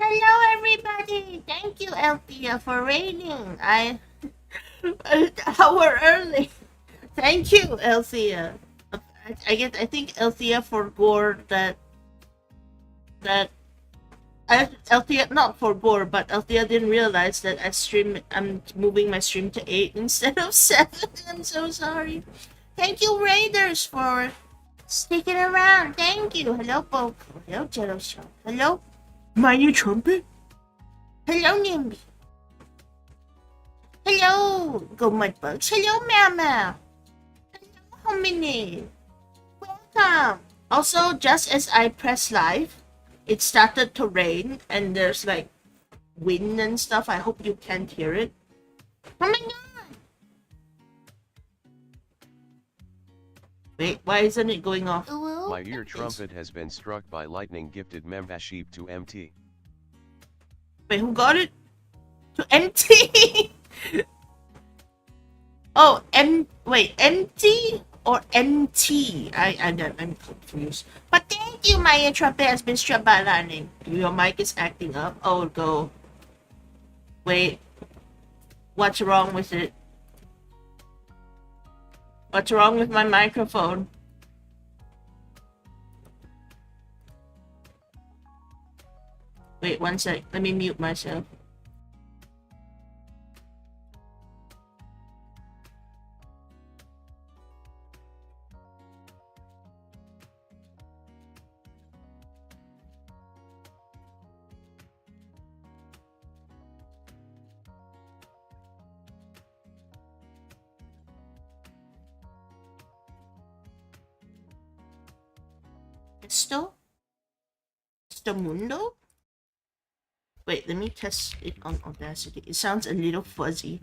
Hello, everybody. Thank you, Althea, for raiding. An hour early. Thank you, Althea. I think Althea forgot that Althea not forgot, but Althea didn't realize that I'm moving my stream to 8 instead of 7. I'm so sorry. Thank you, Raiders, for sticking around. Thank you. Hello, Poke. Hello, Jello Show. Hello, my new trumpet. Hello, Nimby. Hello, Go Mudbugs. Hello, Mama. Hello, Hominy. Welcome. Also, just as I press live, it started to rain and there's like wind and stuff. I hope you can't hear it. Oh my god. Wait, why isn't it going off? My ear trumpet has been struck by lightning. Gifted membership to MT. Wait, who got it? To MT? Oh, wait, MT or MT? I'm confused. But thank you, my ear trumpet has been struck by lightning. Your mic is acting up. Oh, go. Wait. What's wrong with it? What's wrong with my microphone? Wait, one sec. Let me mute myself. Esto Mundo? Wait, let me test it on Audacity. It sounds a little fuzzy.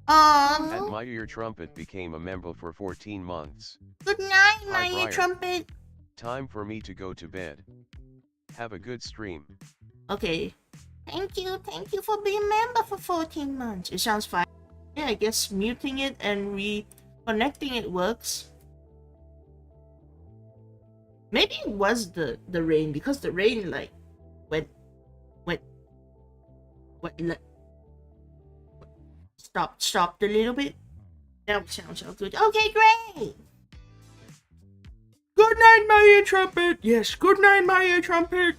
And my ear trumpet became a member for 14 months. Good night, Hi, my ear Briar. trumpet. Time for me to go to bed. Have a good stream. Okay. Thank you for being a member for 14 months. It sounds fine. Yeah, I guess muting it and reconnecting it works. Maybe it was the rain, because the rain like went stopped a little bit. Now it sounds all good. Okay, great. Good night, my ear trumpet. Yes, good night, my ear trumpet.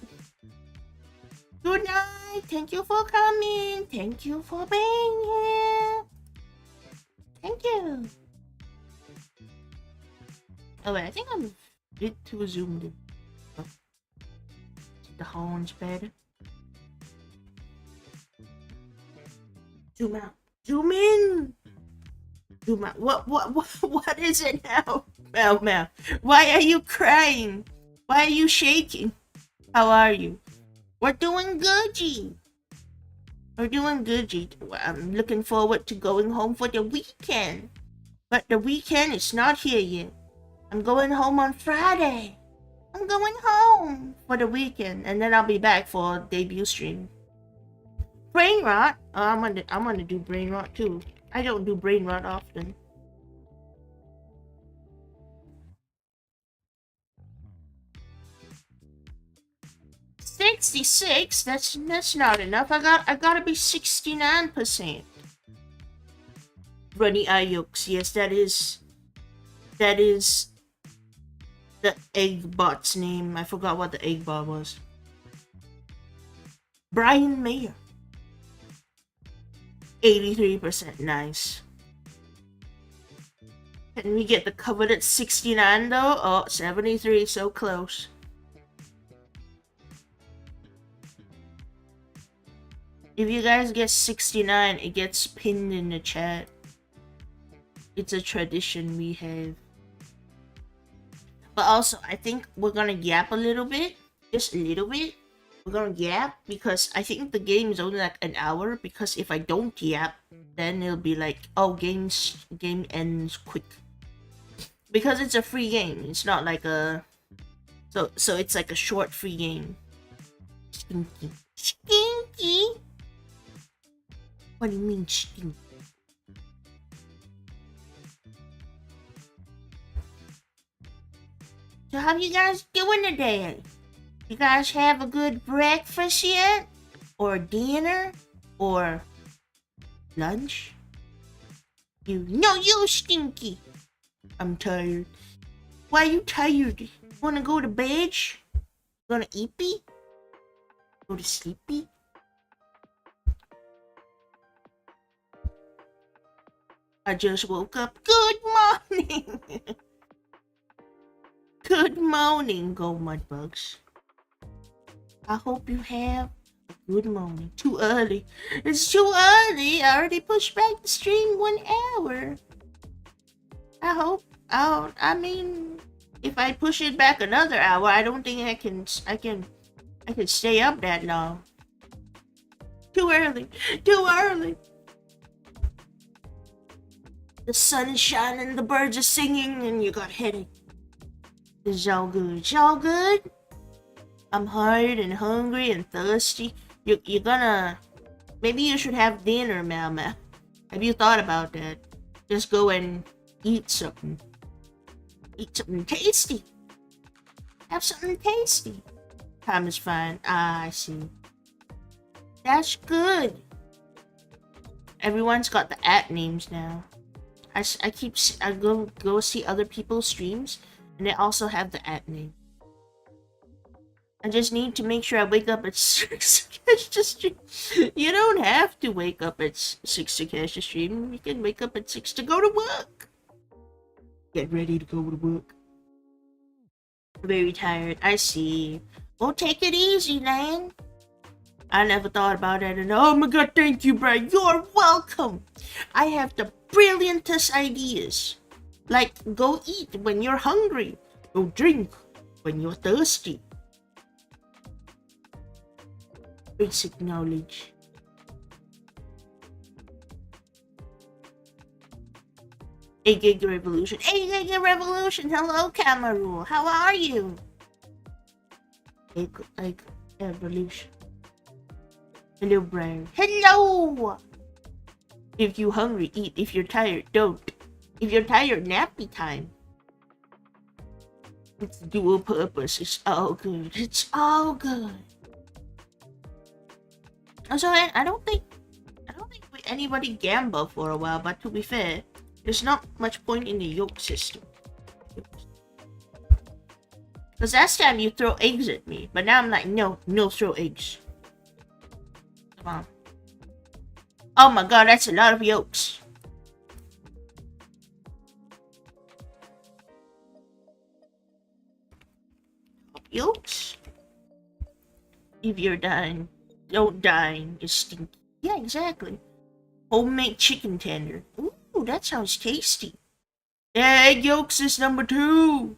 Good night. Thank you for coming. Thank you for being here. Thank you. Oh wait, I think I'm a bit too zoomed in. Oh. The horns better. Zoom out. Zoom in. Zoom out. What is it now? Mel. Why are you crying? Why are you shaking? How are you? We're doing good, G. We're doing good, G. I'm looking forward to going home for the weekend. But the weekend is not here yet. I'm going home on Friday. I'm going home for the weekend, and then I'll be back for debut stream. Brain rot? Oh, I'm gonna do brain rot too. I don't do brain rot often. $66? That's not enough. I gotta be 69%. Runny Ayux, yes, that is the egg bot's name. I forgot what the egg bot was. Brian Mayer. 83%, nice. Can we get the coveted 69 though? Oh, 73, so close. If you guys get 69, it gets pinned in the chat. It's a tradition we have. But also, I think we're gonna yap a little bit. Just a little bit. We're gonna yap because I think the game is only like an hour, because if I don't yap, then it'll be like, oh, game ends quick. Because it's a free game. It's not like a... So it's like a short free game. Stinky. Stinky? What do you mean stinky? So how you guys doing today? You guys have a good breakfast yet? Or dinner? Or lunch? You stinky. I'm tired. Why are you tired? Wanna go to bed? Gonna eepy? Go to sleepy? I just woke up. Good morning! Good morning, Go Mudbugs. I hope you have a good morning. Too early. It's too early. I already pushed back the stream 1 hour. I mean, if I push it back another hour, I don't think I can stay up that long. Too early. Too early. The sun is shining, the birds are singing, and you got headache. It's all good. It's all good. I'm hard and hungry and thirsty. You're gonna... Maybe you should have dinner, Mama. Have you thought about that? Just go and eat something. Eat something tasty. Have something tasty. Time is fine. Ah, I see. That's good. Everyone's got the @ names now. I go see other people's streams, and they also have the @ name. I just need to make sure I wake up at 6 to catch the stream. You don't have to wake up at 6 to catch the stream. You can wake up at 6 to go to work. Get ready to go to work. Very tired. I see. Well, take it easy, Lan. I never thought about it, and oh my god, thank you, Briar. You're welcome. I have the brilliantest ideas. Like, go eat when you're hungry. Go drink when you're thirsty. Basic knowledge. 𝑴𝒔𝒊𝒂𝒏𝒊𝒕�. 𝑴𝒔𝒊𝒊𝒕�. Hello, Kamaru. How are you? 𝒔𝒊𝒊𝒕𝒔. Hello, Briar. Hello! If you're hungry, eat. If you're tired, don't. If you're tired, nappy time. It's dual purpose. It's all good. It's all good. Also, I don't think anybody gambled for a while, but to be fair, there's not much point in the yoke system. Because last time you throw eggs at me, but now I'm like, no throw eggs. Come on. Oh my god, that's a lot of yolks. Yolks? If you're dying, don't dine. It's stinky. Yeah, exactly. Homemade chicken tender. Ooh, that sounds tasty. Egg yolks is number 2.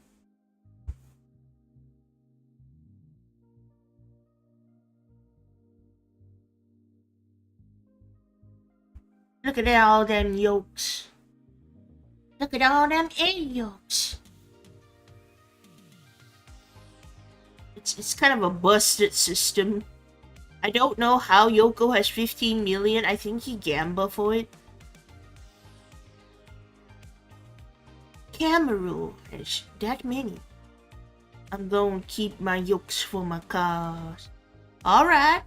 Look at all them yolks. Look at all them egg yolks. It's kind of a busted system. I don't know how Yoko has 15 million. I think he gambled for it. Kamaru has that many. I'm going to keep my yolks for my cars. Alright.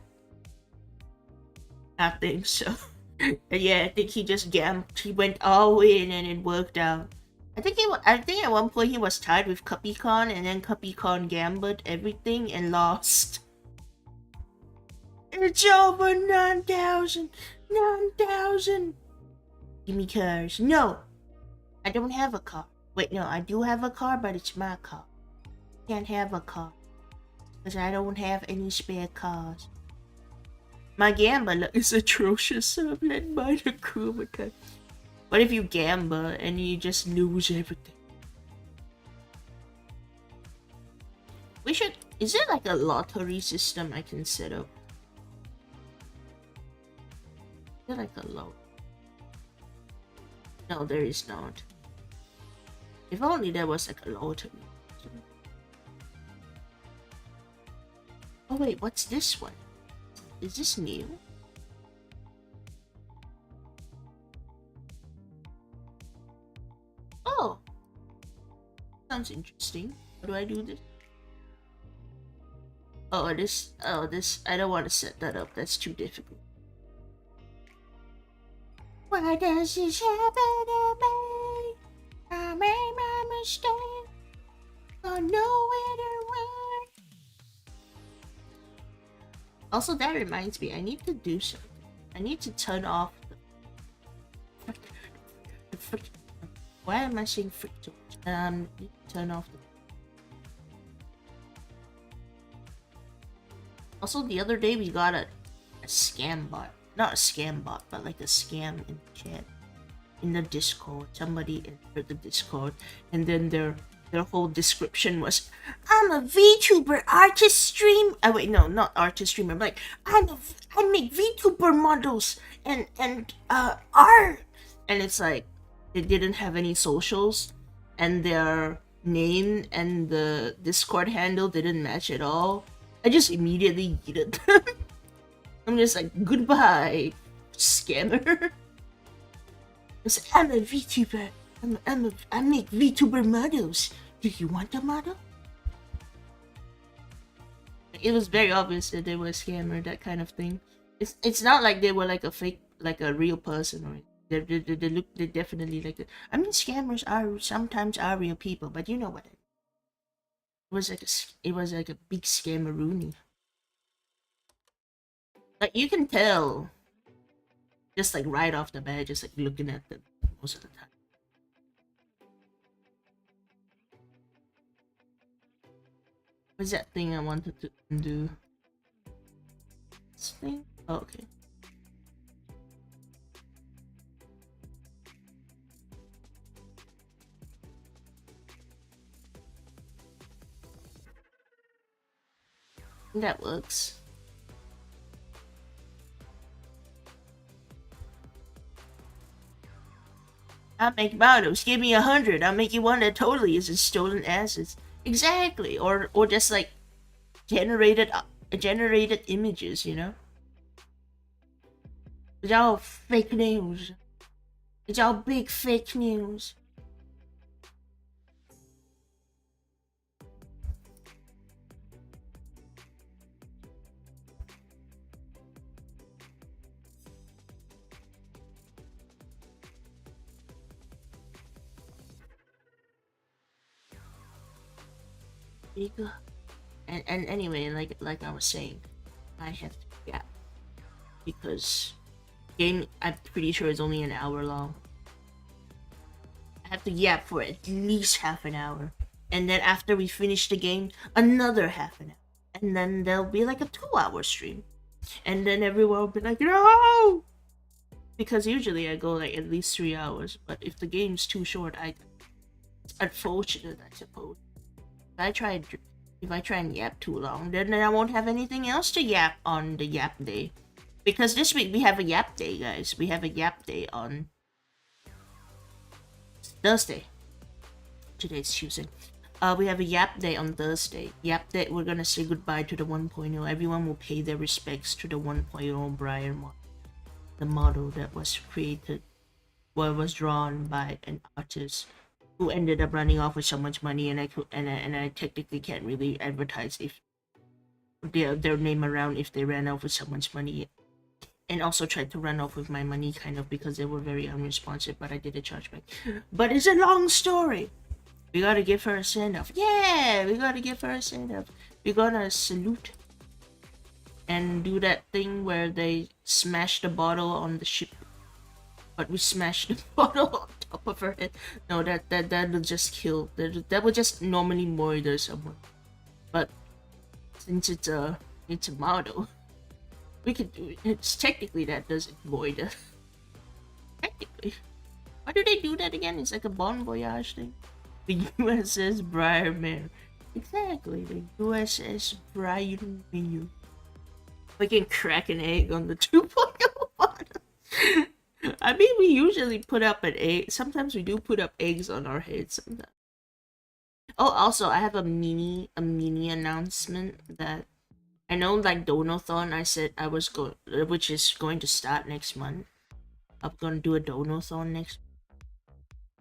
I think so. Yeah, I think he just gambled. He went all in and it worked out. I think at one point he was tied with Cuppycon, and then Cuppycon gambled everything and lost. It's over 9,000. 9,000. Give me cars. No, I don't have a car. Wait, no, I do have a car, but it's my car. Can't have a car because I don't have any spare cars. My gamble is atrocious, so I'm led by the crew. What if you gamble and you just lose everything? We should... Is there like a lottery system I can set up? Is there like a lot? No, there is not. If only there was like a lottery. Oh wait, what's this one? Is this new? Oh! Sounds interesting. How do I do this? this, I don't want to set that up. That's too difficult. Why does this happen to me? I made my mistake. I know where to run. Also, that reminds me, I need to do something. I need to turn off the why am I saying frick so much? Turn off the... Also, the other day we got a scam bot. Not a scam bot, but like a scam in the chat. In the Discord. Somebody entered the Discord, and then their whole description was, I'm a VTuber artist stream. Oh wait, no, not artist streamer. Like, I make VTuber models and art. And it's like, they didn't have any socials, and their name and the Discord handle didn't match at all. I just immediately yeeted them. I'm just like, goodbye, scammer. I'm a VTuber. I make VTuber models. Do you want a model? It was very obvious that they were a scammer, that kind of thing. It's not like they were like a fake, like a real person, or they definitely like. I mean, scammers are sometimes real people, but you know what? It was like a big scammeroonie. Like, you can tell, just like right off the bat, just like looking at them most of the time. What's that thing I wanted to do? This thing? Oh, okay. That works. I'll make models. Give me 100. I'll make you one that totally is just stolen assets. Exactly. Or just like generated images, you know? It's all fake news. It's all big fake news. And anyway, like I was saying, I have to gap because game, I'm pretty sure it's only an hour long. I have to yap for at least half an hour, and then after we finish the game, another half an hour, and then there'll be like a 2-hour stream, and then everyone will be like, no, because usually I go like at least 3 hours, but if the game's too short, it's unfortunate, I suppose. If I try and yap too long, then I won't have anything else to yap on the yap day. Because this week we have a yap day, guys. We have a yap day on Thursday. Today's Tuesday. We have a yap day on Thursday. Yap day, we're gonna say goodbye to the 1.0. Everyone will pay their respects to the 1.0 Briar model. The model that was created, was drawn by an artist who ended up running off with so much money, and I technically can't really advertise if their name around if they ran off with so much money, and also tried to run off with my money kind of because they were very unresponsive, but I did a chargeback. But it's a long story. We gotta give her a send-off. Yeah, we gotta give her a send-off. We're gonna salute and do that thing where they smash the bottle on the ship, but we smashed the bottle on top of her head. No, that will just kill. That will just normally murder someone. But since it's a model, we could do it. It's technically that doesn't murder. Technically. Why do they do that again? It's like a Bon Voyage thing. The USS Briar Mare. Exactly, the USS Briar Mare. We can crack an egg on the 2.0 bottom. I mean, we usually put up an egg. Sometimes we do put up eggs on our heads. Sometimes. Oh, also, I have a mini announcement that I know, like Donathon. I said I was which is going to start next month. I'm gonna do a Donathon next,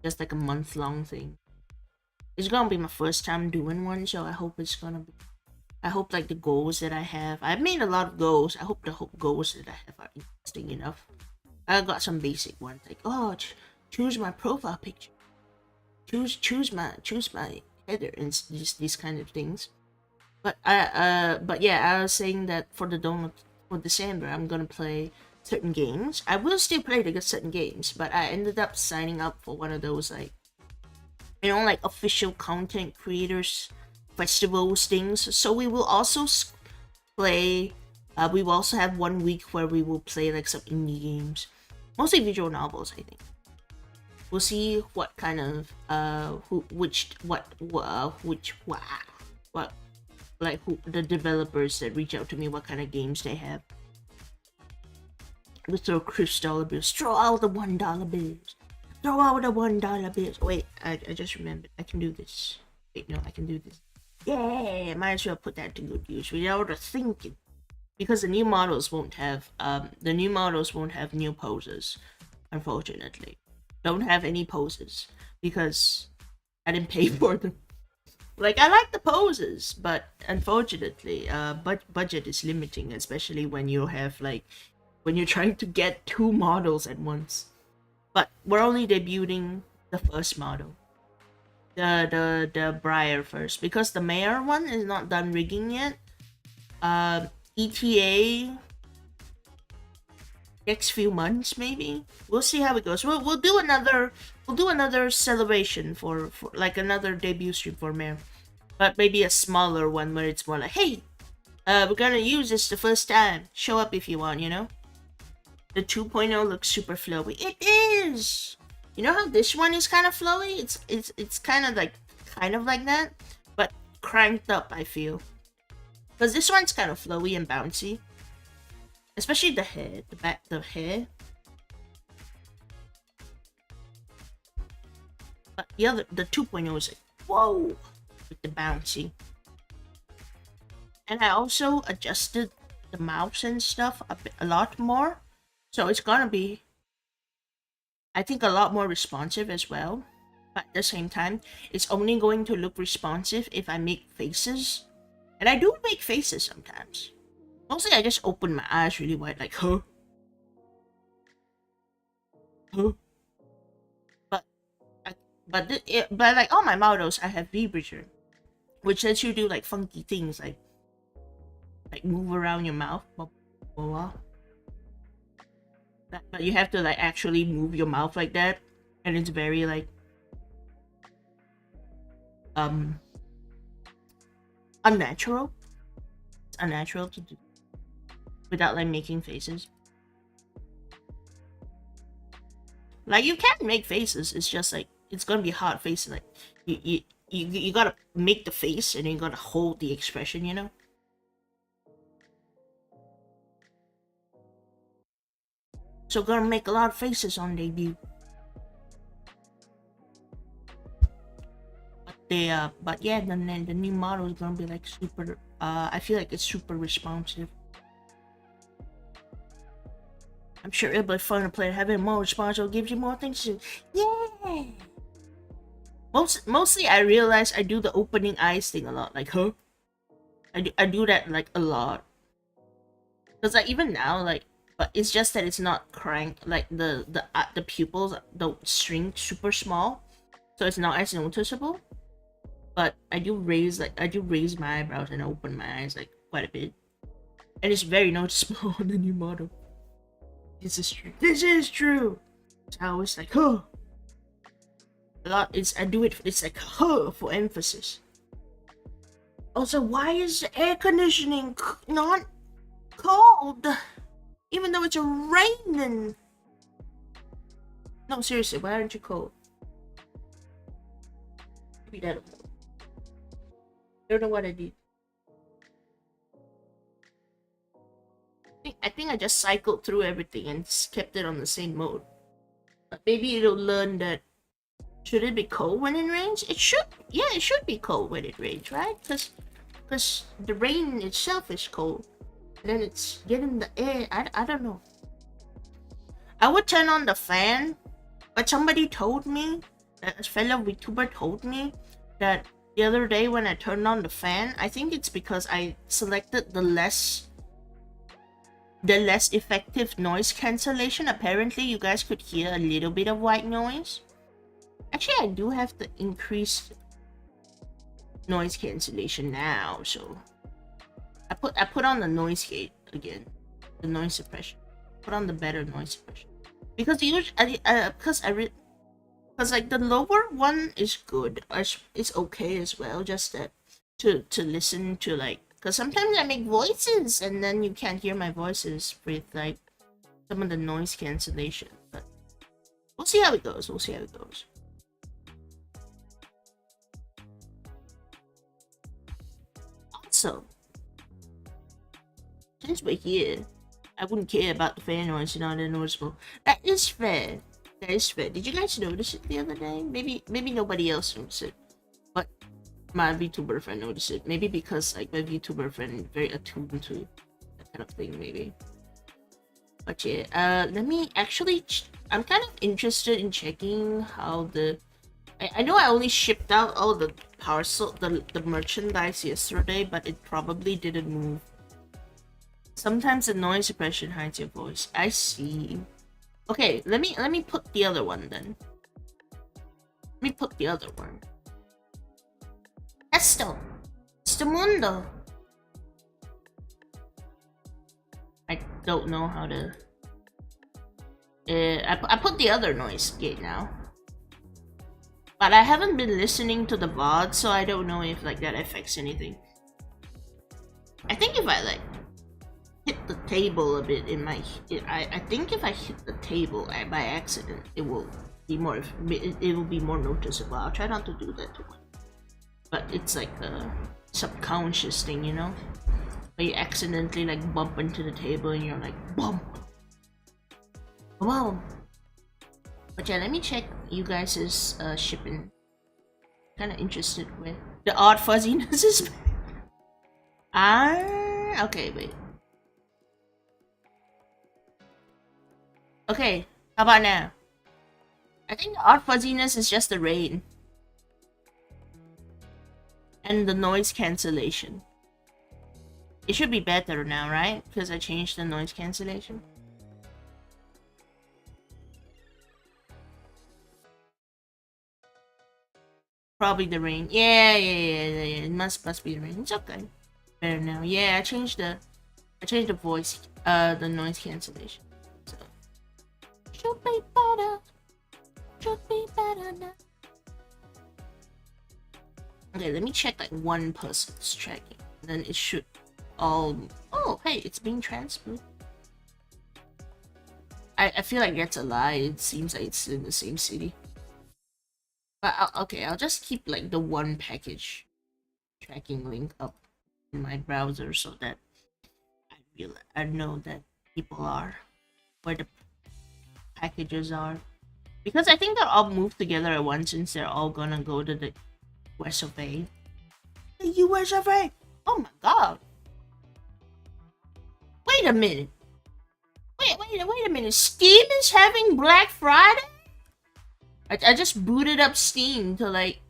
just like a month-long thing. It's gonna be my first time doing one, so I hope it's gonna be I hope like the goals that I have. I've made a lot of goals. I hope the goals that I have are interesting enough. I got some basic ones like, oh, choose my profile picture, choose my header, and these kind of things. But yeah, I was saying that for December, I'm gonna play certain games. I will still play certain games, but I ended up signing up for one of those like, you know, like official content creators festivals things. So we will also play. We will also have 1 week where we will play like some indie games, mostly visual novels, I think. We'll see what kind of like who the developers that reach out to me, what kind of games they have. We throw $1 bills. Throw out the $1 bills. Throw out the $1 bills. Wait, I just remembered. I can do this. Wait, no, I can do this. Yeah, might as well put that to good use without thinking. Because the new models won't have new poses, unfortunately. Don't have any poses because I didn't pay for them. Like, I like the poses, but unfortunately, budget is limiting, especially when you have like when you're trying to get 2 models at once. But we're only debuting the first model, the Briar first, because the Mare one is not done rigging yet. ETA next few months, maybe. We'll see how it goes. We'll do another celebration for like another debut stream for Mare, but maybe a smaller one where it's more like, hey, we're gonna use this the first time. Show up if you want, you know. The 2.0 looks super flowy. It is. You know how this one is kind of flowy? It's kind of like that, but cranked up, I feel. Because this one's kind of flowy and bouncy. Especially the hair, the hair. But the 2.0 is like, whoa, with the bouncy. And I also adjusted the mouse and stuff a lot more. So it's gonna be, I think, a lot more responsive as well. But at the same time, it's only going to look responsive if I make faces. And I do make faces sometimes. Mostly I just open my eyes really wide, like, huh? Huh? But like all my models, I have vibrator, which lets you do like funky things, like move around your mouth, blah, blah, blah. But you have to like actually move your mouth like that, and it's very like unnatural. It's unnatural to do without like making faces. Like, you can make faces, it's just like it's gonna be hard faces. Like you gotta make the face and then you gotta hold the expression, you know. So gonna make a lot of faces on debut. But yeah, then the new model is gonna be like super. I feel like it's super responsive. I'm sure it'll be fun to play. Having more responsive gives you more things to. Yeah. Mostly, I realize I do the opening eyes thing a lot. Like, huh? I do that like a lot. Cause like even now, like, but it's just that it's not cranked. Like the pupils don't shrink super small, so it's not as noticeable. But I do raise my eyebrows and open my eyes like quite a bit, and it's very noticeable on the new model. This is true. This is true. So I was like, huh. A lot. It's like, huh, for emphasis. Also, why is the air conditioning not cold? Even though it's raining. No, seriously, why aren't you cold? Maybe that. I don't know what I did. I think I just cycled through everything and kept it on the same mode. But maybe it'll learn that. Should it be cold when it rains? It should. Yeah, it should be cold when it rains, right? Because the rain itself is cold. And then it's getting the air. I don't know. I would turn on the fan, but somebody told me, a fellow VTuber told me that the other day when I turned on the fan. I think it's because I selected the less effective noise cancellation. Apparently you guys could hear a little bit of white noise. Actually, I do have the increased noise cancellation now, so I put on the noise gate again, the noise suppression. Put on the better noise suppression because because like the lower one is good, it's okay as well. Just that to listen to, like, because sometimes I make voices and then you can't hear my voices with like some of the noise cancellation. But we'll see how it goes. We'll see how it goes. Also, since we're here, I wouldn't care about the fan noise, you know, they're noticeable. That is fair. That is fair. Did you guys notice it the other day? Maybe nobody else noticed it, but my VTuber friend noticed it. Maybe because like my VTuber friend is very attuned to that kind of thing, maybe. But yeah, let me actually. I'm kind of interested in checking how the. I know I only shipped out all the parcel, the merchandise yesterday, but it probably didn't move. Sometimes the noise suppression hides your voice. I see. Okay, let me put the other one then. Let me put the other one. Esto mundo. I don't know how to. I put the other noise gate now. But I haven't been listening to the VOD, so I don't know if like that affects anything. I think if I like hit the table a bit in my, I think if I hit the table by accident, it will be more noticeable. I'll try not to do that too much. But it's like a subconscious thing, you know, where you accidentally like bump into the table and you're like bump. Wow. But yeah, let me check you guys' shipping. Kind of interested with the odd fuzziness is. Okay, wait. Okay, how about now? I think the odd fuzziness is just the rain and the noise cancellation. It should be better now, right? Because I changed the noise cancellation. Probably the rain. Yeah. It must be the rain. It's okay. Better now. Yeah, I changed the voice, the noise cancellation. So should be better. Should be better now. Okay, let me check like one person's tracking. Then it should all. Oh, hey, it's being transferred. I feel like that's a lie. It seems like it's in the same city. But I'll just keep like the one package tracking link up in my browser so that I know that people are where the packages are, because I think they'll all move together at once since they're all gonna go to the US of A. The US of A. Oh my god! Wait a minute. Wait a minute. Steam is having Black Friday? I just booted up Steam to like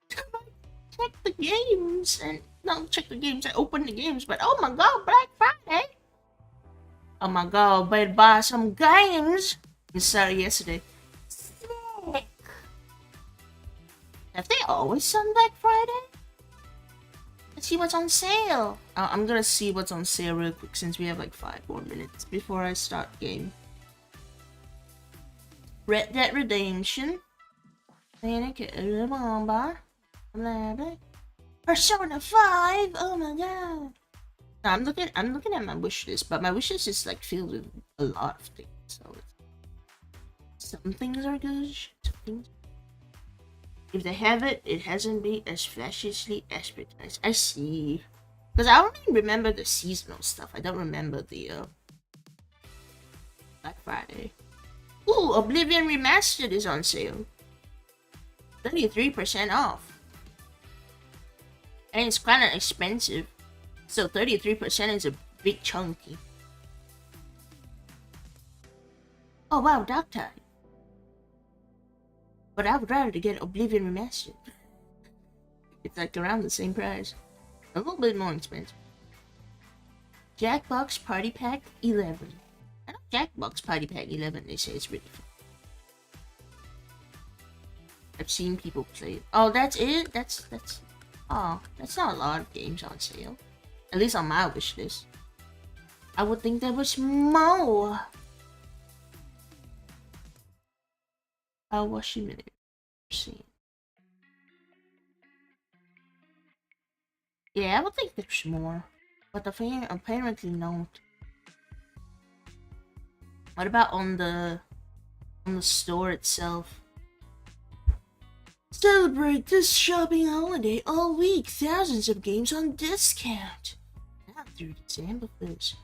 check the games and not check the games. I opened the games, but oh my god, Black Friday! Oh my god, better buy some games. Instead of yesterday. Sick. Have they always done Black Friday? Let's see what's on sale. I'm gonna see what's on sale real quick since we have like 5 more minutes before I start game. Red Dead Redemption, Persona 5. Oh my god! No, I'm looking at my wish list, but my wish list is like filled with a lot of things. So some things are good. Some things. If they have it, it hasn't been as flashishly advertised. I see. Because I only remember the seasonal stuff. I don't remember the Black Friday. Ooh, Oblivion Remastered is on sale. 33% off. And it's kind of expensive. So 33% is a big chunky. Oh wow, Dark Tide. But I would rather get Oblivion Remastered. It's like around the same price. A little bit more expensive. Jackbox Party Pack 11. I know Jackbox Party Pack 11, they say it's really fun. I've seen people play it. Oh, that's it? That's oh, that's not a lot of games on sale. At least on my wish list. I would think there was more. I'll watch a minute. See. Yeah, I would think there's more. But apparently not. What about on the store itself? Celebrate this shopping holiday all week. Thousands of games on discount. Now through December 1st.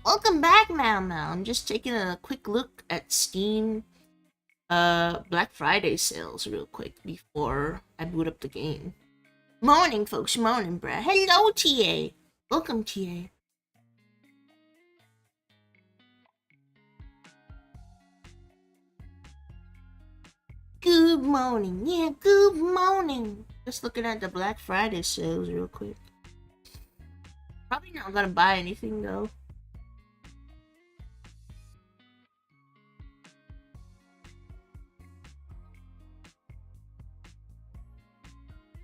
Welcome back, Mau. I'm just taking a quick look at Steam Black Friday sales real quick before I boot up the game. Morning, folks. Morning, bruh. Hello, TA. Welcome, TA. Good morning. Yeah, good morning. Just looking at the Black Friday sales real quick. Probably not gonna buy anything, though.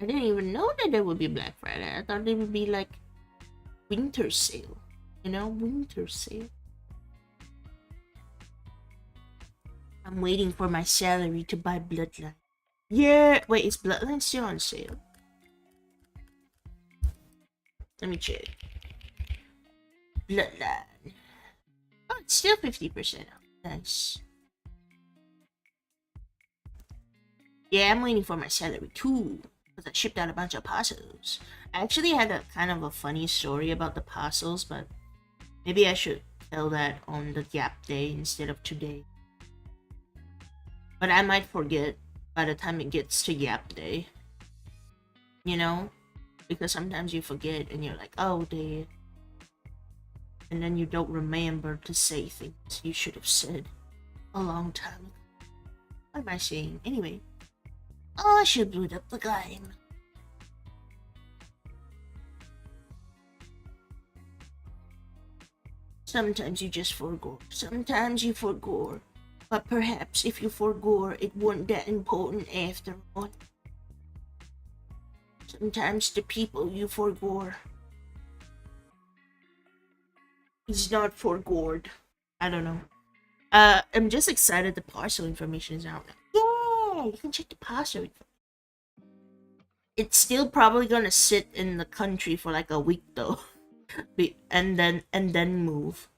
I didn't even know that there would be Black Friday. I thought it would be like winter sale. You know, winter sale. I'm waiting for my salary to buy Bloodline. Yeah, wait, is Bloodline still on sale? Let me check. Bloodline. Oh, it's still 50% off. Nice. Yeah, I'm waiting for my salary too. I shipped out a bunch of parcels. I actually had a kind of a funny story about the parcels, but maybe I should tell that on the Gap Day instead of today. But I might forget by the time it gets to Gap Day. You know? Because sometimes you forget and you're like, oh, day. And then you don't remember to say things you should have said a long time ago. What am I saying? Anyway. Oh, I should boot up the game. Sometimes you just forgo. Sometimes you forgo. But perhaps if you forgo, it wasn't that important after all. Sometimes the people you forgo is not forgoed. I don't know. I'm just excited the parcel information is out now. Yeah, you can check the parcel information. It's still probably gonna sit in the country for like a week though. and then move.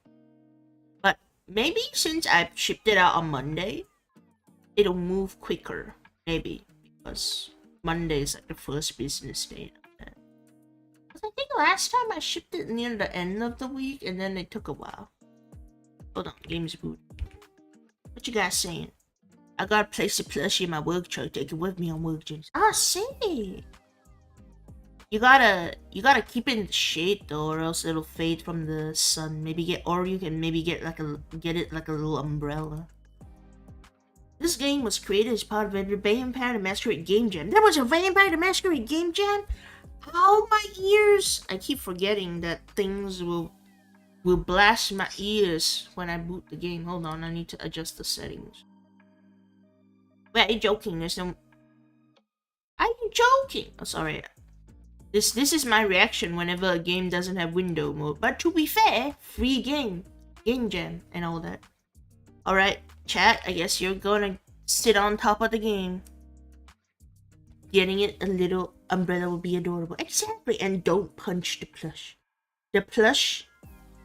But maybe since I shipped it out on Monday, it'll move quicker. Maybe because Monday is like the first business day. Because I think last time I shipped it near the end of the week and then it took a while. Hold on, game's boot. What you guys saying? I gotta place the plushie in my work truck. Take it with me on work days. Ah, see. You gotta keep it in the shade though, or else it'll fade from the sun. Or you can maybe get it like a little umbrella. This game was created as part of a Vampire the Masquerade Game Jam. There was a Vampire the Masquerade Game Jam? Oh my ears! I keep forgetting that things will blast my ears when I boot the game. Hold on, I need to adjust the settings. Wait, are you joking? There's no... Are you joking? Oh, sorry. This is my reaction whenever a game doesn't have window mode. But to be fair, free game jam, and all that. Alright, chat, I guess you're gonna sit on top of the game. Getting it a little umbrella would be adorable. Exactly, and don't punch the plush. The plush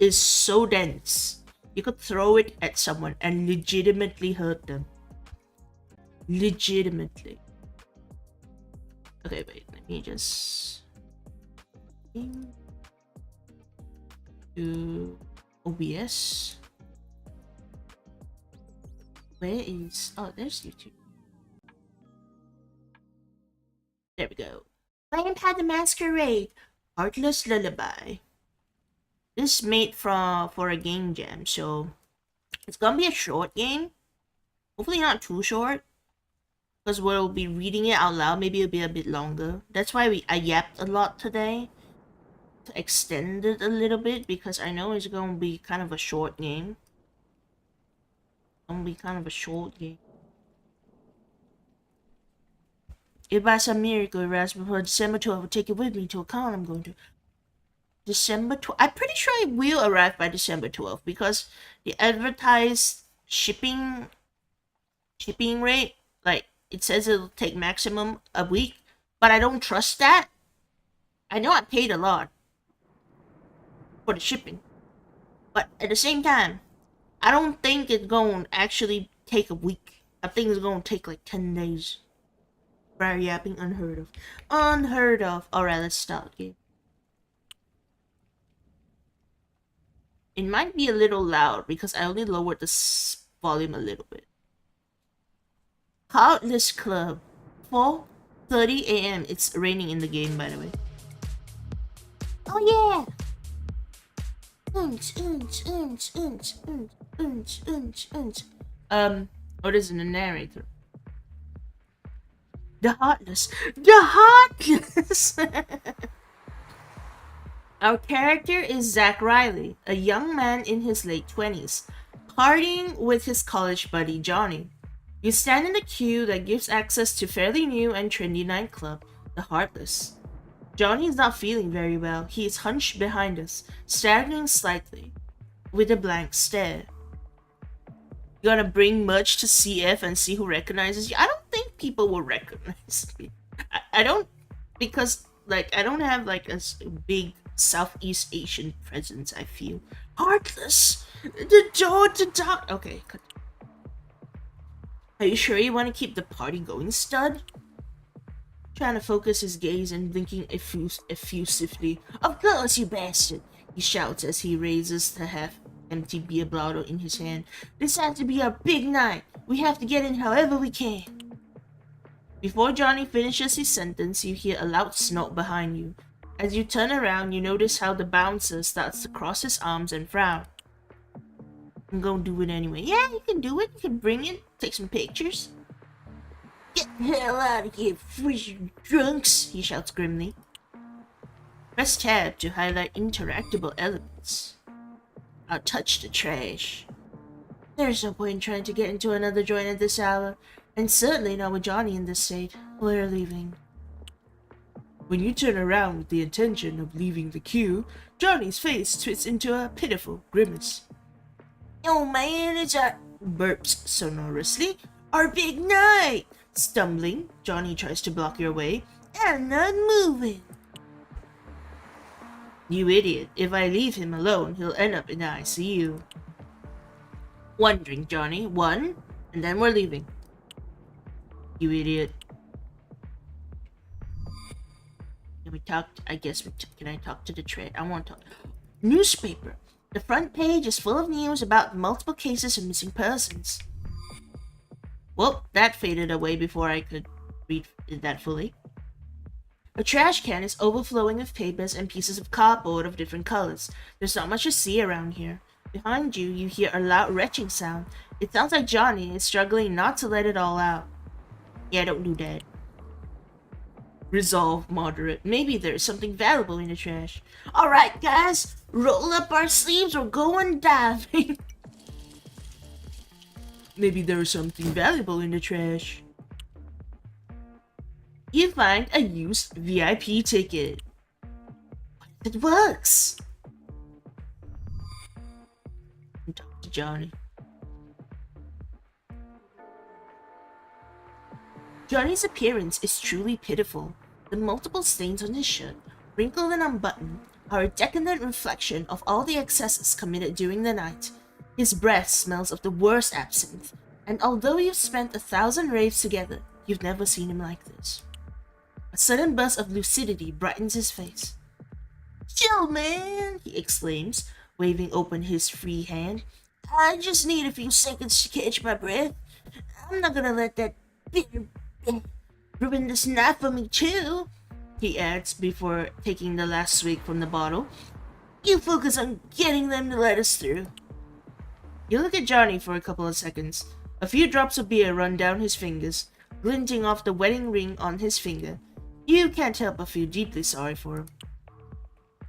is so dense. You could throw it at someone and legitimately hurt them. Legitimately. Okay, wait, let me just... to OBS. Where is... Oh, there's YouTube. There we go. Vampire the Masquerade. Heartless Lullaby. This is made for a game jam, so it's gonna be a short game. Hopefully not too short. because we'll be reading it out loud. Maybe it'll be a bit longer. That's why I yapped a lot today, to extend it a little bit, because I know it's gonna be kind of a short game. If by some miracle arrives before December 12th, will take it with me to a con I'm going to. December 12th. I'm pretty sure it will arrive by December 12th, because the advertised shipping rate, like, it says it'll take maximum a week, but I don't trust that. I know I paid a lot for the shipping, but at the same time, I don't think it's going to actually take a week. I think it's going to take like 10 days. Briar yapping, unheard of. Unheard of. Alright, let's start the game. It might be a little loud because I only lowered the volume a little bit. Heartless Club. 4:30 a.m. It's raining in the game, by the way. Oh yeah! What is in the narrator? The Heartless. The Heartless! Our character is Zach Riley, a young man in his late 20s, partying with his college buddy Johnny. You stand in the queue that gives access to fairly new and trendy nightclub, the Heartless. Johnny is not feeling very well. He is hunched behind us, staggering slightly, with a blank stare. You gonna bring much to CF and see who recognizes you? I don't think people will recognize me. I don't, because like I don't have like a big Southeast Asian presence, I feel. Heartless! The door to talk. Okay. Are you sure you want to keep the party going, stud? Trying to focus his gaze and blinking effusively. Of course, you bastard! He shouts as he raises the half-empty beer bottle in his hand. This has to be our big night. We have to get in however we can. Before Johnny finishes his sentence, you hear a loud snort behind you. As you turn around, you notice how the bouncer starts to cross his arms and frown. I'm gonna do it anyway. Yeah, you can do it. You can bring it. Take some pictures. Get the hell out of here, freaking drunks! He shouts grimly. Press tab to highlight interactable elements. I'll touch the trash. There's no point in trying to get into another joint at this hour, and certainly not with Johnny in this state. We're leaving. When you turn around with the intention of leaving the queue, Johnny's face twists into a pitiful grimace. Oh man, it's our... burps sonorously. Our big night! Stumbling, Johnny tries to block your way. I'm not moving. You idiot. If I leave him alone, he'll end up in the ICU. One drink, Johnny. One, and then we're leaving. You idiot. Can we talk? I guess can I talk to the trade? I want to talk. Newspaper. The front page is full of news about multiple cases of missing persons. Well, that faded away before I could read that fully. A trash can is overflowing with papers and pieces of cardboard of different colors. There's not much to see around here. Behind you, you hear a loud retching sound. It sounds like Johnny is struggling not to let it all out. Yeah, don't do that. Resolve moderate. Maybe there's something valuable in the trash. Alright, guys, roll up our sleeves. We're going diving. Maybe there's something valuable in the trash. You find a used VIP ticket. It works. Talk to Johnny. Johnny's appearance is truly pitiful. The multiple stains on his shirt, wrinkled and unbuttoned, are a decadent reflection of all the excesses committed during the night. His breath smells of the worst absinthe, and although you've spent 1,000 raves together, you've never seen him like this. A sudden burst of lucidity brightens his face. Chill, man, he exclaims, waving open his free hand. I just need a few seconds to catch my breath. I'm not gonna let that bitter ruin this night for me too, he adds before taking the last swig from the bottle. You focus on getting them to let us through. You look at Johnny for a couple of seconds. A few drops of beer run down his fingers. glinting off the wedding ring on his finger. You can't help but feel deeply sorry for him.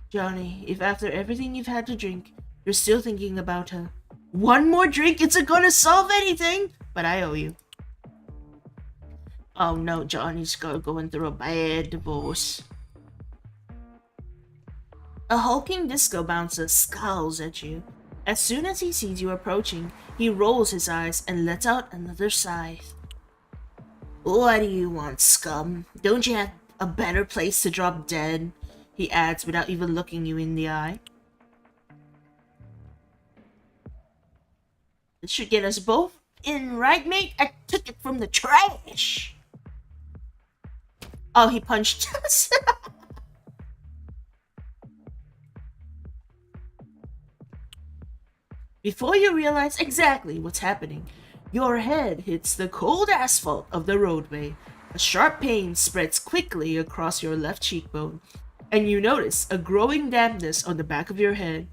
Johnny, if after everything you've had to drink, you're still thinking about her, one more drink isn't gonna solve anything, but I owe you. Oh no, Johnny's going through a bad divorce. A hulking disco bouncer scowls at you. As soon as he sees you approaching, he rolls his eyes and lets out another sigh. What do you want, scum? Don't you have a better place to drop dead? He adds without even looking you in the eye. This should get us both in, right, mate? I took it from the trash. Oh, he punched us. Before you realize exactly what's happening, your head hits the cold asphalt of the roadway. A sharp pain spreads quickly across your left cheekbone, and you notice a growing dampness on the back of your head.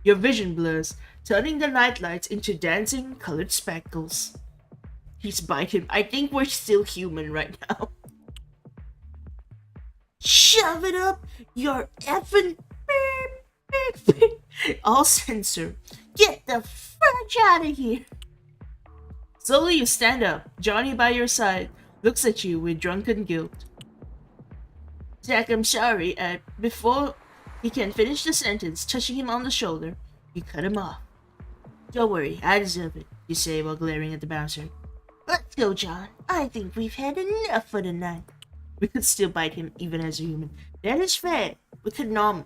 Your vision blurs, turning the nightlights into dancing colored speckles. He's biting. I think we're still human right now. Shove it up your effing all censor. Get the fudge out of here. Slowly you stand up. Johnny by your side looks at you with drunken guilt. Zach, I'm sorry. Before he can finish the sentence, touching him on the shoulder, you cut him off. Don't worry, I deserve it, you say while glaring at the bouncer. Let's go, John. I think we've had enough for the night. We could still bite him even as a human. That is fair. We could norm.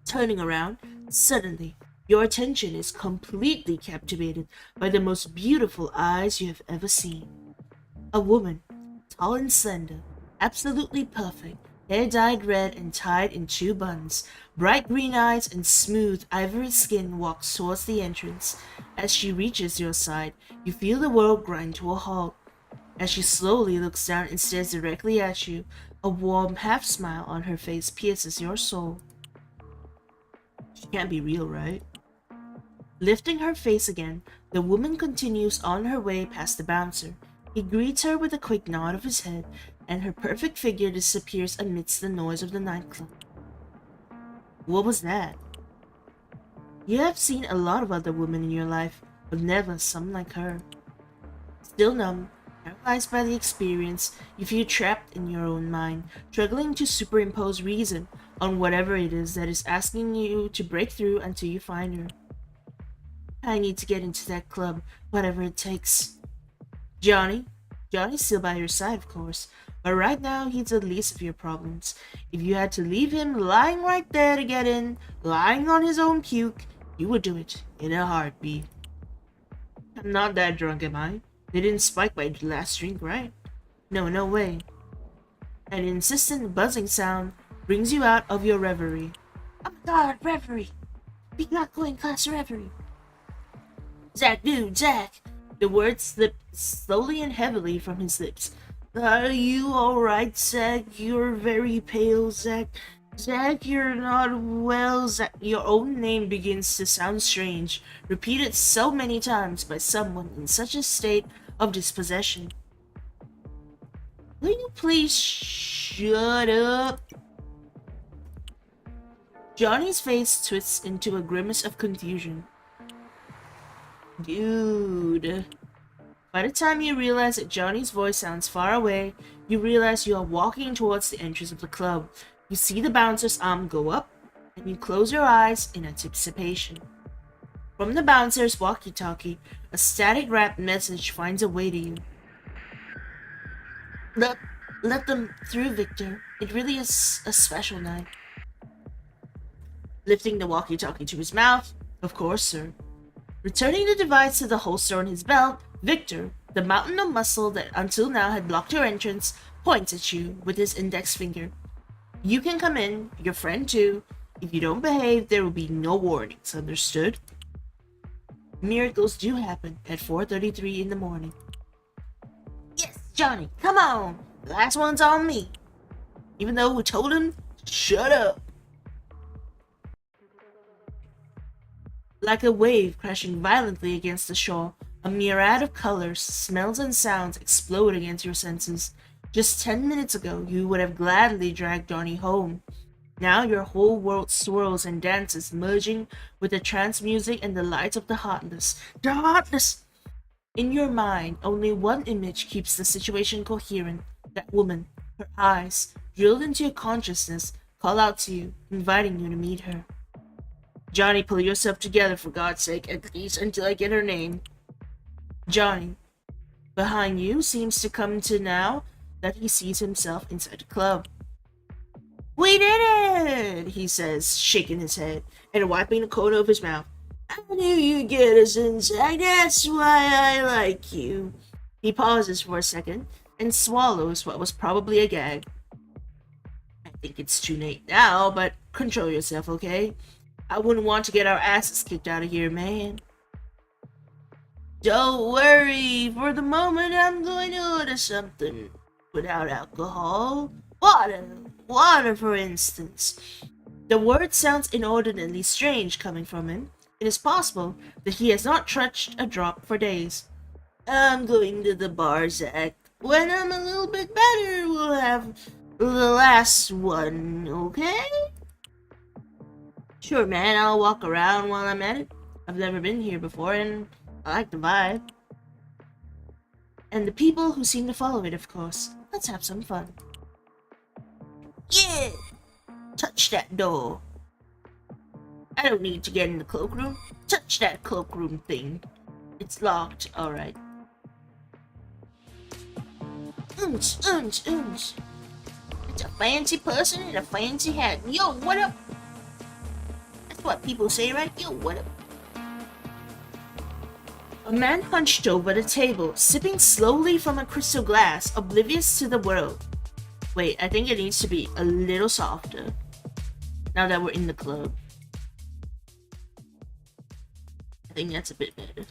Turning around, suddenly, your attention is completely captivated by the most beautiful eyes you have ever seen. A woman, tall and slender, absolutely perfect, hair dyed red and tied in 2 buns, bright green eyes and smooth ivory skin walks towards the entrance. As she reaches your side, you feel the world grind to a halt. As she slowly looks down and stares directly at you, a warm half-smile on her face pierces your soul. She can't be real, right? Lifting her face again, the woman continues on her way past the bouncer. He greets her with a quick nod of his head, and her perfect figure disappears amidst the noise of the nightclub. What was that? You have seen a lot of other women in your life, but never some like her. Still numb, paralyzed by the experience, you feel trapped in your own mind, struggling to superimpose reason on whatever it is that is asking you to break through until you find her. I need to get into that club, whatever it takes. Johnny's still by your side, of course, but right now he's the least of your problems. If you had to leave him lying right there to get in, lying on his own puke, you would do it in a heartbeat. I'm not that drunk, am I? They didn't spike my last drink, right? No way. An insistent buzzing sound brings you out of your reverie. Oh my god, reverie! 𝑮𝒂𝒎𝒄 reverie. Zach, dude, Zach! The words slip slowly and heavily from his lips. Are you alright, Zach? You're very pale, Zach. Zach, you're not well, Zach. Your own name begins to sound strange, repeated so many times by someone in such a state of dispossession. Will you please shut up? Johnny's face twists into a grimace of confusion. Dude. By the time you realize that Johnny's voice sounds far away, you realize you are walking towards the entrance of the club. You see the bouncer's arm go up, and you close your eyes in anticipation. From the bouncer's walkie-talkie, a static rap message finds a way to you. Let them through, Victor. It really is a special night. Lifting the walkie-talkie to his mouth, of course, sir. Returning the device to the holster on his belt, Victor, the mountain of muscle that until now had blocked your entrance, points at you with his index finger. You can come in, your friend too. If you don't behave, there will be no warnings, understood? Miracles do happen at 4:33 in the morning. Yes, Johnny, come on! The last one's on me. Even though we told him, shut up. Like a wave crashing violently against the shore, A myriad of colors, smells, and sounds explode against your senses. Just 10 minutes ago, you would have gladly dragged Johnny home. Now your whole world swirls and dances, merging with the trance music and the lights of the Heartless. The Heartless! In your mind, only one image keeps the situation coherent. That woman, her eyes, drilled into your consciousness, call out to you, inviting you to meet her. Johnny, pull yourself together for God's sake, at least until I get her name. Johnny, behind you, seems to come to now that he sees himself inside the club. We did it, he says, shaking his head and wiping the corner of his mouth. I knew you'd get us inside, that's why I like you. He pauses for a second and swallows what was probably a gag. I think it's too late now, but control yourself, okay? I wouldn't want to get our asses kicked out of here, man. Don't worry, for the moment I'm going to order something without alcohol. Water for instance. The word sounds inordinately strange coming from him. It is possible that he has not touched a drop for days. I'm going to the bar, Zach. When I'm a little bit better, we'll have the last one, okay? Sure, man, I'll walk around while I'm at it. I've never been here before, and I like the vibe. And the people who seem to follow it, of course. Let's have some fun. Yeah! Touch that door. I don't need to get in the cloakroom. Touch that cloakroom thing. It's locked, alright. It's a fancy person in a fancy hat. Yo, what up? That's what people say, right? Yo, what up? A man hunched over the table, sipping slowly from a crystal glass, oblivious to the world. Wait, I think it needs to be a little softer. Now that we're in the club. I think that's a bit better.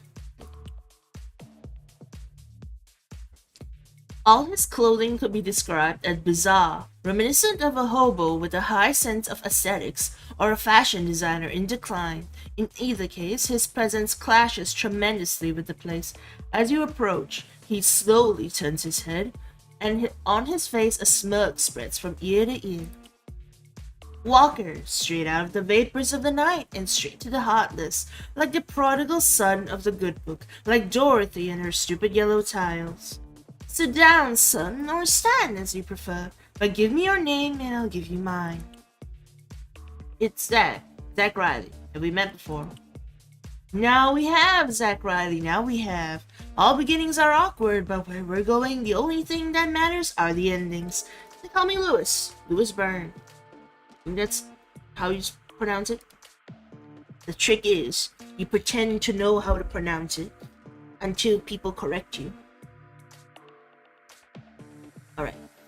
All his clothing could be described as bizarre, reminiscent of a hobo with a high sense of aesthetics or a fashion designer in decline. In either case, his presence clashes tremendously with the place. As you approach, he slowly turns his head, and on his face a smirk spreads from ear to ear. Walker, straight out of the vapors of the night and straight to the Heartless, like the prodigal son of the good book, like Dorothy and her stupid yellow tiles. Sit down, son, or stand as you prefer, but give me your name and I'll give you mine. It's Zach Riley, and we met before. Now we have, Zach Riley, now we have. All beginnings are awkward, but where we're going, the only thing that matters are the endings. They call me Louis Byrne. And that's how you pronounce it. The trick is, you pretend to know how to pronounce it until people correct you.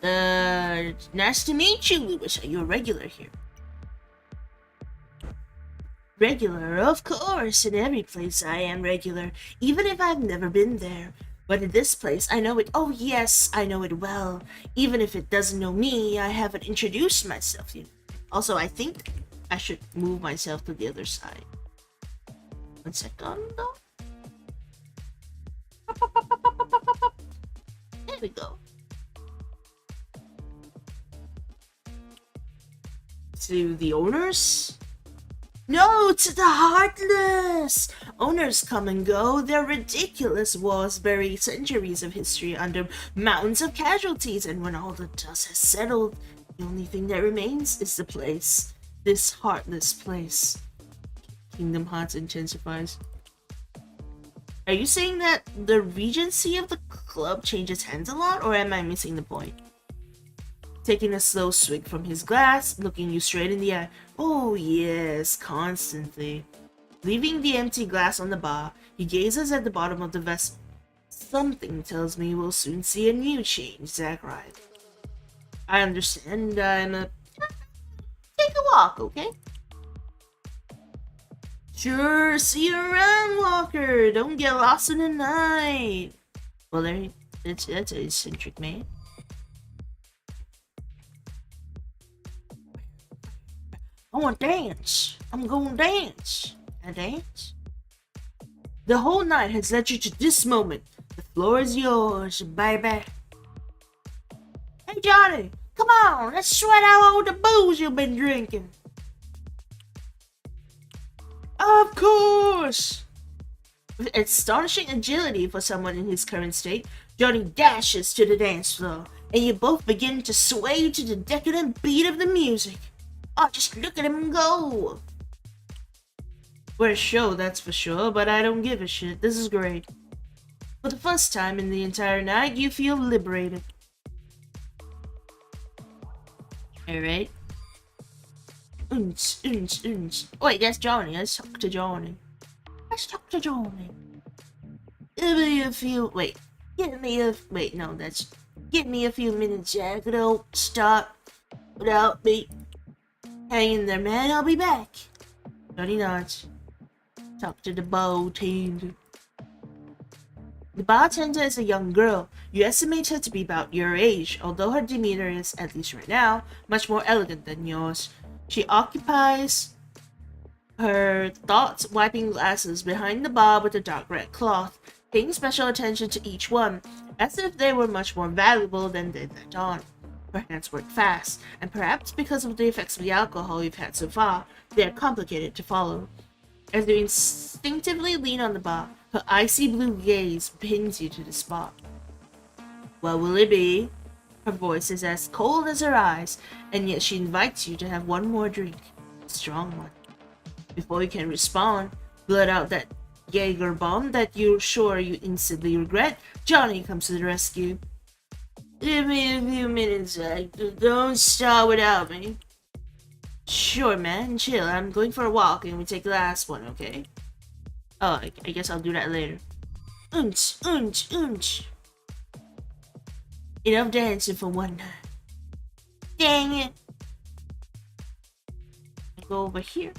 Alright, nice to meet you, Louis. Are you a regular here? Regular, of course. In every place I am regular, even if I've never been there. But in this place, I know it. Oh yes, I know it well. Even if it doesn't know me, I haven't introduced myself yet. Also, I think I should move myself to the other side. 1 second, though. There we go. To the owners? No, to the Heartless! Owners come and go. Their ridiculous wars bury centuries of history under mountains of casualties, and when all the dust has settled, the only thing that remains is the place. This Heartless place. Kingdom Hearts intensifies. Are you saying that the regency of the club changes hands a lot, or am I missing the point? Taking a slow swig from his glass, looking you straight in the eye. Oh yes, constantly. Leaving the empty glass on the bar, he gazes at the bottom of the vessel. Something tells me we'll soon see a new change, Zach Riley. I understand. Take a walk, okay? Sure, see you around, Walker. Don't get lost in the night. Well, that's an eccentric man. I want to dance. I'm going to dance. I dance? The whole night has led you to this moment. The floor is yours, baby. Hey, Johnny, come on, let's sweat out all the booze you've been drinking. Of course! With astonishing agility for someone in his current state, Johnny dashes to the dance floor, and you both begin to sway to the decadent beat of the music. Oh, just look at him go! We're a show, that's for sure, but I don't give a shit. This is great. For the first time in the entire night, you feel liberated. Alright. Wait, that's Johnny. Let's talk to Johnny. Give me a few... Wait. Give me a few minutes, Jack. Don't stop without me. Hang in there, man. I'll be back. Johnny nods. Talk to the bartender. The bartender is a young girl. You estimate her to be about your age, although her demeanor is, at least right now, much more elegant than yours. She occupies her thoughts wiping glasses behind the bar with a dark red cloth, paying special attention to each one, as if they were much more valuable than they let on. Her hands work fast, and perhaps because of the effects of the alcohol you've had so far, they are complicated to follow. As you instinctively lean on the bar, her icy blue gaze pins you to the spot. What will it be? Her voice is as cold as her eyes, and yet she invites you to have one more drink. A strong one. Before you can respond, blurt out that Jaeger bomb that you're sure you instantly regret, Johnny comes to the rescue. Give me a few minutes, Zach. Don't start without me. Sure, man. Chill. I'm going for a walk and we take the last one, okay? Oh, I guess I'll do that later. Enough dancing for one night. Dang it. I go over here.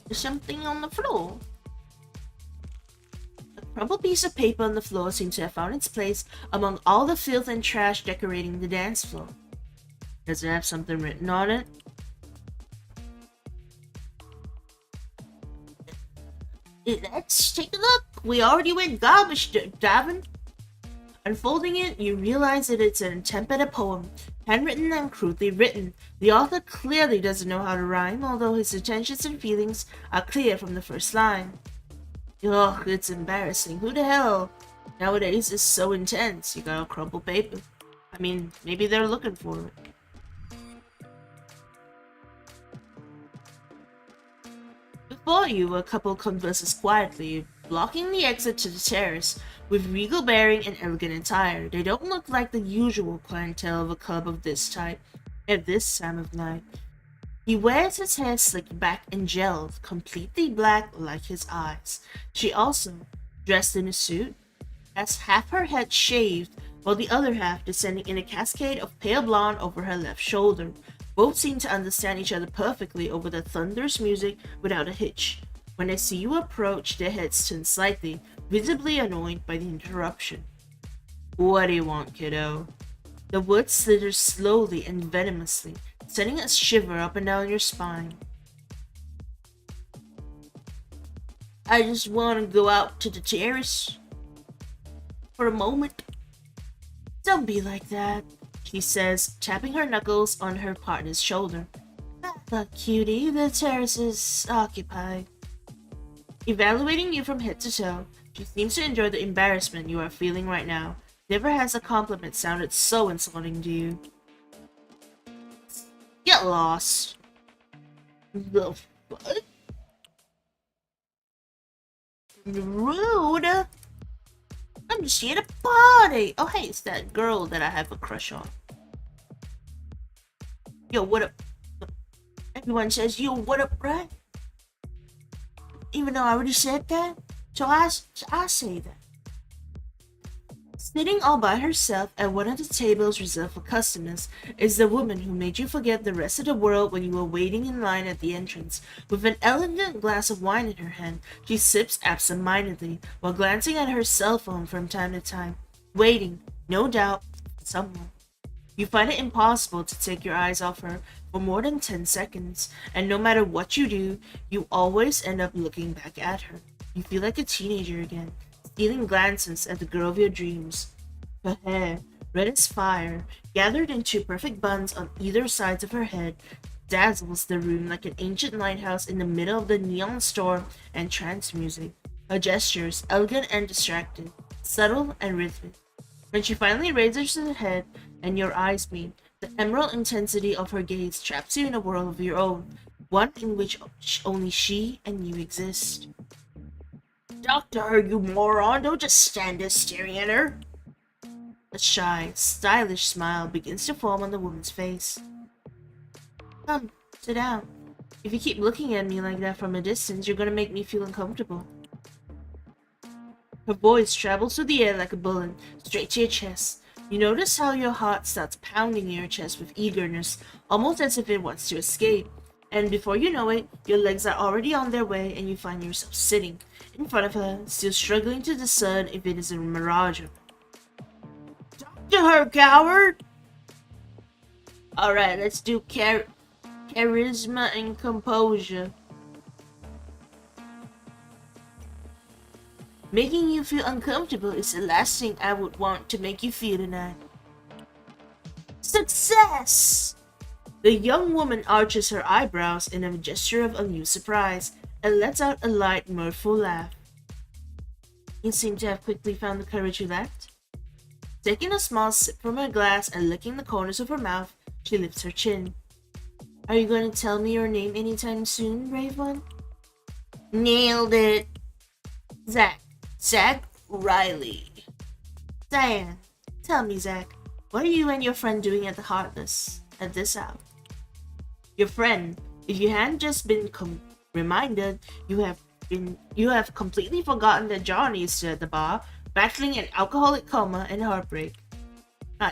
There's something on the floor. A crumpled piece of paper on the floor seems to have found its place among all the filth and trash decorating the dance floor. Does it have something written on it? Let's take a look. We already went garbage diving. Unfolding it, you realize that it's an attempt at a poem, handwritten and crudely written. The author clearly doesn't know how to rhyme, although his intentions and feelings are clear from the first line. Ugh, it's embarrassing. Who the hell nowadays is so intense? You got a crumpled paper. I mean, maybe they're looking for it. Before you, a couple converses quietly, blocking the exit to the terrace. With regal bearing and elegant attire, they don't look like the usual clientele of a club of this type at this time of night. He wears his hair slicked back and gelled, completely black like his eyes. She also, dressed in a suit, has half her head shaved, while the other half descending in a cascade of pale blonde over her left shoulder. Both seem to understand each other perfectly over the thunderous music without a hitch. When they see you approach, their heads turn slightly, visibly annoyed by the interruption. What do you want, kiddo? The word slithers slowly and venomously, sending a shiver up and down your spine. I just want to go out to the terrace for a moment. Don't be like that, she says, tapping her knuckles on her partner's shoulder. Look, cutie, the terrace is occupied. Evaluating you from head to toe, she seems to enjoy the embarrassment you are feeling right now. Never has a compliment sounded so insulting to you. Get lost. The fuck? Rude. I'm just here to party. Oh hey, it's that girl that I have a crush on. Yo, what up? Everyone says yo, what up, right? Even though I already said that, so I say that. Sitting all by herself at one of the tables reserved for customers is the woman who made you forget the rest of the world when you were waiting in line at the entrance. With an elegant glass of wine in her hand, she sips absent-mindedly while glancing at her cell phone from time to time, waiting, no doubt, for someone. You find it impossible to take your eyes off her for more than 10 seconds, and no matter what you do, you always end up looking back at her. You feel like a teenager again, stealing glances at the girl of your dreams. Her hair, red as fire, gathered into perfect buns on either sides of her head, dazzles the room like an ancient lighthouse in the middle of the neon storm and trance music. Her gestures, elegant and distracted, subtle and rhythmic. When she finally raises her head and your eyes meet, the emerald intensity of her gaze traps you in a world of your own, one in which only she and you exist. Doctor, you moron, don't just stand there staring at her. A shy, stylish smile begins to form on the woman's face. Come, sit down. If you keep looking at me like that from a distance, you're gonna make me feel uncomfortable. Her voice travels through the air like a bullet, straight to your chest. You notice how your heart starts pounding in your chest with eagerness, almost as if it wants to escape. And before you know it, your legs are already on their way and you find yourself sitting in front of her, still struggling to discern if it is a mirage. Talk to her, coward! Alright, let's do charisma and composure. Making you feel uncomfortable is the last thing I would want to make you feel tonight. Success! The young woman arches her eyebrows in a gesture of amused surprise and lets out a light, mirthful laugh. You seem to have quickly found the courage you lacked. Taking a small sip from her glass and licking the corners of her mouth, she lifts her chin. Are you going to tell me your name anytime soon, brave one? Nailed it! Zach Riley. Diane, tell me, Zach, what are you and your friend doing at the Heartless at this hour? Your friend, if you hadn't just been reminded, you have completely forgotten that Johnny is still at the bar, battling an alcoholic coma and heartbreak.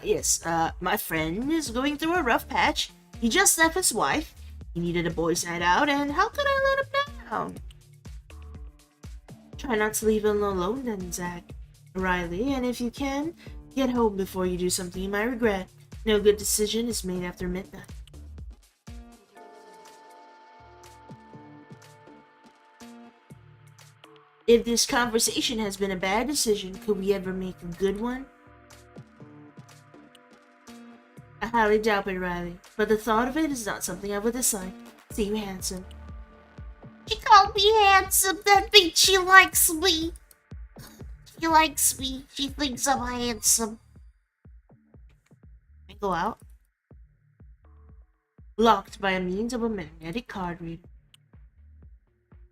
Yes, my friend is going through a rough patch. He just left his wife. He needed a boys' night out, and how could I let him down? Try not to leave him alone then, Zach. Riley, and if you can, get home before you do something you might regret. No good decision is made after midnight. If this conversation has been a bad decision, could we ever make a good one? I highly doubt it, Riley, but the thought of it is not something I would dislike. See you, handsome. She called me handsome. That means she likes me. She likes me. She thinks I'm handsome. I go out. Locked by a means of a magnetic card reader.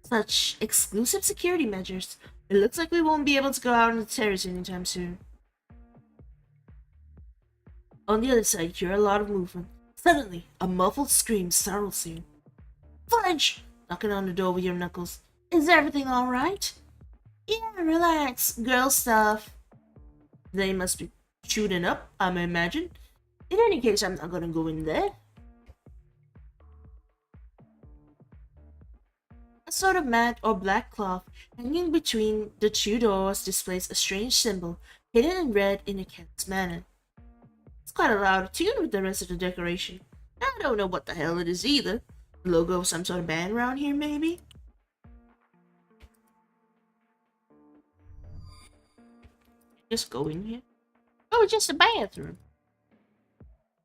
Such exclusive security measures. It looks like we won't be able to go out on the terrace anytime soon. On the other side, you hear a lot of movement. Suddenly, a muffled scream startles you. Fudge! Knocking on the door with your knuckles. Is everything alright? Yeah, relax. Girl stuff. They must be shooting up, I imagine. In any case, I'm not gonna go in there. A sort of matte or black cloth hanging between the two doors displays a strange symbol, hidden in red in a careless manner. It's quite a loud tune with the rest of the decoration. I don't know what the hell it is either. The logo of some sort of band around here, maybe? Just go in here. Oh, it's just a bathroom.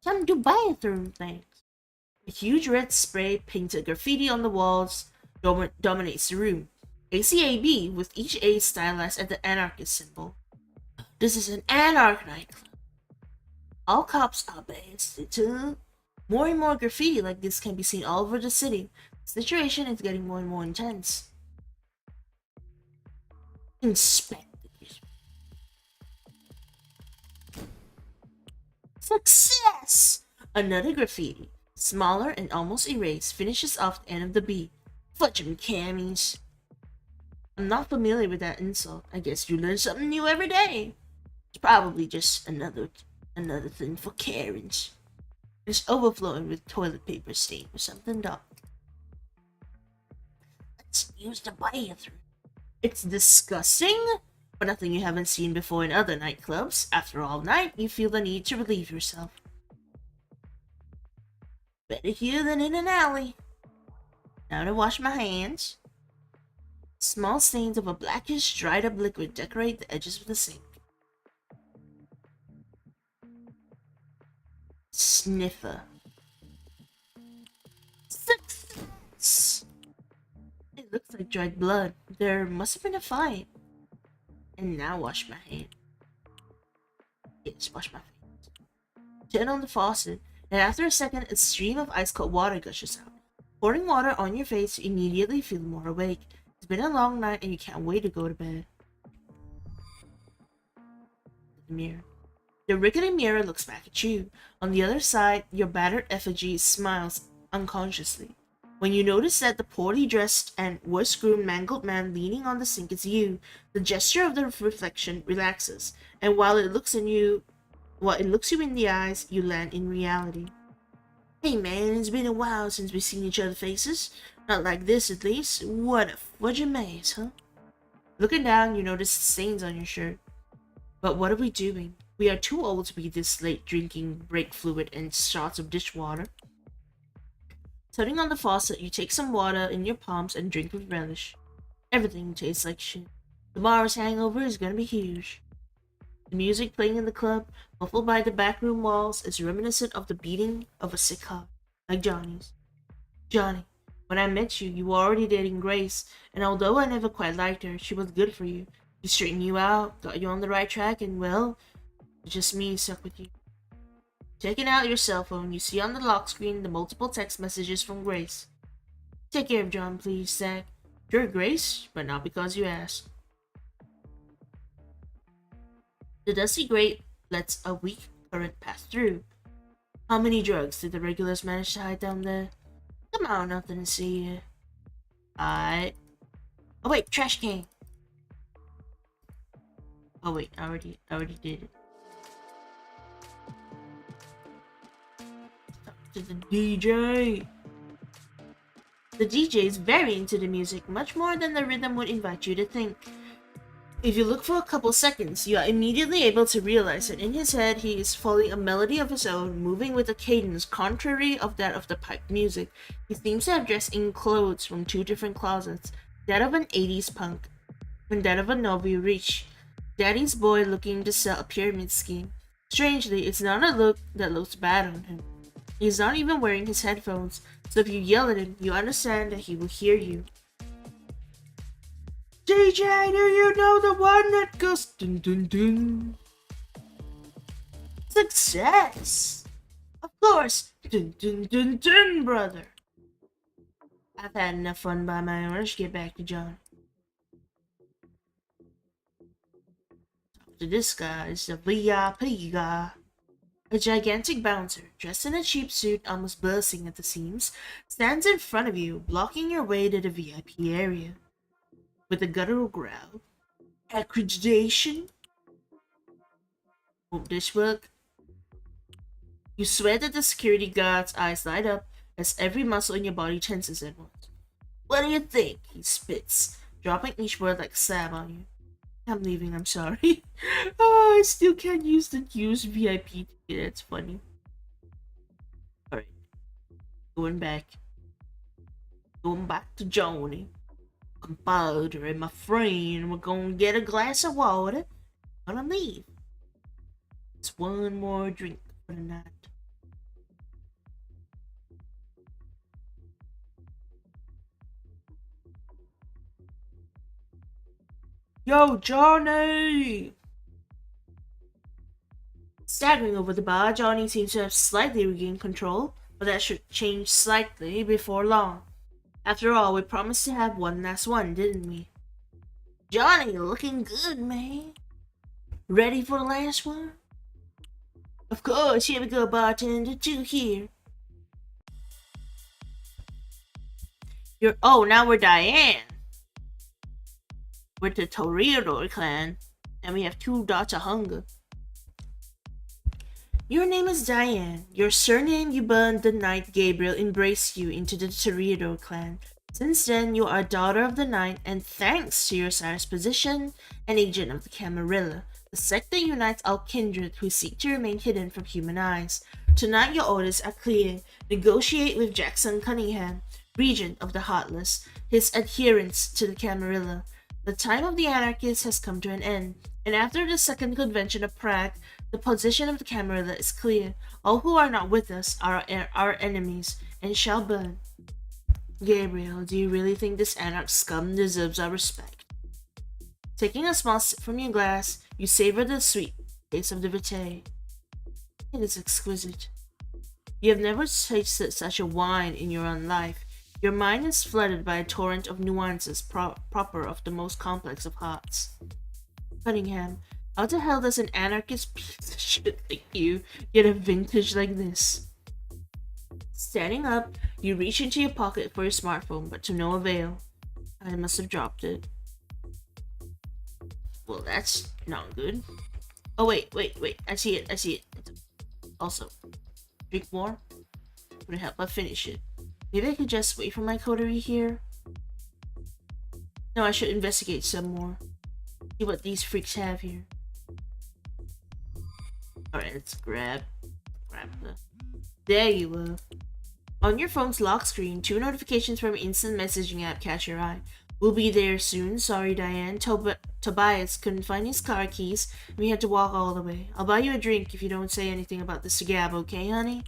Some do bathroom things. A huge red spray painted graffiti on the walls dominates the room. ACAB with each A stylized at the anarchist symbol. This is an anarch nightclub. All cops are bastard. More and more graffiti like this can be seen all over the city. The situation is getting more and more intense. Inspect. Success! Another graffiti, smaller and almost erased, finishes off the end of the B. Fudge 'em cammies. I'm not familiar with that insult. I guess you learn something new every day. It's probably just another thing for Karens. It's overflowing with toilet paper stain or something, Doc. Let's use the bathroom. It's disgusting, but nothing you haven't seen before in other nightclubs. After all night, you feel the need to relieve yourself. Better here than in an alley. Now to wash my hands. Small stains of a blackish, dried up liquid decorate the edges of the sink. Sniffer. Success! It looks like dried blood. There must have been a fight. And now wash my hand. Yes, wash my face. Turn on the faucet, and after a second, a stream of ice-cold water gushes out. Pouring water on your face, you immediately feel more awake. It's been a long night, and you can't wait to go to bed. The mirror. The rickety mirror looks back at you. On the other side, your battered effigy smiles unconsciously. When you notice that the poorly dressed and worse-groomed mangled man leaning on the sink is you, the gesture of the reflection relaxes, and while it looks you in the eyes, you land in reality. Hey man, it's been a while since we've seen each other's faces. Not like this, at least. What a fudging maze, huh? Looking down, you notice stains on your shirt. But what are we doing? We are too old to be this late drinking brake fluid and shots of dishwater. Turning on the faucet, you take some water in your palms and drink with relish. Everything tastes like shit. Tomorrow's hangover is gonna be huge. The music playing in the club, muffled by the backroom walls, is reminiscent of the beating of a sick heart, like Johnny's. Johnny, when I met you, you were already dating Grace, and although I never quite liked her, she was good for you. She straightened you out, got you on the right track, and well, just me stuck with you. Taking out your cell phone, you see on the lock screen the multiple text messages from Grace. Take care of John, please, Zach. Sure, Grace, but not because you asked. The dusty grate lets a weak current pass through. How many drugs did the regulars manage to hide down there? Come on, nothing to see here. Oh wait, trash can. Oh wait, I already did it. To the DJ. The DJ is very into the music, much more than the rhythm would invite you to think. If you look for a couple seconds, you are immediately able to realize that in his head he is following a melody of his own, moving with a cadence contrary of that of the piped music. He seems to have dressed in clothes from two different closets, that of an 80s punk, and that of a novice rich. Daddy's boy looking to sell a pyramid scheme. Strangely, it's not a look that looks bad on him. He's not even wearing his headphones, so if you yell at him, you understand that he will hear you. DJ, do you know the one that goes dun dun dun? Success! Of course! Dun dun dun dun, brother! I've had enough fun by my own. Let's get back to John. Talk to this guy. It's the VIP guy. A gigantic bouncer, dressed in a cheap suit almost bursting at the seams, stands in front of you, blocking your way to the VIP area. With a guttural growl. Accreditation? Won't this work? You swear that the security guard's eyes light up as every muscle in your body tenses at once. What do you think? He spits, dropping each word like a slab on you. I'm leaving, I'm sorry. Oh, I still can't use the used VIP ticket, that's funny. Alright. Going back to Johnny. Compadre and my friend, we're gonna get a glass of water. Gonna leave. It's one more drink for the night. Yo, Johnny! Staggering over the bar, Johnny seems to have slightly regained control, but that should change slightly before long. After all, we promised to have one last one, didn't we? Johnny, looking good, man. Ready for the last one? Of course, here we go, bartender, 2 here. Now we're Diane. We're the Toreador clan, and we have 2 dots of hunger. Your name is Diane. Your surname you burned the night Gabriel embraced you into the Toreador clan. Since then, you are a daughter of the night, and thanks to your sire's position, an agent of the Camarilla, the sect that unites all kindred who seek to remain hidden from human eyes. Tonight your orders are clear. Negotiate with Jackson Cunningham. regent of the Heartless, his adherents to the Camarilla. The time of the anarchists has come to an end, and after the second convention of Prague, the position of the Camarilla is clear. All who are not with us are our enemies, and shall burn. Gabriel, do you really think this anarch scum deserves our respect? Taking a small sip from your glass, you savor the sweet taste of the vitae. It is exquisite. You have never tasted such a wine in your own life. Your mind is flooded by a torrent of nuances proper of the most complex of hearts. Cunningham, how the hell does an anarchist piece of shit like you get a vintage like this? Standing up, you reach into your pocket for your smartphone, but to no avail. I must have dropped it. Well, that's not good. Oh, wait. I see it. Also, drink more? Would it help I finish it? Maybe I could just wait for my coterie here? No, I should investigate some more. See what these freaks have here. Alright, let's grab the... There you are. On your phone's lock screen, 2 notifications from instant messaging app catch your eye. We'll be there soon. Sorry, Diane. Tobias couldn't find his car keys. We had to walk all the way. I'll buy you a drink if you don't say anything about the 𝒂𝒏, okay, honey?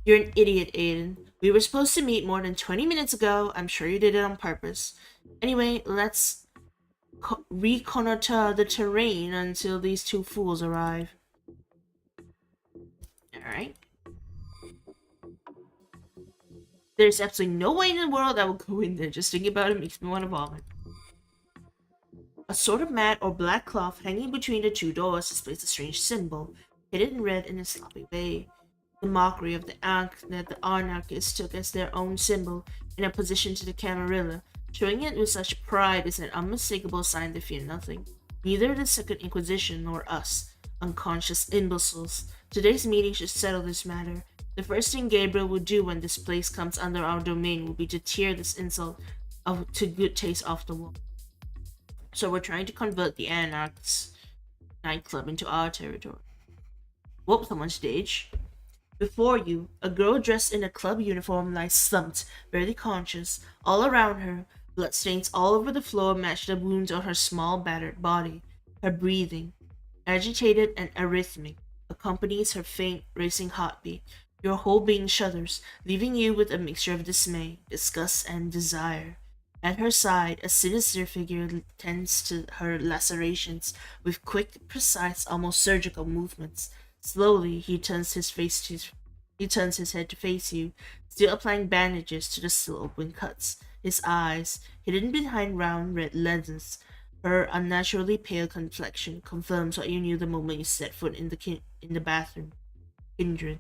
You're an idiot, Aiden. We were supposed to meet more than 20 minutes ago. I'm sure you did it on purpose. Anyway, let's reconnoiter the terrain until these 2 fools arrive. Alright. There's absolutely no way in the world I will go in there. Just thinking about it makes me want to vomit. A sort of matte or black cloth hanging between the 2 doors displays a strange symbol, hidden in red in a sloppy bay. The mockery of the act that the anarchists took as their own symbol in opposition to the Camarilla, showing it with such pride is an unmistakable sign they fear nothing. Neither the Second Inquisition nor us, unconscious imbeciles. Today's meeting should settle this matter. The first thing Gabriel will do when this place comes under our domain will be to tear this insult to good taste off the wall. So we're trying to convert the Anarchs nightclub into our territory. Whoop, someone stage. Before you, a girl dressed in a club uniform lies slumped, barely conscious. All around her, bloodstains all over the floor match the wounds on her small, battered body. Her breathing, agitated and arrhythmic, accompanies her faint, racing heartbeat. Your whole being shudders, leaving you with a mixture of dismay, disgust, and desire. At her side, a sinister figure tends to her lacerations with quick, precise, almost surgical movements. Slowly, he turns his head to face you, still applying bandages to the still open cuts. His eyes, hidden behind round red lenses, her unnaturally pale complexion confirms what you knew the moment you set foot in the bathroom. Kindred.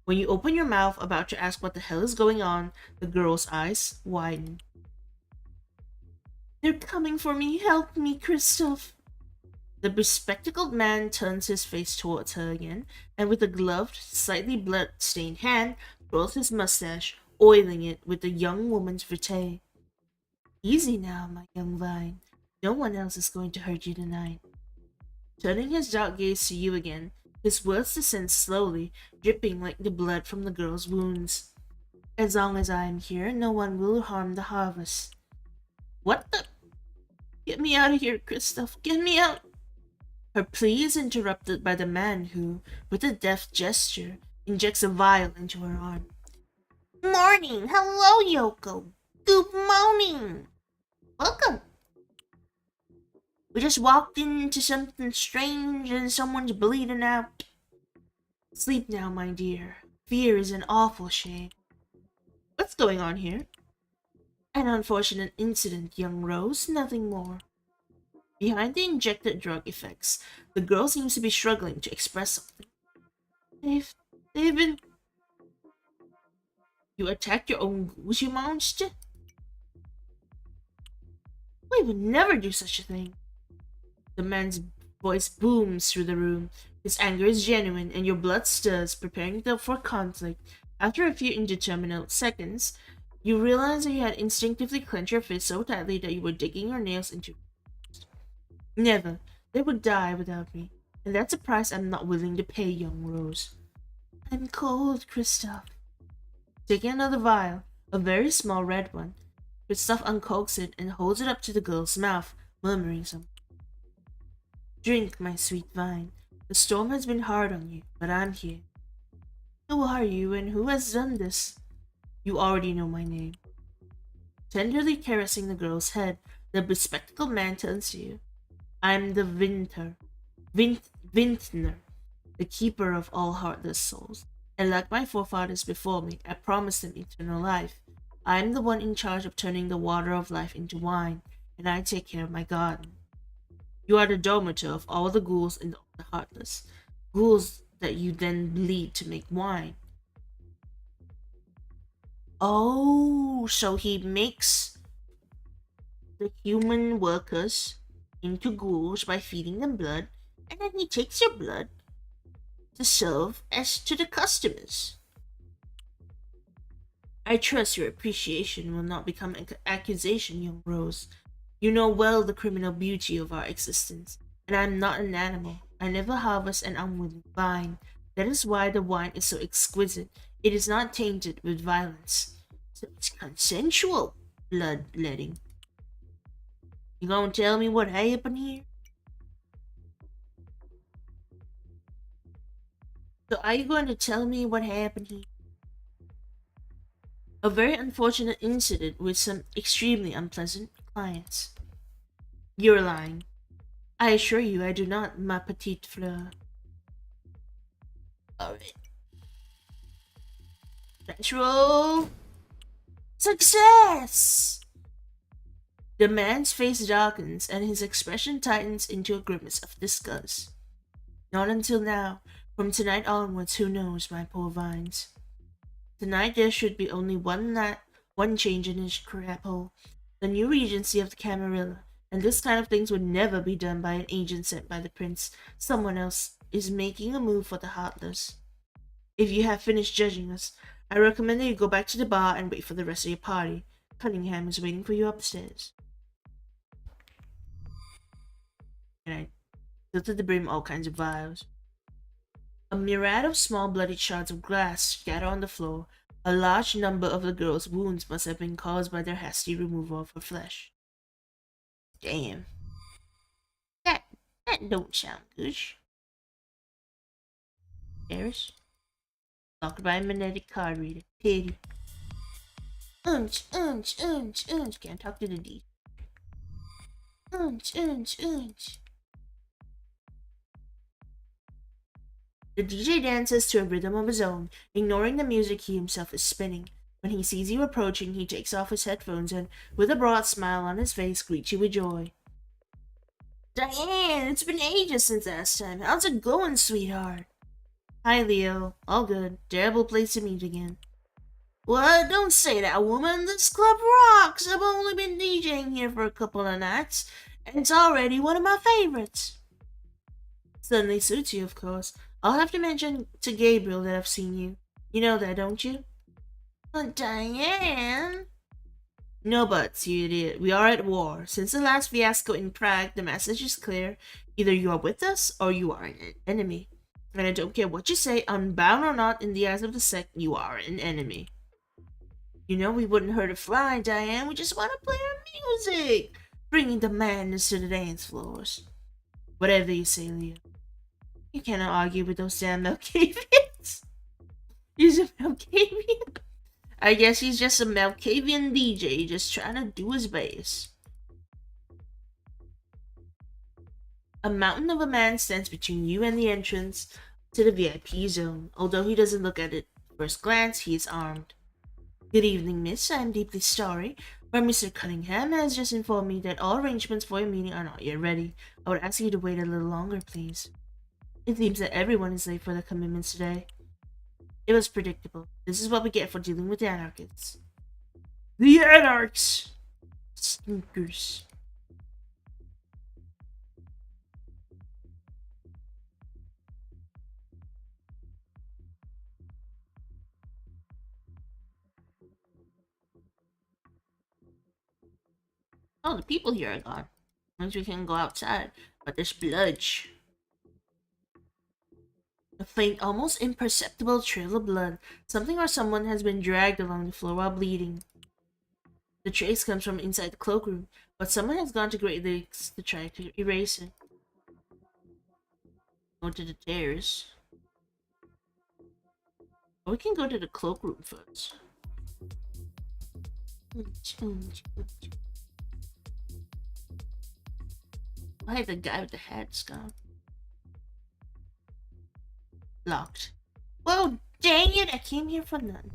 When you open your mouth about to ask what the hell is going on, the girl's eyes widen. They're coming for me. Help me, Christoph. The bespectacled man turns his face towards her again, and with a gloved, slightly blood-stained hand, twirls his mustache, oiling it with the young woman's vitae. Easy now, my young vine. No one else is going to hurt you tonight. Turning his dark gaze to you again, his words descend slowly, dripping like the blood from the girl's wounds. As long as I am here, no one will harm the harvest. What the? Get me out of here, Christoph. Get me out. Her plea is interrupted by the man who, with a deft gesture, injects a vial into her arm. Morning! Hello, Yoko! Good morning! Welcome! We just walked into something strange and someone's bleeding out. Sleep now, my dear. Fear is an awful shame. What's going on here? An unfortunate incident, young Rose, nothing more. Behind the injected drug effects, the girl seems to be struggling to express something. They've been... You attacked your own goose, you monster? We would never do such a thing. The man's voice booms through the room. His anger is genuine, and your blood stirs, preparing for conflict. After a few indeterminate seconds, you realize that you had instinctively clenched your fist so tightly that you were digging your nails into. Never. They would die without me, and that's a price I'm not willing to pay, young Rose. I'm cold, Christoph. Taking another vial, A very small red one. Kristoff uncorks it and holds it up to the girl's mouth, murmuring something. Drink, my sweet vine. The storm has been hard on you, but I'm here. Who are you and who has done this? You already know my name. Tenderly caressing the girl's head, the bespectacled man turns to you. I'm the Vintner, the keeper of all heartless souls. And like my forefathers before me, I promised them eternal life. I am the one in charge of turning the water of life into wine, and I take care of my garden. You are the domator of all the ghouls in the Heartless, ghouls that you then lead to make wine. Oh, so he makes the human workers into ghouls by feeding them blood, and then he takes your blood to serve as to the customers. I trust your appreciation will not become an accusation, young Rose. You know well the criminal beauty of our existence, and I am not an animal. I never harvest an unwilling vine. That is why the wine is so exquisite. It is not tainted with violence. So it's consensual bloodletting. You gonna tell me what happened here? So are you going to tell me what happened here? A very unfortunate incident with some extremely unpleasant clients. You're lying. I assure you I do not, ma petite fleur. Alright. Natural success! The man's face darkens and his expression tightens into a grimace of disgust. Not until now. From tonight onwards, who knows, my poor vines? Tonight there should be only one change in his crap hole. The new regency of the Camarilla. And this kind of things would never be done by an agent sent by the prince. Someone else is making a move for the Heartless. If you have finished judging us, I recommend that you go back to the bar and wait for the rest of your party. Cunningham is waiting for you upstairs. And I filled to the brim all kinds of vials. A myriad of small bloody shards of glass scatter on the floor. A large number of the girl's wounds must have been caused by their hasty removal of her flesh. Damn. That don't sound good. Eris? Locked by a magnetic card reader. Pity. Can't talk to the D. The DJ dances to a rhythm of his own, ignoring the music he himself is spinning. When he sees you approaching, he takes off his headphones and, with a broad smile on his face, greets you with joy. Diane, it's been ages since last time. How's it going, sweetheart? Hi, Leo. All good. Terrible place to meet again. What? Don't say that, woman. This club rocks. I've only been DJing here for a couple of nights, and it's already one of my favorites. Certainly suits you, of course. I'll have to mention to Gabriel that I've seen you. You know that, don't you? Diane? No buts, you idiot. We are at war. Since the last fiasco in Prague, the message is clear. Either you are with us, or you are an enemy. And I don't care what you say, unbound or not, in the eyes of the sect, you are an enemy. You know we wouldn't hurt a fly, Diane. We just want to play our music, bringing the madness to the dance floors. Whatever you say, Leo. You cannot argue with those damn Malkavians. He's a Malkavian? I guess he's just a Malkavian DJ, just trying to do his best. A mountain of a man stands between you and the entrance to the VIP zone. Although he doesn't look at it at first glance, he is armed. Good evening, miss. I am deeply sorry, but Mr. Cunningham has just informed me that all arrangements for your meeting are not yet ready. I would ask you to wait a little longer, please. It seems that everyone is late for their commitments today. It was predictable. This is what we get for dealing with the anarchists. The anarchs! Stinkers. Oh, the people here are gone. Once we can go outside, but there's blood. A faint, almost imperceptible trail of blood. Something or someone has been dragged along the floor while bleeding. The trace comes from inside the cloakroom, but someone has gone to great lengths to try to erase it. Go to the terrace. Or we can go to the cloakroom first. Why the guy with the hat's gone? Locked. Whoa, dang it! I came here for none.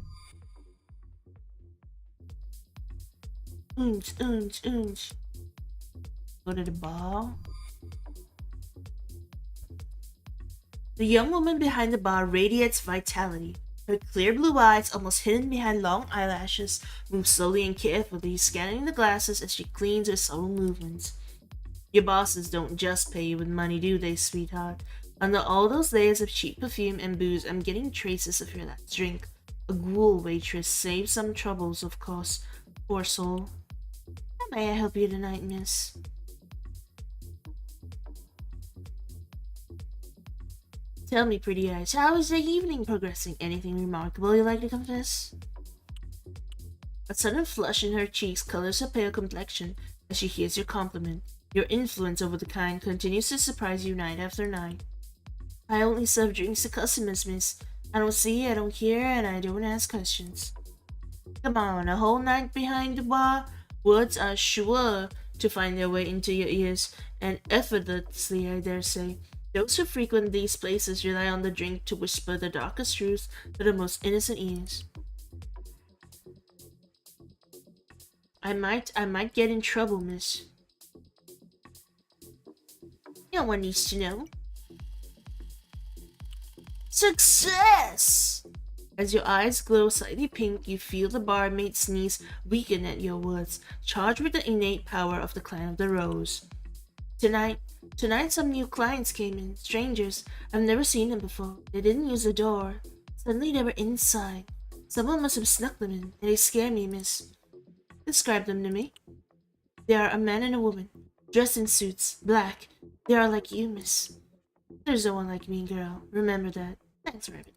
Oons. Go to the bar. The young woman behind the bar radiates vitality. Her clear blue eyes, almost hidden behind long eyelashes, move slowly and carefully, scanning the glasses as she cleans her subtle movements. Your bosses don't just pay you with money, do they, sweetheart? Under all those layers of cheap perfume and booze, I'm getting traces of your last drink. A ghoul waitress saves some troubles, of course. Poor soul. How may I help you tonight, miss? Tell me, pretty eyes, how is the evening progressing? Anything remarkable you'd like to confess? A sudden flush in her cheeks colors her pale complexion as she hears your compliment. Your influence over the kind continues to surprise you night after night. I only serve drinks to customers, miss. I don't see, I don't hear, and I don't ask questions. Come on, a whole night behind the bar? Words are sure to find their way into your ears, and effortlessly, I dare say. Those who frequent these places rely on the drink to whisper the darkest truths to the most innocent ears. I might get in trouble, miss. No one needs to know. Success! As your eyes glow slightly pink, you feel the barmaid's sneeze weaken at your words, charged with the innate power of the clan of the Rose. Tonight some new clients came in, strangers. I've never seen them before. They didn't use the door. Suddenly they were inside. Someone must have snuck them in, and they scare me, miss. Describe them to me. They are a man and a woman, dressed in suits, black. They are like you, miss. There's no one like me, girl. Remember that. Thanks, Rabbit.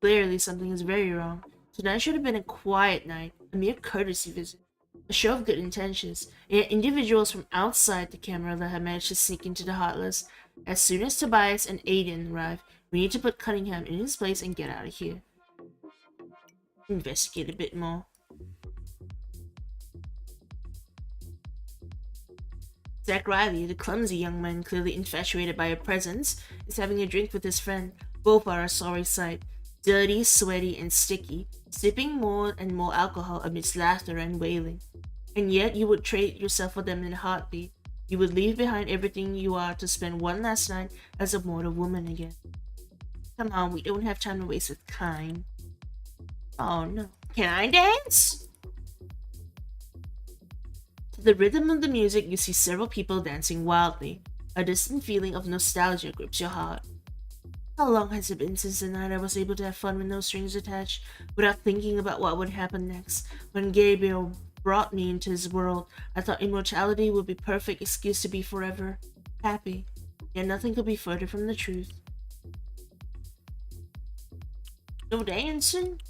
Clearly something is very wrong. Tonight should have been a quiet night, a mere courtesy visit. A show of good intentions, yet individuals from outside the camera that have managed to sneak into the Heartless. As soon as Tobias and Aiden arrive, we need to put Cunningham in his place and get out of here. Investigate a bit more. Zach Riley, the clumsy young man clearly infatuated by her presence, is having a drink with his friend. Both are a sorry sight. Dirty, sweaty, and sticky, sipping more and more alcohol amidst laughter and wailing. And yet you would trade yourself for them in a heartbeat. You would leave behind everything you are to spend one last night as a mortal woman again. Come on, we don't have time to waste with kind. Oh no. Can I dance? To the rhythm of the music, you see several people dancing wildly. A distant feeling of nostalgia grips your heart. How long has it been since the night I was able to have fun with no strings attached, without thinking about what would happen next? When Gabriel brought me into his world, I thought immortality would be perfect excuse to be forever happy. Yet nothing could be further from the truth. No dancing?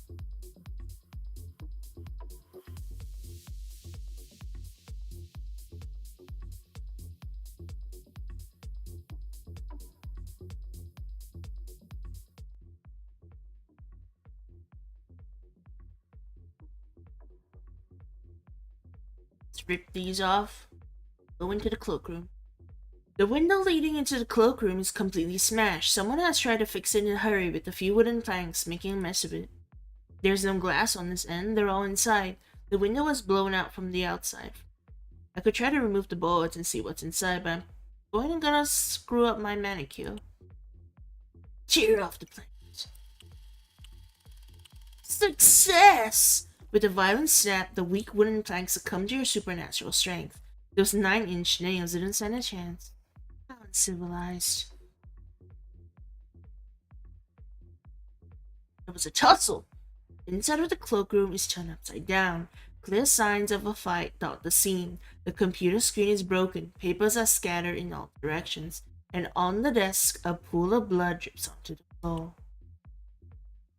Rip these off. Go into the cloakroom. The window leading into the cloakroom is completely smashed. Someone has tried to fix it in a hurry with a few wooden planks, making a mess of it. There's no glass on this end, they're all inside. The window was blown out from the outside. I could try to remove the boards and see what's inside, but I'm gonna screw up my manicure. Tear off the planks. Success! With a violent snap, the weak wooden planks succumb to your supernatural strength. Those 9-inch nails didn't stand a chance. How uncivilized. There was a tussle. The inside of the cloakroom is turned upside down. Clear signs of a fight dot the scene. The computer screen is broken. Papers are scattered in all directions. and on the desk, a pool of blood drips onto the floor.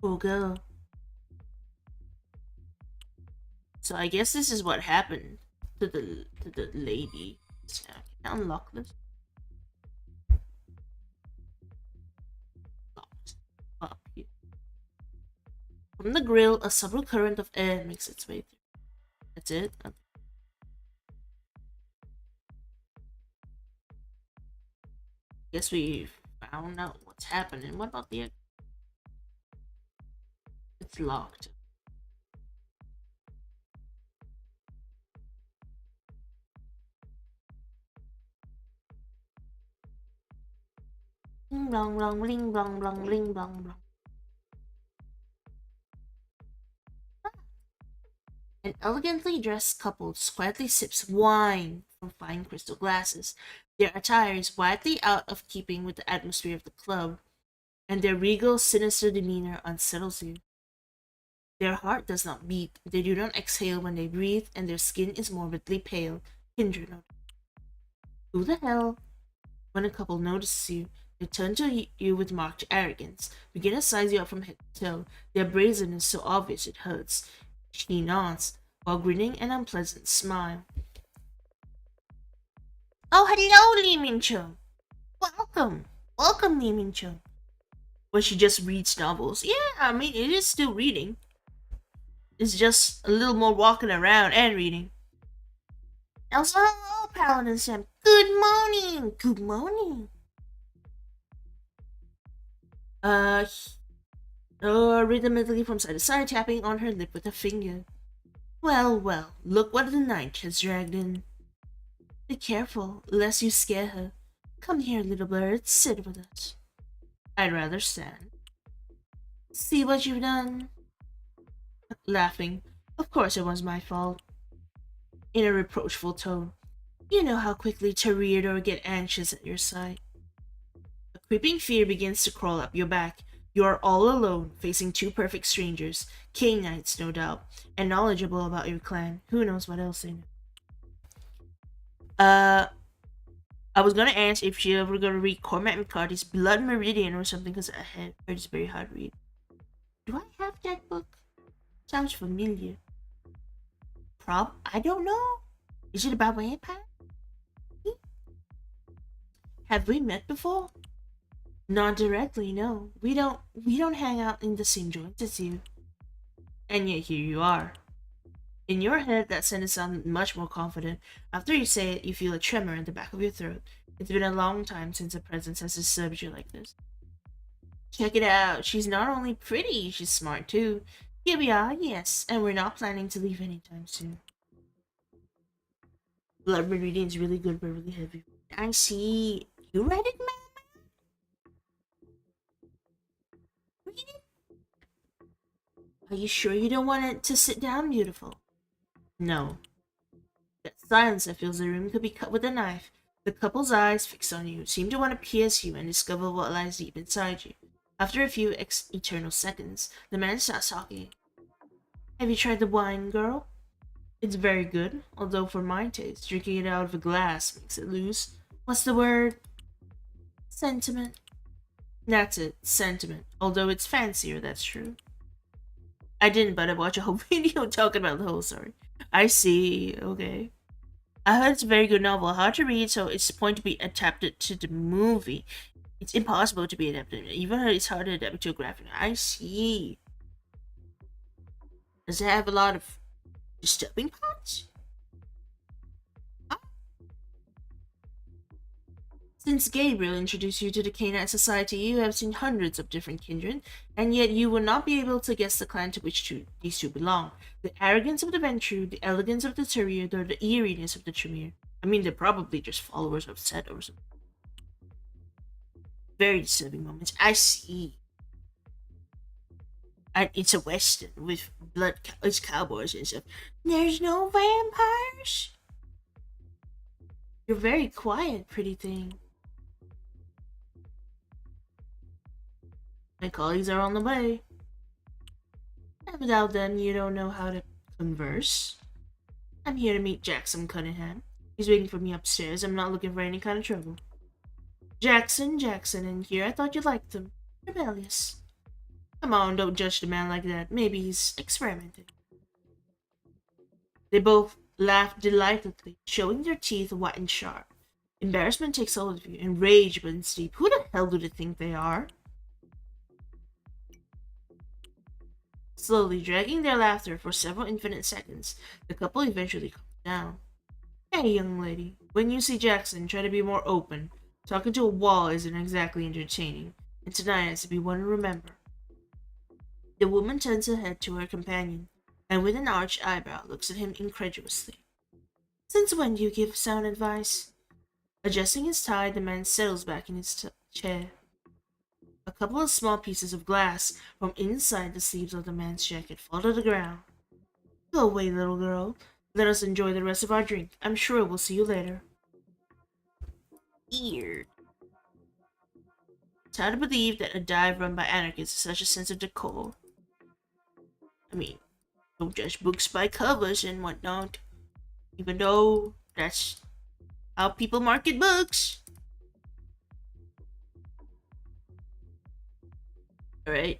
Poor girl. So I guess this is what happened to the lady. So can I unlock this? Locked. Up here. From the grill, a subtle current of air makes its way through. That's it? Okay. Guess we found out what's happening. What about the... It's locked. Bling blong blong bling blong blong bling blong blong. An elegantly dressed couple quietly sips wine from fine crystal glasses. Their attire is widely out of keeping with the atmosphere of the club, and their regal, sinister demeanor unsettles you. Their heart does not beat, they do not exhale when they breathe, and their skin is morbidly pale. Kindred note. Who the hell? When a couple notices you, they turn to you with marked arrogance, begin to size you up from head to toe. Their brazenness so obvious it hurts. She nods, while grinning an unpleasant smile. Oh, hello, Lee Min-chung. Welcome. Welcome, Lee Min-chung. Well, she just reads novels. Yeah, I mean, it is still reading. It's just a little more walking around and reading. Also, hello, Paladin Sam. Good morning. Good morning. Rhythmically from side to side, tapping on her lip with a finger. Well, well, look what the night has dragged in. Be careful, lest you scare her. Come here, little bird, sit with us. I'd rather stand. See what you've done? Laughing. Of course it was my fault. In a reproachful tone. You know how quickly Tereador get anxious at your sight. A creeping fear begins to crawl up your back. You are all alone, facing two perfect strangers, king knights no doubt, and knowledgeable about your clan. Who knows what else they know. I was gonna ask if she ever gonna read Cormac McCarthy's Blood Meridian or something, because I heard it's very hard to read. Do I have that book? Sounds familiar. I don't know. Is it about vampire? Have we met before? Not directly, no. We don't hang out in the same joints as you. And yet here you are. In your head, that sentence sounds much more confident. After you say it, you feel a tremor in the back of your throat. It's been a long time since a presence has disturbed you like this. Check it out. She's not only pretty, she's smart too. Here we are, yes, and we're not planning to leave anytime soon. Blood Meridian is really good, but really heavy. I see. You read it, man? Read it? Are you sure you don't want it to sit down, beautiful? No. That silence that fills the room could be cut with a knife. The couple's eyes, fixed on you, seem to want to pierce you and discover what lies deep inside you. After a few eternal seconds, the man starts talking. Have you tried the wine, girl? It's very good, although for my taste, drinking it out of a glass makes it loose. What's the word? Sentiment. That's it, sentiment. Although it's fancier, that's true. I didn't, but I watched a whole video talking about the whole story. I see, okay. I heard it's a very good novel, hard to read, so it's point to be adapted to the movie. It's impossible to be adapted. Even heard it's hard to adapt to a graphic. I see. Does it have a lot of disturbing parts? Huh? Since Gabriel introduced you to the Canine Society, you have seen hundreds of different kindred, and yet you will not be able to guess the clan to which these two belong. The arrogance of the Ventrue, the elegance of the Tereador, the eeriness of the Tremere. I mean, they're probably just followers of Set or something. Very disturbing moments. I see. And it's a western with blood, it's cowboys and stuff. There's no vampires? You're very quiet, pretty thing. My colleagues are on the way. And without them, you don't know how to converse. I'm here to meet Jackson Cunningham. He's waiting for me upstairs. I'm not looking for any kind of trouble. Jackson in here. I thought you liked him. Rebellious. Come on, don't judge the man like that. Maybe he's experimenting. They both laughed delightedly, showing their teeth white and sharp. Embarrassment takes hold of you, and rage runs deep. Who the hell do they think they are? Slowly dragging their laughter for several infinite seconds, the couple eventually calmed down. Hey, young lady, when you see Jackson, try to be more open. Talking to a wall isn't exactly entertaining, and tonight has to be one to remember. The woman turns her head to her companion, and with an arched eyebrow looks at him incredulously. Since when do you give sound advice? Adjusting his tie, the man settles back in his chair. A couple of small pieces of glass from inside the sleeves of the man's jacket fall to the ground. Go away, little girl. Let us enjoy the rest of our drink. I'm sure we'll see you later. Weird. It's hard to believe that a dive run by anarchists has such a sense of decor. I mean, don't judge books by covers and whatnot. Even though that's how people market books. Alright,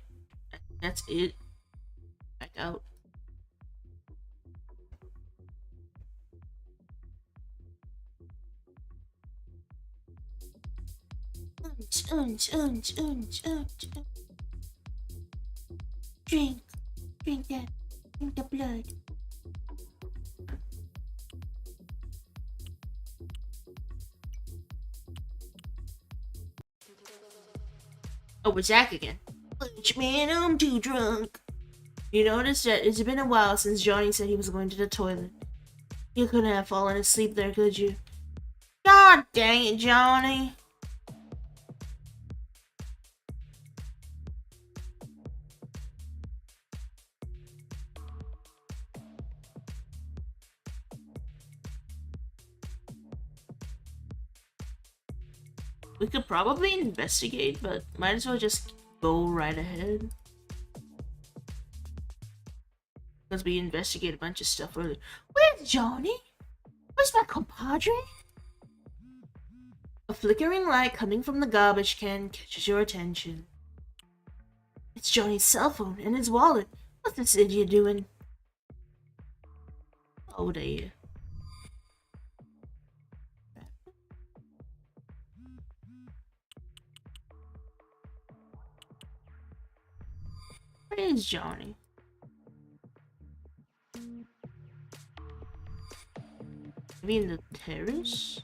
that's it. Back out. Drink. Drink that. Drink the blood. Oh, it's Zach again. Man, I'm too drunk. You notice that it's been a while since Johnny said he was going to the toilet. You couldn't have fallen asleep there, could you? God dang it, Johnny. We could probably investigate, but might as well just go right ahead. Because we investigate a bunch of stuff earlier. Where's Johnny? Where's my compadre? A flickering light coming from the garbage can catches your attention. It's Johnny's cell phone and his wallet. What's this idiot doing? Oh, dear. Where is Johnny? Maybe in the terrace?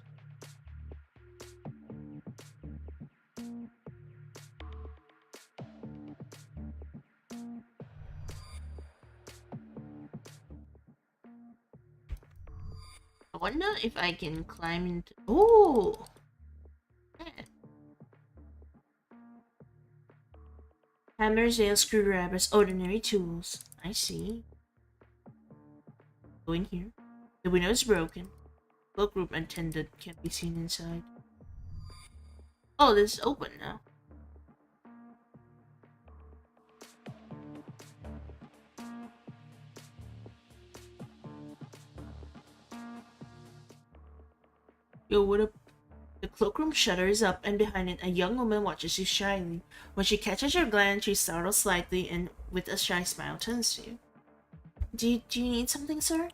I wonder if I can climb into... Oh! Hammers, nails, screwdrivers, ordinary tools. I see. Go in here. The window is broken. Cloakroom attendant can't be seen inside. Oh, this is open now. Yo, what up? The cloakroom shutter is up, and behind it, a young woman watches you shyly. When she catches your glance, she startles slightly and, with a shy smile, turns to you. Do you need something, sir?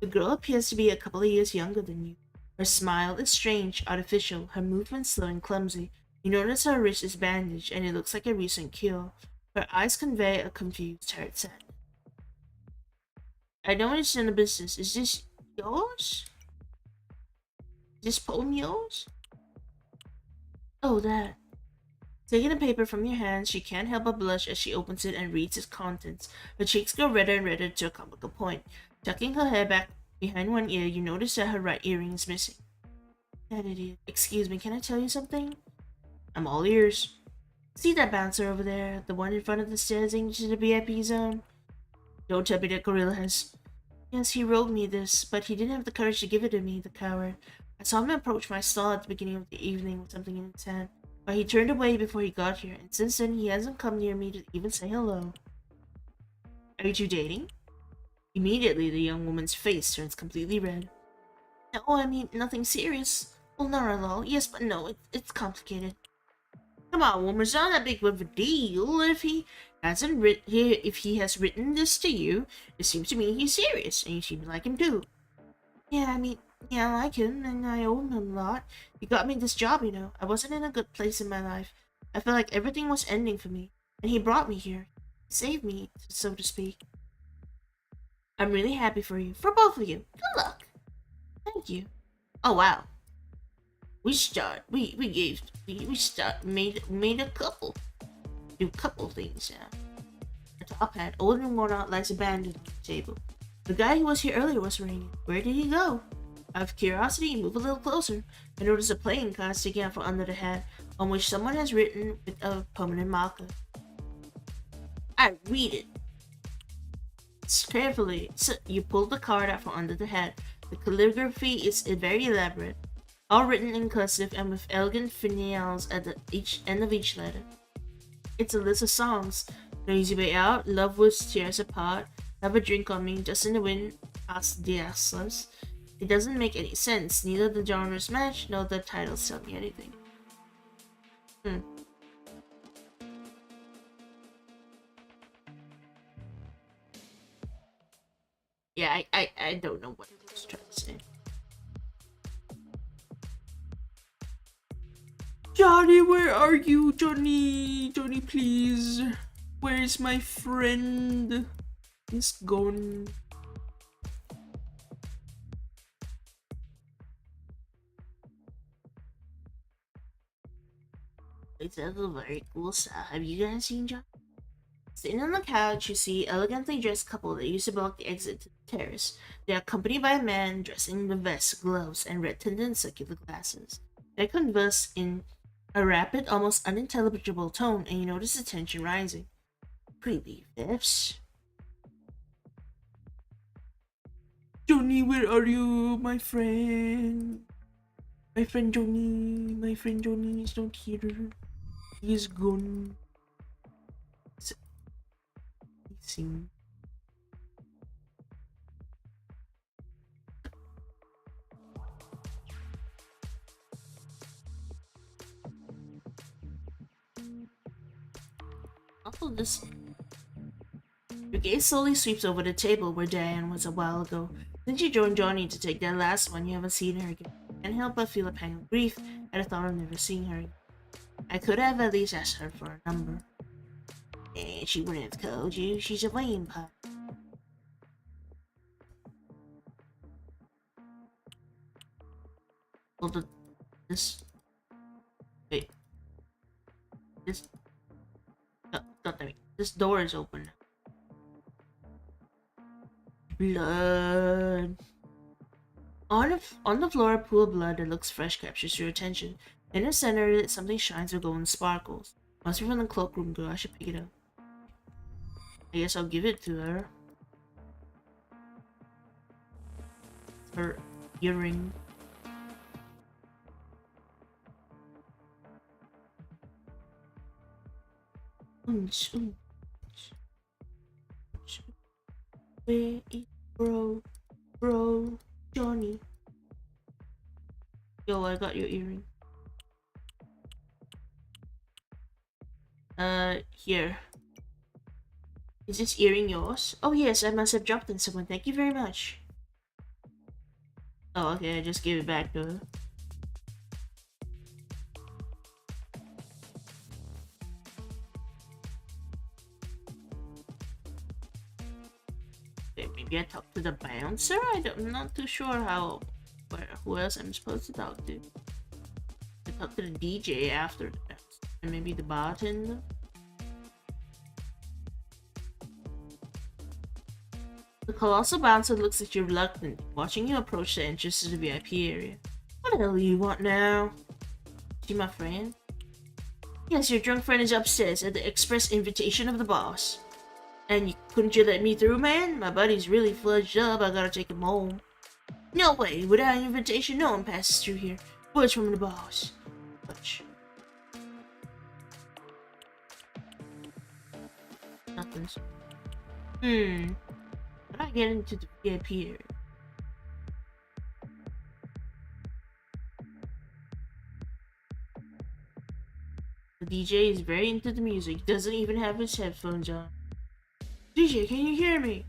The girl appears to be a couple of years younger than you. Her smile is strange, artificial, her movements slow and clumsy. You notice her wrist is bandaged, and it looks like a recent cure. Her eyes convey a confused, hurt sadness. I don't understand the business. Is this yours? Is this poem yours? Oh, that. Taking the paper from your hands, she can't help but blush as she opens it and reads its contents. Her cheeks go redder and redder to a comical point. Tucking her hair back behind one ear, you notice that her right earring is missing. That idiot. Excuse me, can I tell you something? I'm all ears. See that bouncer over there? The one in front of the stairs into the VIP zone? Don't tell me that gorilla has... Yes, he wrote me this, but he didn't have the courage to give it to me, the coward. I saw him approach my stall at the beginning of the evening with something in his hand, but he turned away before he got here, and since then he hasn't come near me to even say hello. Are you two dating? Immediately, the young woman's face turns completely red. No, I mean, nothing serious. Well, not at all. Yes, but no, it's complicated. Come on, woman, it's not that big of a deal. If he has written this to you, it seems to me he's serious, and you seem to like him too. Yeah, I mean, yeah, I like him, and I owe him a lot. He got me this job, you know. I wasn't in a good place in my life. I felt like everything was ending for me, and he brought me here. He saved me, so to speak. I'm really happy for you, for both of you. Good luck. Thank you. Oh wow. We made a couple. Do couple things now. The top hat, old and worn out, lies abandoned on the table. The guy who was here earlier was ringing. Where did he go? Out of curiosity, move a little closer. I notice a playing card sticking out from under the hat, on which someone has written with a permanent marker. I read it. Carefully, so you pull the card out from under the hat. The calligraphy is very elaborate, all written in cursive and with elegant finials at each end of each letter. It's a list of songs. Lazy Way Out, Love Would Tear Us Apart, Have a Drink on Me, Just in the Wind, Past the Assless. It doesn't make any sense. Neither the genres match, nor the titles tell me anything. Yeah, I don't know what it was trying to say. Johnny, where are you, Johnny? Johnny, please. Where is my friend? He's gone. It's a very cool style. Have you guys seen Johnny? Sitting on the couch, you see elegantly dressed couple that used to block the exit to the terrace. They are accompanied by a man dressed in the vest, gloves, and red-tinted circular glasses. They converse in a rapid, almost unintelligible tone, and you notice the tension rising. Pretty this. Johnny, where are you, my friend? My friend Johnny is not here. He is gone. Sing. Also, this. Your gaze slowly sweeps over the table where Diane was a while ago. Since you joined Johnny to take that last one, you haven't seen her again. Can't help but feel a pang of grief at the thought of never seeing her again. I could have at least asked her for a number. And she wouldn't have told you. She's a vampire. Well, this... Wait. This... Not that. This door is open. Blood. On the floor, a pool of blood that looks fresh captures your attention. In the center of it, something shines with golden sparkles. Must be from the cloakroom girl. I should pick it up. I guess I'll give it to her. Her earring. Where is bro, Johnny? Yo, I got your earring. Here. Is this earring yours? Oh yes, I must have dropped it in someone. Thank you very much. Oh, okay, I just gave it back to her. Okay, maybe I talk to the bouncer? I'm not too sure who else I'm supposed to talk to. I talk to the DJ after the bouncer. And maybe the bartender? The colossal bouncer looks at you reluctant, watching you approach the entrance to the VIP area. What the hell do you want now? See my friend? Yes, your drunk friend is upstairs at the express invitation of the boss. And couldn't you let me through, man? My buddy's really fledged up, I gotta take him home. No way, without an invitation, no one passes through here. Words from the boss. Touch. Nothing's. How do I get into the VIP area? DJ is very into the music, doesn't even have his headphones on. DJ, can you hear me?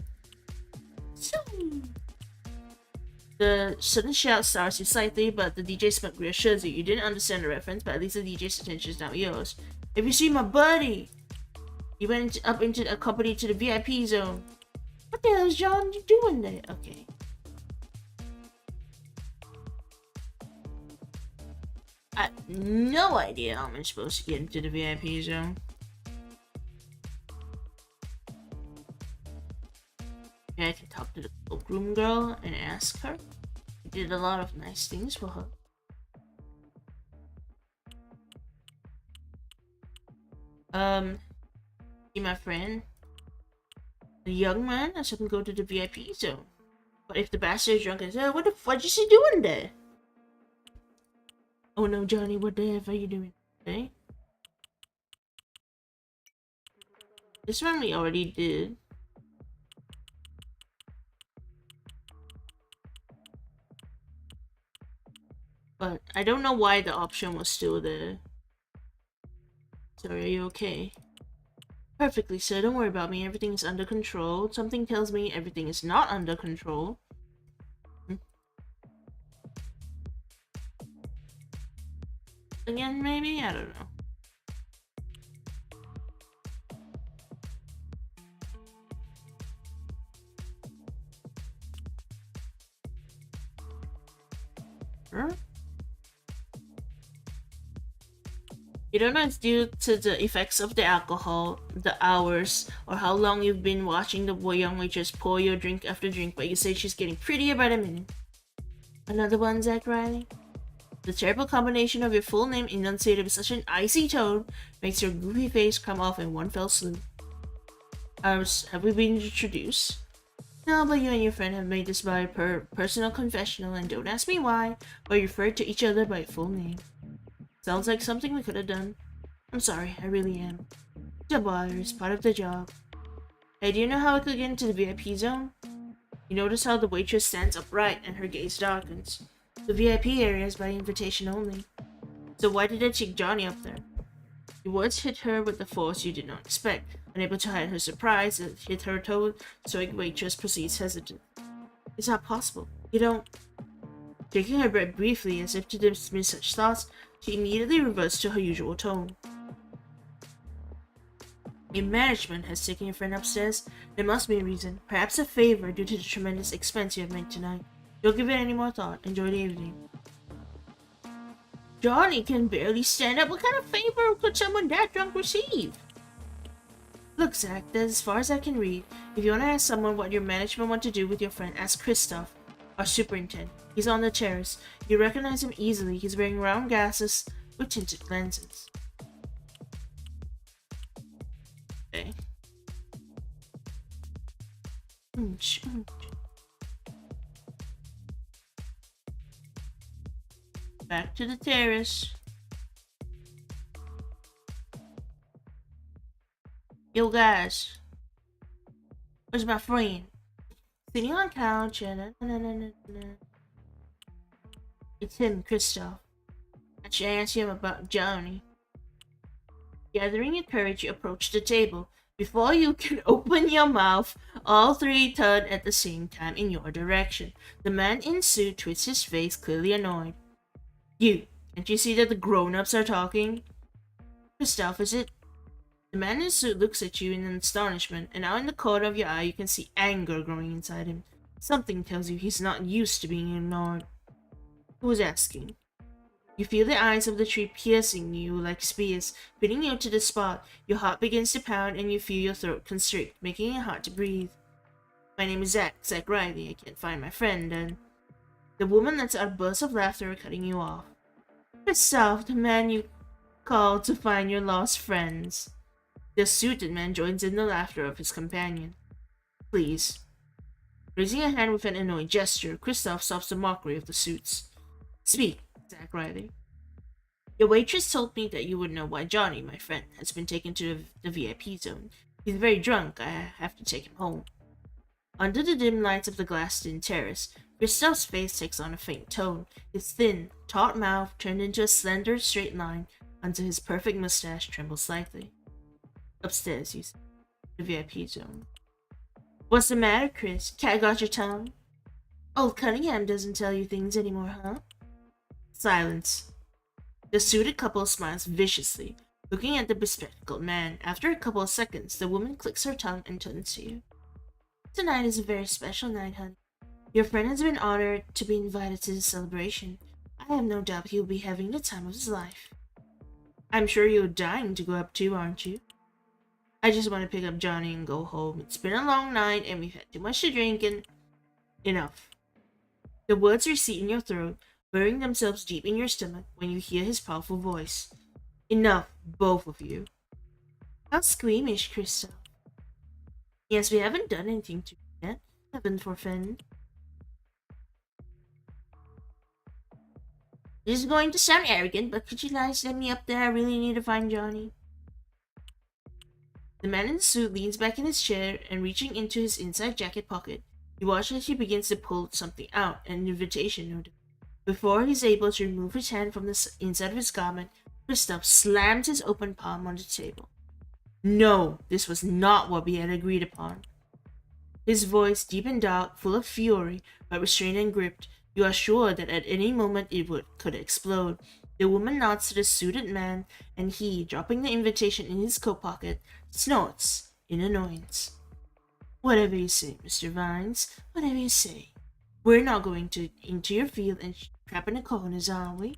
The sudden shout starts you slightly, but the DJ's smug reassures you didn't understand the reference, but at least the DJ's attention is now yours. If you see my buddy, he went up into a company to the VIP zone. What the hell is John doing there? Okay. I have no idea how I'm supposed to get into the VIP zone. Yeah, I can talk to the cloakroom girl and ask her. I did a lot of nice things for her. See my friend? The young man, I can go to the VIP zone. But if the bastard is drunk and says, what the fudge is he doing there? Oh no, Johnny, what the F are you doing today? This one we already did. But I don't know why the option was still there. Sorry, are you okay? Perfectly, sir. Don't worry about me. Everything is under control. Something tells me everything is not under control. Again, maybe? I don't know. Huh? You don't know it's due to the effects of the alcohol, the hours, or how long you've been watching the young waitress pour your drink after drink, but you say she's getting prettier by the minute. Another one, 𝒂𝒏𝒄. The terrible combination of your full name enunciated with such an icy tone makes your goofy face come off in one fell swoop. Have we been introduced? No, but you and your friend have made this by personal confessional, and don't ask me why, but referred to each other by your full name. Sounds like something we could have done. I'm sorry, I really am. Don't bother, it's part of the job. Hey, do you know how I could get into the VIP zone? You notice how the waitress stands upright and her gaze darkens. The VIP area is by invitation only. So why did that chick Johnny up there? The words hit her with the force you did not expect. Unable to hide her surprise, it hit her toe, so the waitress proceeds hesitant. It's not possible. You don't... Taking her breath briefly as if to dismiss such thoughts, she immediately reverts to her usual tone. If management has taken your friend upstairs, there must be a reason. Perhaps a favor due to the tremendous expense you have made tonight. Don't give it any more thought. Enjoy the evening. Johnny can barely stand up. What kind of favor could someone that drunk receive? Look, Zach, that's as far as I can read. If you want to ask someone what your management want to do with your friend, ask Christoph, our superintendent. He's on the terrace. You recognize him easily. He's wearing round glasses with tinted lenses. Okay. Back to the terrace. Yo guys, where's my friend? Sitting on couch and It's him, Christoph. I should ask him about Johnny. Gathering your courage, you approach the table. Before you can open your mouth, all three turn at the same time in your direction. The man in suit twists his face, clearly annoyed. You, can't you see that the grown-ups are talking? Christoph, is it? The man in suit looks at you in astonishment, and now in the corner of your eye you can see anger growing inside him. Something tells you he's not used to being ignored. Who's asking? You feel the eyes of the tree piercing you like spears, pinning you to the spot. Your heart begins to pound and you feel your throat constrict, making it hard to breathe. My name is Zach Riley. I can't find my friend, and... The woman lets out a burst of laughter, cutting you off. Christoph, the man you called to find your lost friends. The suited man joins in the laughter of his companion. Please. Raising a hand with an annoyed gesture, Christoph stops the mockery of the suits. Speak, Zach Riley. Your waitress told me that you would know why Johnny, my friend, has been taken to the VIP zone. He's very drunk. I have to take him home. Under the dim lights of the glassed-in terrace, Christoph's face takes on a faint tone. His thin, taut mouth turned into a slender, straight line, until his perfect mustache trembled slightly. Upstairs, you said. The VIP zone. What's the matter, Chris? Cat got your tongue? Old Cunningham doesn't tell you things anymore, huh? Silence. The suited couple smiles viciously, looking at the bespectacled man. After a couple of seconds, the woman clicks her tongue and turns to you. Tonight is a very special night, honey. Your friend has been honored to be invited to the celebration. I have no doubt he'll be having the time of his life. I'm sure you're dying to go up too, aren't you? I just want to pick up Johnny and go home. It's been a long night and we've had too much to drink and... Enough. The words recede in your throat, burying themselves deep in your stomach when you hear his powerful voice. Enough, both of you. How squeamish, Crystal. Yes, we haven't done anything to you yet. Heaven forfend. This is going to sound arrogant, but could you guys let me up there? I really need to find Johnny. The man in the suit leans back in his chair and reaching into his inside jacket pocket, you watch as he begins to pull something out, an invitation note. Before he's able to remove his hand from the inside of his garment, Christoph slams his open palm on the table. No, this was not what we had agreed upon. His voice, deep and dark, full of fury, but restrained and gripped. You are sure that at any moment it could explode. The woman nods to the suited man, and he, dropping the invitation in his coat pocket, snorts in annoyance. Whatever you say, Mr. Vines, whatever you say. We're not going into your field and trap in the corners, are we?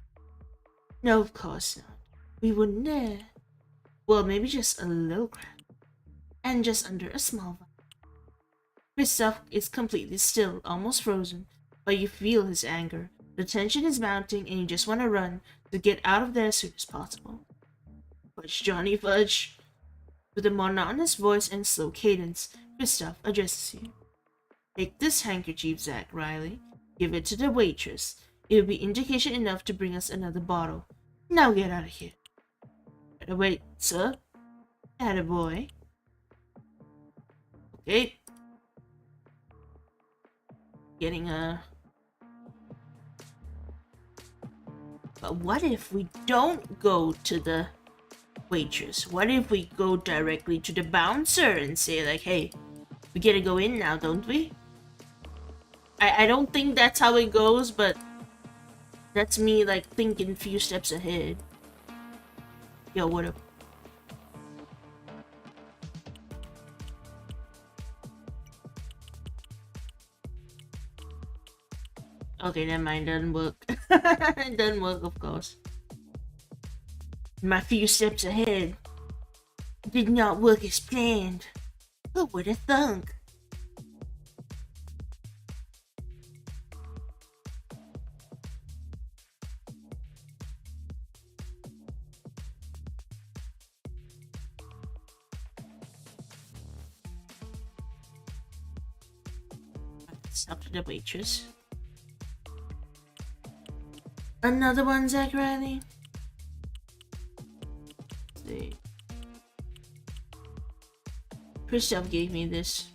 No, of course not. We wouldn't dare. Well, maybe just a little crap. And just under a small vine. Christoph is completely still, almost frozen, but you feel his anger. The tension is mounting and you just want to run to get out of there as soon as possible. Fudge, Johnny, fudge! With a monotonous voice and slow cadence, Christoph addresses you. Take this handkerchief, Zach Riley. Give it to the waitress. It will be indication enough to bring us another bottle. Now get out of here. Better wait, sir. Attaboy. Okay. Getting a... But what if we don't go to the waitress? What if we go directly to the bouncer and say like, hey, we gotta go in now, don't we? I don't think that's how it goes, but that's me like thinking a few steps ahead. Yo, what up? Okay, never mind, doesn't work. It doesn't work, of course. My few steps ahead did not work as planned. Who would have thunk? Let's talk to the waitress. Another one, Zach Riley? Let's see. Christoph gave me this.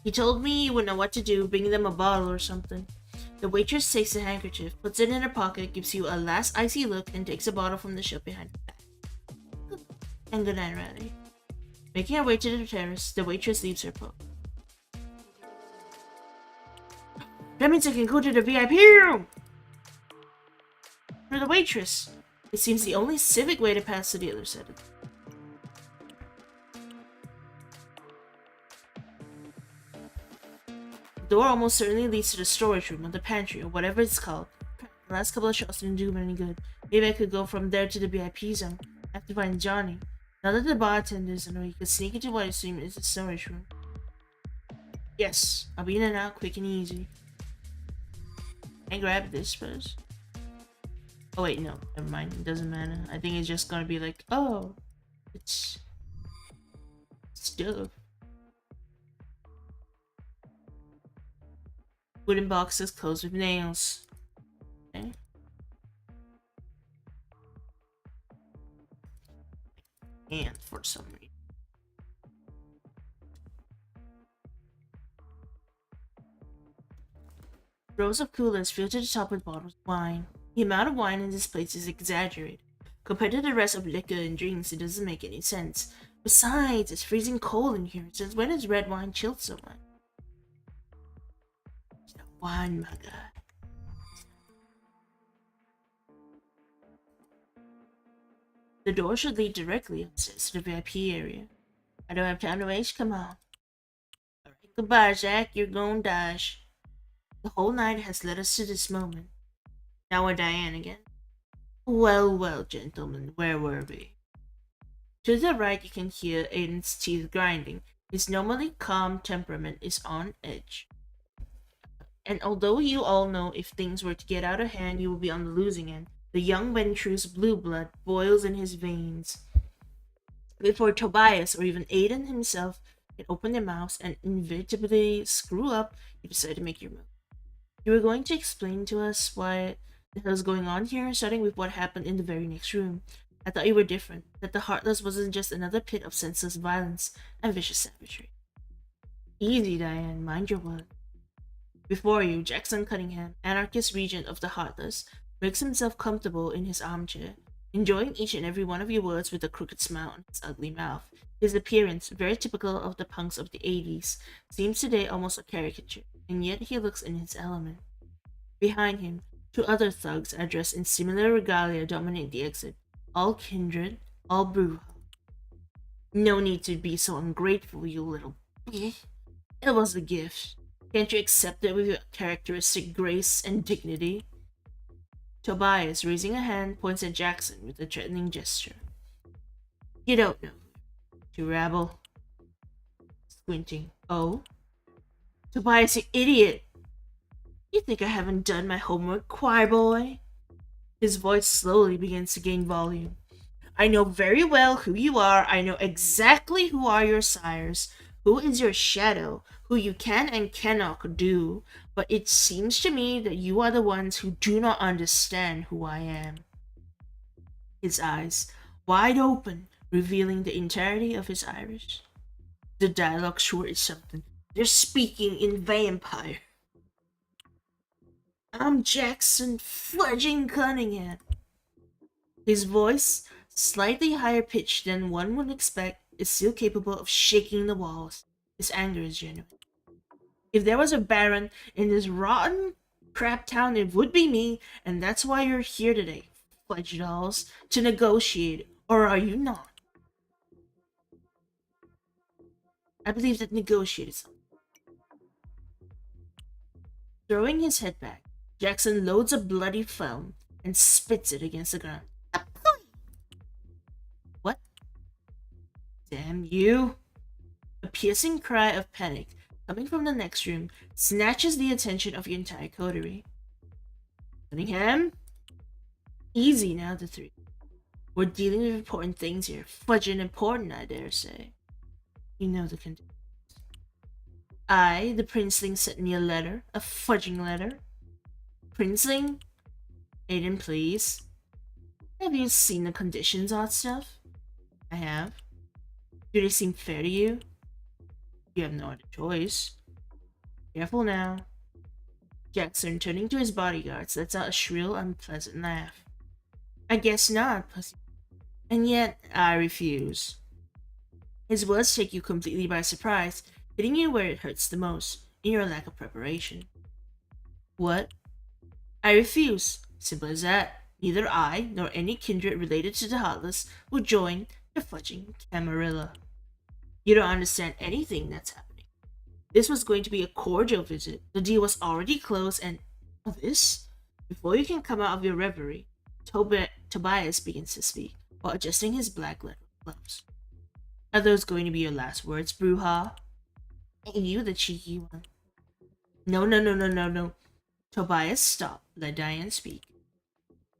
He told me he would know what to do, bring them a bottle or something. The waitress takes the handkerchief, puts it in her pocket, gives you a last icy look, and takes a bottle from the shelf behind her back. And good night, Riley. Making her way to the terrace, the waitress leaves her pub. That means I can go to the VIP room! For the waitress. It seems the only civic way to pass to the other side of the door almost certainly leads to the storage room or the pantry or whatever it's called. The last couple of shots didn't do me any good. Maybe I could go from there to the VIP zone. I have to find Johnny. Now that the bartenders know, you could sneak into what I assume is the storage room. Yes, I'll be in and out quick and easy. Can I grab this first? Oh wait, no, never mind, it doesn't matter. I think it's just gonna be like, oh, it's stuff. Wooden boxes closed with nails. Okay. And for some reason. Rows of coolers filled to the top with bottles of wine. The amount of wine in this place is exaggerated. Compared to the rest of liquor and drinks, it doesn't make any sense. Besides, it's freezing cold in here. Since when has red wine chilled so much? It's not wine, my guy. The door should lead directly upstairs to the VIP area. I don't have time to waste, come on. Alright, goodbye, Zach, you're gonna dash. The whole night has led us to this moment. Now we're Diane again. Well, well, gentlemen, where were we? To the right, you can hear Aiden's teeth grinding. His normally calm temperament is on edge. And although you all know if things were to get out of hand, you will be on the losing end, the young Ventrue's blue blood boils in his veins. Before Tobias or even Aiden himself can open their mouths and inevitably screw up, you decide to make your move. You were going to explain to us what the hell is going on here, starting with what happened in the very next room. I thought you were different, that the Heartless wasn't just another pit of senseless violence and vicious savagery. Easy, Diane, mind your word. Before you, Jackson Cunningham, anarchist regent of the Heartless, makes himself comfortable in his armchair, enjoying each and every one of your words with a crooked smile on his ugly mouth. His appearance, very typical of the punks of the 80s, seems today almost a caricature, and yet he looks in his element. Behind him, two other thugs are dressed in similar regalia dominate the exit, all kindred, all brouhaha. No need to be so ungrateful, you little bitch. It was a gift. Can't you accept it with your characteristic grace and dignity? Tobias, raising a hand, points at Jackson with a threatening gesture. You don't know. To rabble. Squinting. Oh? Tobias, you idiot! You think I haven't done my homework, choir boy? His voice slowly begins to gain volume. I know very well who you are. I know exactly who are your sires, who is your shadow, who you can and cannot do. But it seems to me that you are the ones who do not understand who I am. His eyes, wide open, revealing the entirety of his iris. The dialogue sure is something. They're speaking in vampire. I'm Jackson Fledging Cunningham. His voice, slightly higher pitched than one would expect, is still capable of shaking the walls. His anger is genuine. If there was a baron in this rotten crap town, it would be me, and that's why you're here today, fledged dolls, to negotiate, or are you not? I believe that negotiate is something. Throwing his head back, Jackson loads a bloody foam and spits it against the ground. What? Damn you! A piercing cry of panic, coming from the next room, snatches the attention of the entire coterie. Cunningham? Easy now, the three. We're dealing with important things here. Fudging important, I dare say. You know the conditions. I, the princeling, sent me a letter. A fudging letter. Princeling? Aiden, please. Have you seen the conditions on stuff? I have. Do they seem fair to you? You have no other choice. Careful now. Jackson, turning to his bodyguards, lets out a shrill, unpleasant laugh. I guess not, pussy. And yet, I refuse. His words take you completely by surprise, hitting you where it hurts the most, in your lack of preparation. What? I refuse. Simple as that. Neither I, nor any kindred related to the Heartless, will join the fudging Camarilla. You don't understand anything that's happening. This was going to be a cordial visit. The deal was already closed, and this? Before you can come out of your reverie, Tobias begins to speak, while adjusting his black leather gloves. Are those going to be your last words, Bruja? Ain't you the cheeky one? No. Tobias, stop. Let Diane speak.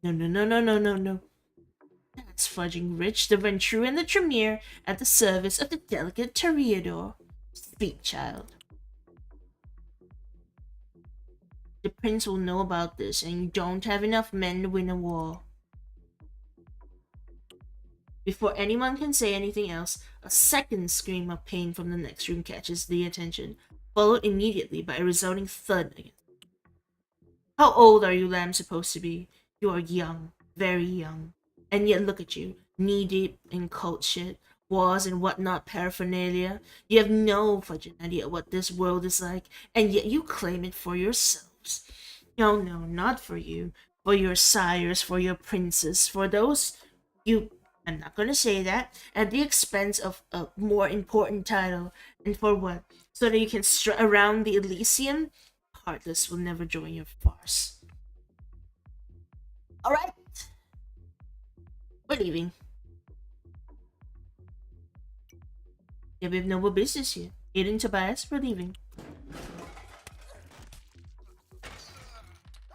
No. That's fudging Rich, the Ventrue, and the Tremere at the service of the delicate Toreador. Speak, child. The prince will know about this, and you don't have enough men to win a war. Before anyone can say anything else, a second scream of pain from the next room catches the attention, followed immediately by a resounding thud again. How old are you, lamb, supposed to be? You are young, very young. And yet look at you, knee-deep in cult shit, wars and whatnot paraphernalia. You have no fucking idea what this world is like, and yet you claim it for yourselves. No, no, not for you. For your sires, for your princes, for those you... I'm not gonna say that, at the expense of a more important title. And for what? So that you can strut around the Elysium? Heartless will never join your farce. Alright. We're leaving. Yeah, we have no more business here. 𝒖💐💏💏, we're leaving.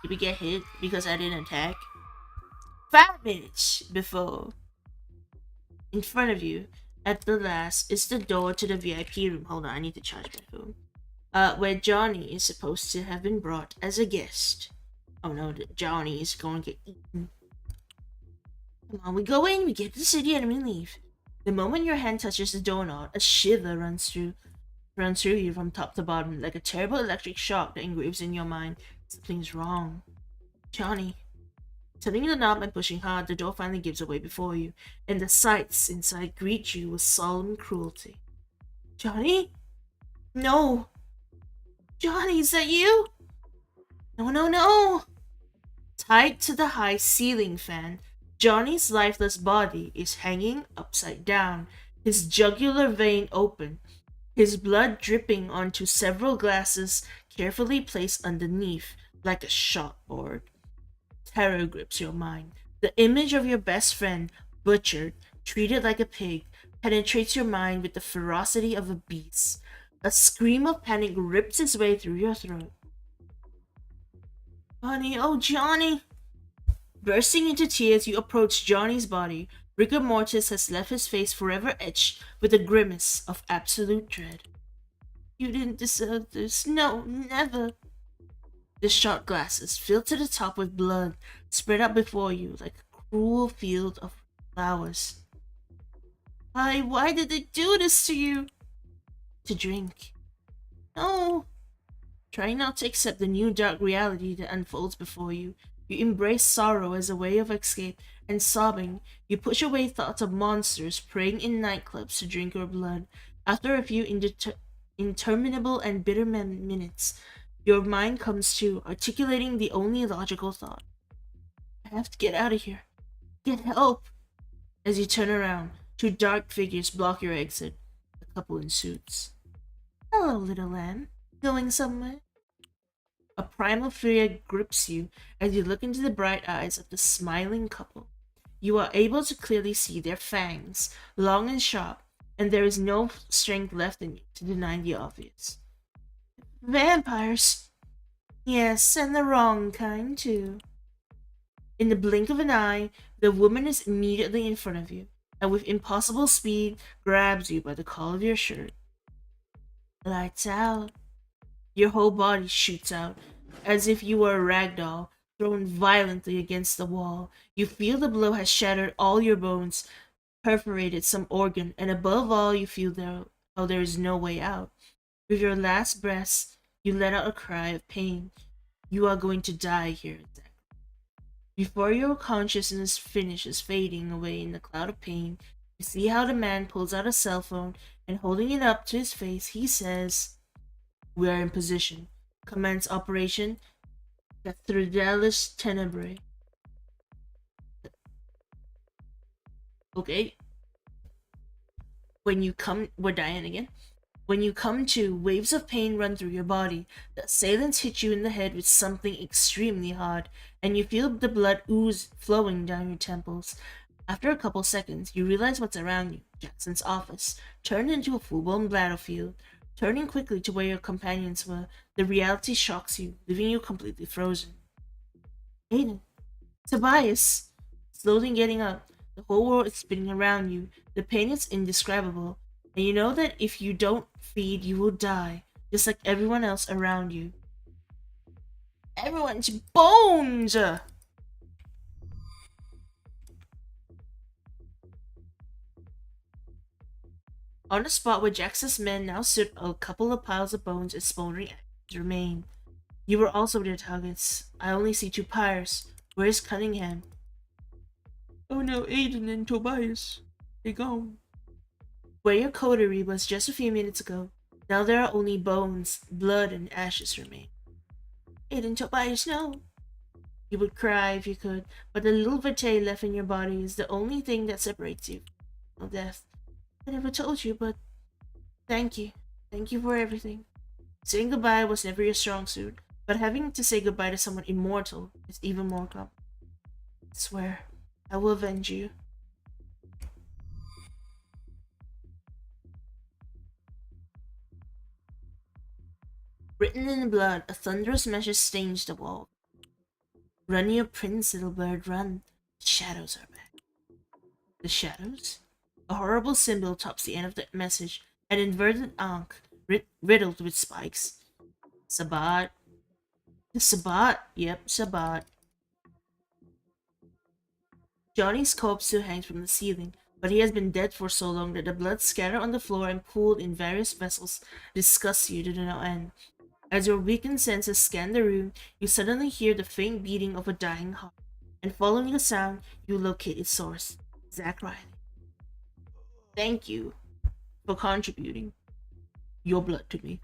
Did we get hit because I didn't attack? 5 minutes before. In front of you, at the last, is the door to the VIP room. Hold on, I need to charge my phone. Where Johnny is supposed to have been brought as a guest. Oh no, Johnny is going to get eaten. Come on, we go in, we get to the city, and we leave. The moment your hand touches the doorknob, a shiver runs through you from top to bottom, like a terrible electric shock that engraves in your mind. Something's wrong. Johnny. Turning the knob and pushing hard, the door finally gives away before you, and the sights inside greet you with solemn cruelty. Johnny? No! Johnny, is that you? No, no, no! Tied to the high ceiling fan, Johnny's lifeless body is hanging upside down, his jugular vein open, his blood dripping onto several glasses carefully placed underneath like a shotboard. Terror grips your mind. The image of your best friend, butchered, treated like a pig, penetrates your mind with the ferocity of a beast. A scream of panic rips its way through your throat. Johnny, oh Johnny! Bursting into tears, you approach Johnny's body. Rigor mortis has left his face forever etched with a grimace of absolute dread. You didn't deserve this. No, never. The shot glasses, filled to the top with blood, spread out before you like a cruel field of flowers. Why did they do this to you? To drink. No. Trying not to accept the new dark reality that unfolds before you, you embrace sorrow as a way of escape, and sobbing, you push away thoughts of monsters preying in nightclubs to drink your blood. After a few interminable and bitter minutes, your mind comes to, articulating the only logical thought. I have to get out of here. Get help. As you turn around, 2 dark figures block your exit. A couple in suits. Hello, little lamb. Going somewhere? A primal fear grips you as you look into the bright eyes of the smiling couple. You are able to clearly see their fangs, long and sharp, and there is no strength left in you to deny the obvious. Vampires! Yes, and the wrong kind, too. In the blink of an eye, the woman is immediately in front of you, and with impossible speed, grabs you by the collar of your shirt. Lights out. Your whole body shoots out, as if you were a rag doll, thrown violently against the wall. You feel the blow has shattered all your bones, perforated some organ, and above all, you feel how there is no way out. With your last breath, you let out a cry of pain. You are going to die here, Zach. Before your consciousness finishes fading away in the cloud of pain, you see how the man pulls out a cell phone, and holding it up to his face, he says, "We are in position. Commence operation 𝑳𝒊𝒏𝒌𝒔. Okay. We're dying again. When you come to, waves of pain run through your body. The assailants hit you in the head with something extremely hard, and you feel the blood ooze flowing down your temples. After a couple seconds, you realize what's around you. Jackson's office, turned into a full-blown battlefield. Turning quickly to where your companions were, the reality shocks you, leaving you completely frozen. Aiden. Tobias. Slowly getting up, the whole world is spinning around you. The pain is indescribable, and you know that if you don't feed, you will die, just like everyone else around you. Everyone's bones! On the spot where Jackson's men now stood, a couple of piles of bones and smoldering ashes remain. You were also their targets. I only see 2 pyres. Where's Cunningham? Oh no, Aiden and Tobias. They're gone. Where your coterie was just a few minutes ago, now there are only bones, blood, and ashes remain. Aiden, Tobias, no. You would cry if you could, but the little vitae left in your body is the only thing that separates you from death. I never told you, but thank you. Thank you for everything. Saying goodbye was never your strong suit, but having to say goodbye to someone immortal is even more complicated. I swear, I will avenge you. Written in blood, a thunderous message stains the wall. Run your prince, little bird, run. The shadows are back. The shadows? A horrible symbol tops the end of the message, an inverted ankh riddled with spikes. Sabat. The Sabat? Yep, Sabat. Johnny's corpse still hangs from the ceiling, but he has been dead for so long that the blood scattered on the floor and pooled in various vessels disgusts you to no end. As your weakened senses scan the room, you suddenly hear the faint beating of a dying heart, and following the sound, you locate its source, Zach Riley. Thank you for contributing your blood to me.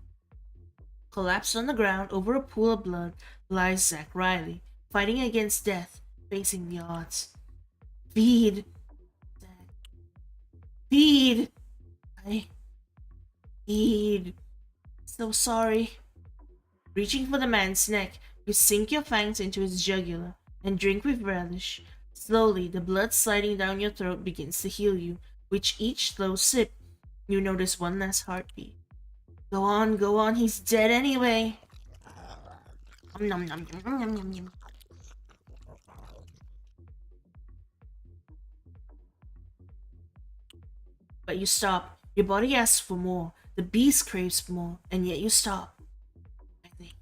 Collapsed on the ground over a pool of blood lies Zach Riley, fighting against death, facing the odds. Feed! Zach. Feed! Feed. So sorry. Reaching for the man's neck, you sink your fangs into his jugular and drink with relish. Slowly, the blood sliding down your throat begins to heal you. With each slow sip, you notice one last heartbeat. Go on, he's dead anyway. Nom, nom, nom, nom, nom, nom. But you stop. Your body asks for more. The beast craves for more, and yet you stop. I think.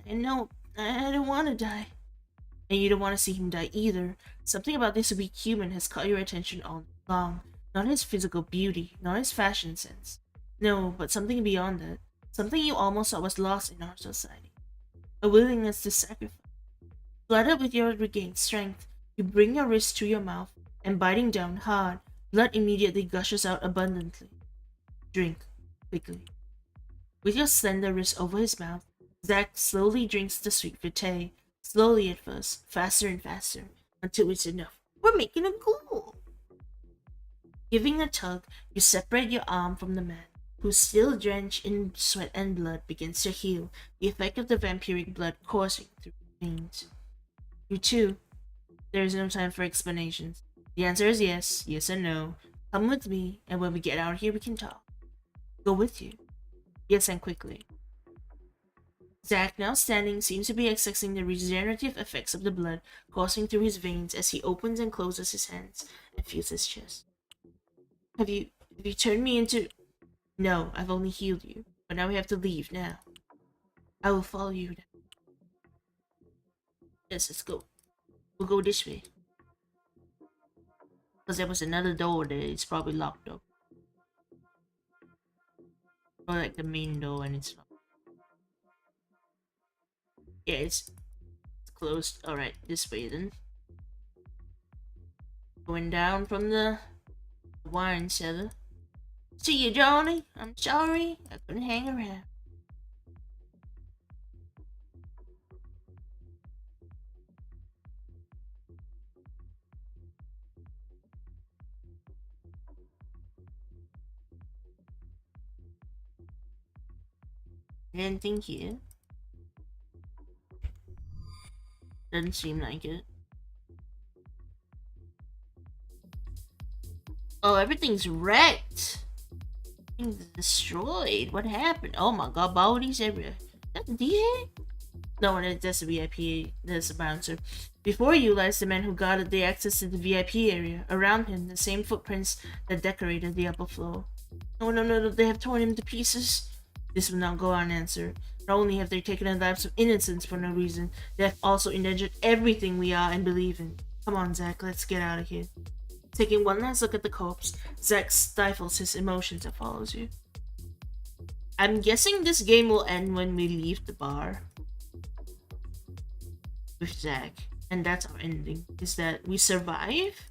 No, I don't want to die. And you don't want to see him die either. Something about this weak human has caught your attention all along. Not his physical beauty, not his fashion sense. No, but something beyond that. Something you almost thought was lost in our society. A willingness to sacrifice. Flooded with your regained strength, you bring your wrist to your mouth, and biting down hard, blood immediately gushes out abundantly. Drink, quickly. With your slender wrist over his mouth, Zach slowly drinks the sweet vitae, slowly at first, faster and faster, until it's enough. We're making a goal! Giving a tug, you separate your arm from the man, who, still drenched in sweat and blood, begins to heal, the effect of the vampiric blood coursing through his veins. You too. There is no time for explanations. The answer is yes, yes and no. Come with me, and when we get out of here we can talk. Go with you. Yes, and quickly. Zach, now standing, seems to be accessing the regenerative effects of the blood coursing through his veins as he opens and closes his hands and feels his chest. Have you turned me into... No, I've only healed you, but now we have to leave now. I will follow you now. Yes, let's go. We'll go this way. Because there was another door there, it's probably locked up. Or like the main door and it's locked. Yeah, it's closed. Alright, this way then. Going down from the wine cellar. See you, Johnny. I'm sorry. I couldn't hang around. Anything here? Doesn't seem like it. Oh, everything's wrecked. Everything's destroyed. What happened? Oh my god, bodies everywhere. That's the DJ? No, that's the VIP. That's the bouncer. Before you lies the man who guarded the access to the VIP area. Around him, the same footprints that decorated the upper floor. No, they have torn him to pieces. This will not go unanswered. Not only have they taken the lives of innocents for no reason, they have also endangered everything we are and believe in. Come on, Zach, let's get out of here. Taking one last look at the corpse, Zach stifles his emotions and follows you. I'm guessing this game will end when we leave the bar. With Zach. And that's our ending, is that we survive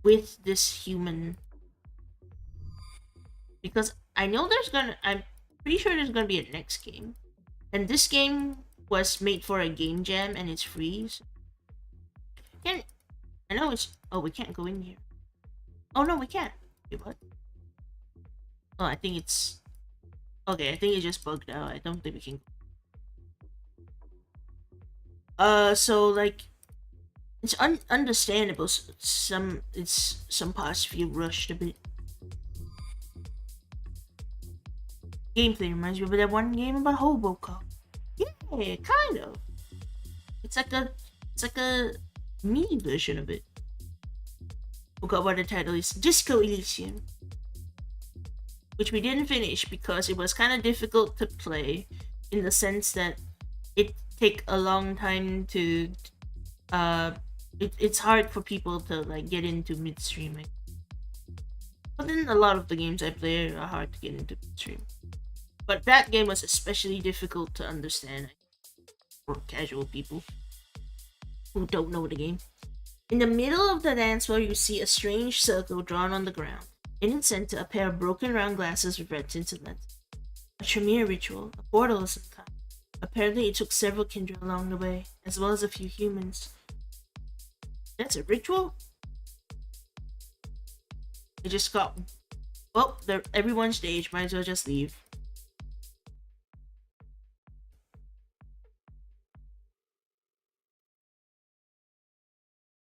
with this human. Because I know I'm pretty sure there's gonna be a next game. And this game was made for a game jam and it's free. So I know it's, oh, we can't go in here. Oh no, we can't. Wait, what? Oh, I think it's, okay, I think it just bugged out. I don't think we can. So like, it's understandable. Some parts feel rushed a bit. Gameplay reminds me of that one game about Hobo Cop. Yeah, kind of. It's like a mini version of it. Forgot what the title is. Disco Elysium, which we didn't finish because it was kind of difficult to play, in the sense that it take a long time to it's hard for people to like get into midstreaming. But then a lot of the games I play are hard to get into midstream. But that game was especially difficult to understand for casual people who don't know the game. In the middle of the dance floor, you see a strange circle drawn on the ground. In its center, a pair of broken round glasses with red tinted lenses. A Tremere ritual, a portal of some kind. Apparently, it took several kindred along the way, as well as a few humans. That's a ritual? It just got... Well, everyone's staged, might as well just leave.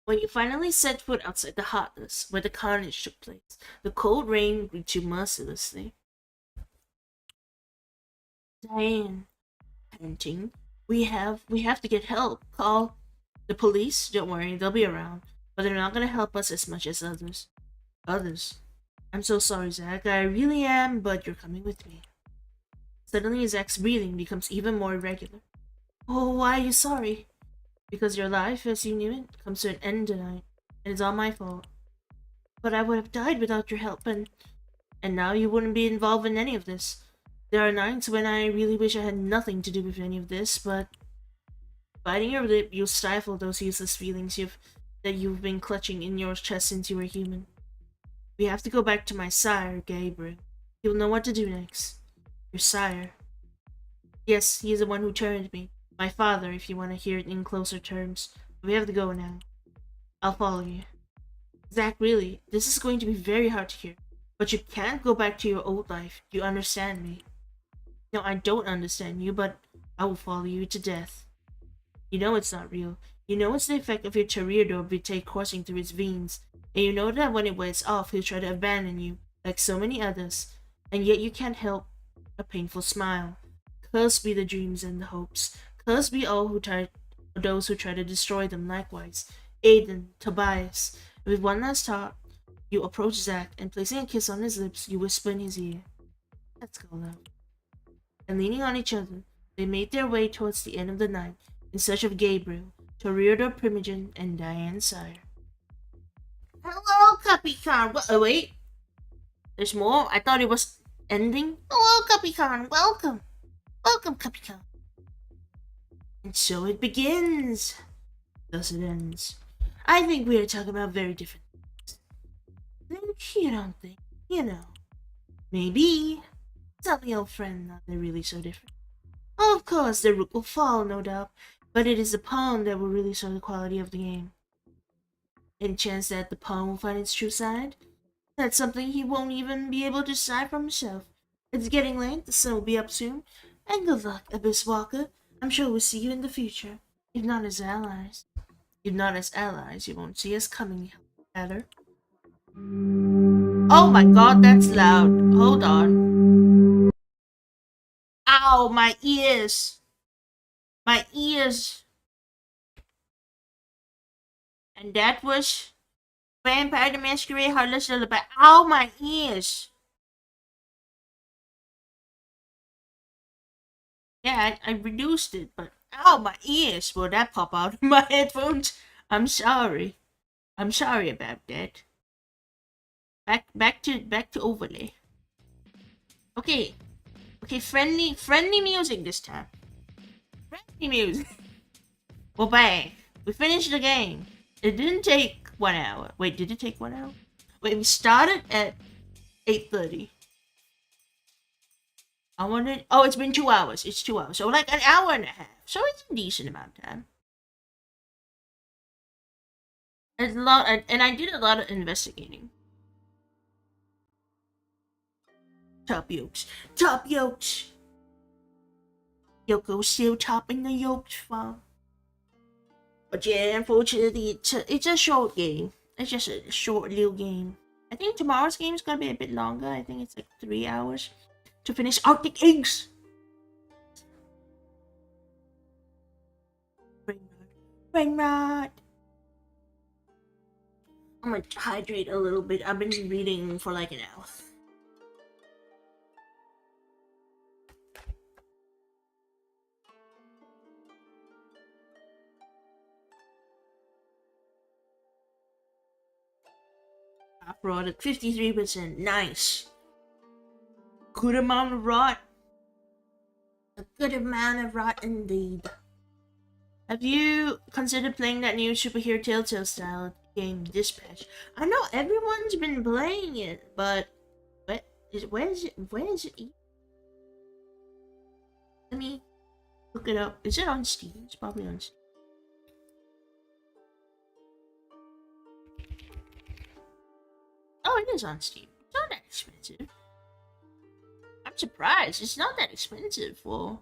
When you finally set foot outside the Heartless, where the carnage took place, the cold rain greets you mercilessly. Diane, panting, we have to get help. Call the police. Don't worry, they'll be around, but they're not gonna help us as much as others. I'm so sorry, Zach. I really am, but you're coming with me. Suddenly, Zach's breathing becomes even more irregular. Oh, why are you sorry? Because your life, as you knew it, comes to an end tonight, and it's all my fault. But I would have died without your help, and now you wouldn't be involved in any of this. There are nights when I really wish I had nothing to do with any of this, but biting your lip, you stifle those useless feelings that you've been clutching in your chest since you were human. We have to go back to my sire, Gabriel. He'll know what to do next. Your sire. Yes, he is the one who turned me. My father, if you want to hear it in closer terms. We have to go now. I'll follow you. Zach, really, this is going to be very hard to hear. But you can't go back to your old life. Do you understand me? No, I don't understand you, but I will follow you to death. You know it's not real. You know it's the effect of your 𝑳𝒊𝒏𝒌𝒔 coursing through its veins. And you know that when it wears off, he'll try to abandon you, like so many others. And yet you can't help a painful smile. Cursed be the dreams and the hopes. Cursed be all those who try to destroy them likewise. Aiden, Tobias. With one last thought, you approach Zach, and placing a kiss on his lips, you whisper in his ear, "Let's go now." And leaning on each other, they made their way towards the end of the night, in search of Gabriel, 𝑳𝒊𝒏𝒌𝒔, and Diane's sire. Hello, Capricorn. Oh, wait. There's more? I thought it was ending. Hello, Capricorn. Welcome. Welcome, Capricorn. And so it begins. Thus it ends. I think we are talking about very different things. You don't think? You know. Maybe. Tell me, old friend, are they really so different? Of course, the rook will fall, no doubt. But it is the pawn that will really show the quality of the game. Any chance that the pawn will find its true side? That's something he won't even be able to decide for himself. It's getting late, the sun will be up soon. And good luck, Abyss Walker. I'm sure we'll see you in the future, if not as allies. If not as allies, you won't see us coming better. Oh my god, that's loud. Hold on. Ow, my ears. My ears. And that was Vampire the Masquerade Heartless Lullaby. Ow, my ears. Yeah, I reduced it, but ow, my ears. Will that pop out of my headphones? I'm sorry. I'm sorry about that. Back to overlay. Okay. Okay, friendly music this time. Friendly music. We're back. We finished the game. It didn't take 1 hour. Wait, did it take 1 hour? Wait, we started at 8:30. I wanted. Oh, it's been 2 hours. It's 2 hours. So like an hour and a half. So it's a decent amount of time. It's a lot, and I did a lot of investigating. Top yolks. Top yolks. Yoko's still topping the yolks farm. But yeah, unfortunately, it's a short game. It's just a short little game. I think tomorrow's game is gonna be a bit longer. I think it's like 3 hours to finish Arctic eggs. Brain rot. I'm gonna hydrate a little bit. I've been reading for like an hour. I brought it 53%. Nice. Good amount of rot. A good amount of rot indeed. Have you considered playing that new superhero Telltale style game, Dispatch? I know everyone's been playing it, but where is it? Let me look it up. Is it on Steam? It's probably on Steam. Oh, it is on Steam. It's not that expensive. I'm surprised. It's not that expensive for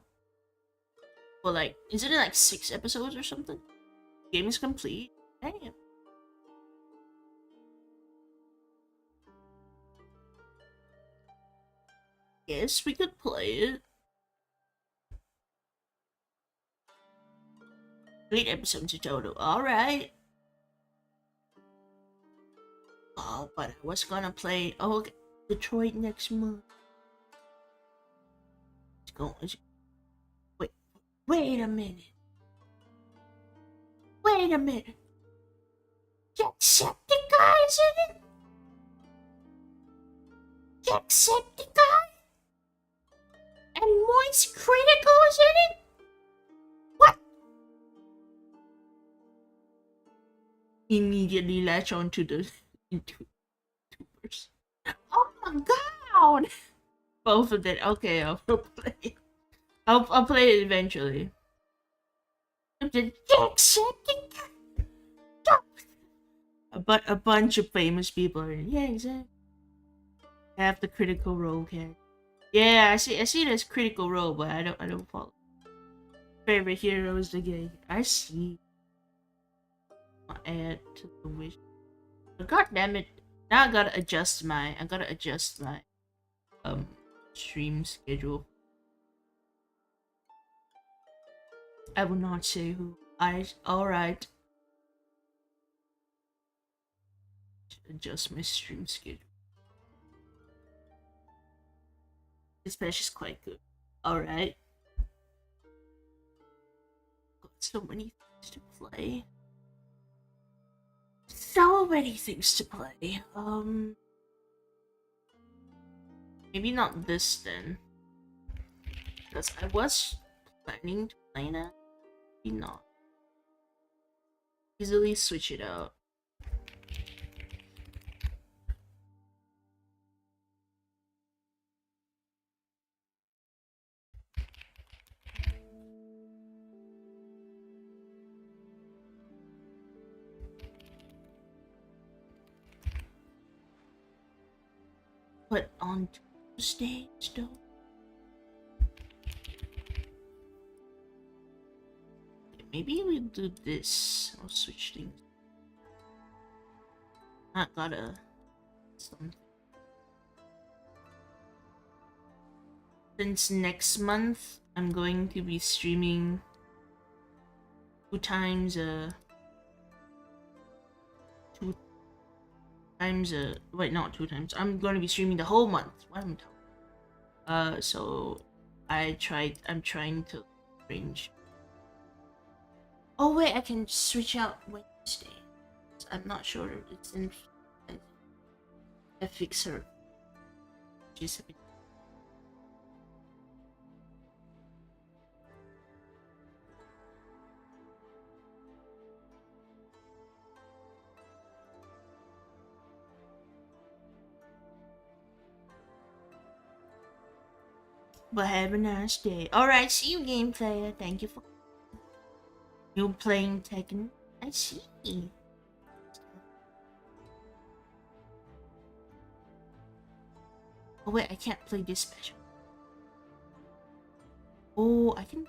like, isn't it like 6 episodes or something? Game is complete. Damn. Yes, we could play it. 8 episodes in total. Alright. Oh, but I was gonna play Detroit next month. Wait a minute. Wait a minute. Jacksepticeye is in it? Jacksepticeye? And Moist Critical is in it? What? Immediately latch onto the YouTubers. Oh my god! Both of them. Okay, I'll play. I'll play it eventually. But a bunch of famous people are in it. Yeah, exactly. Have the Critical Role character. Yeah, I see there's Critical Role, but I don't follow. Favorite hero is the gay. I see. I'll add to the wish. But god damn it. Now I gotta adjust my stream schedule. I will not say who. Alright. Adjust my stream schedule. This patch is quite good. Alright. Got so many things to play. So many things to play. Maybe not this then. Because I was planning to play that. Maybe not. Easily switch it out. But on Tuesday still. Maybe we'll do this. I'll switch things. I gotta something. Since next month I'm going to be streaming 2 times wait, not 2 times. I'm going to be streaming the whole month. What am I talking? So I'm trying to arrange. Oh wait, I can switch out Wednesday. I'm not sure. It's in 𝒂𝒏𝒄. She's a bit. but have a nice day. Alright, see you, game player. Thank you for... You're playing Tekken? I see. Oh wait, I can't play this special. Oh, I can...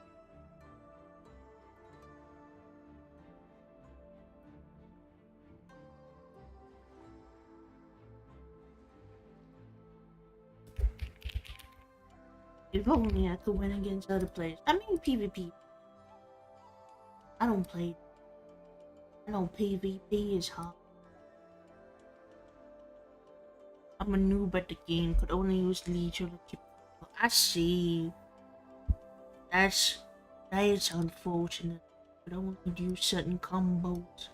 If only I could win against other players. I mean PvP. I don't play. I know PvP is hard. I'm a noob at the game. Could only use leech or keep. I see. That is unfortunate. Could only do certain combos.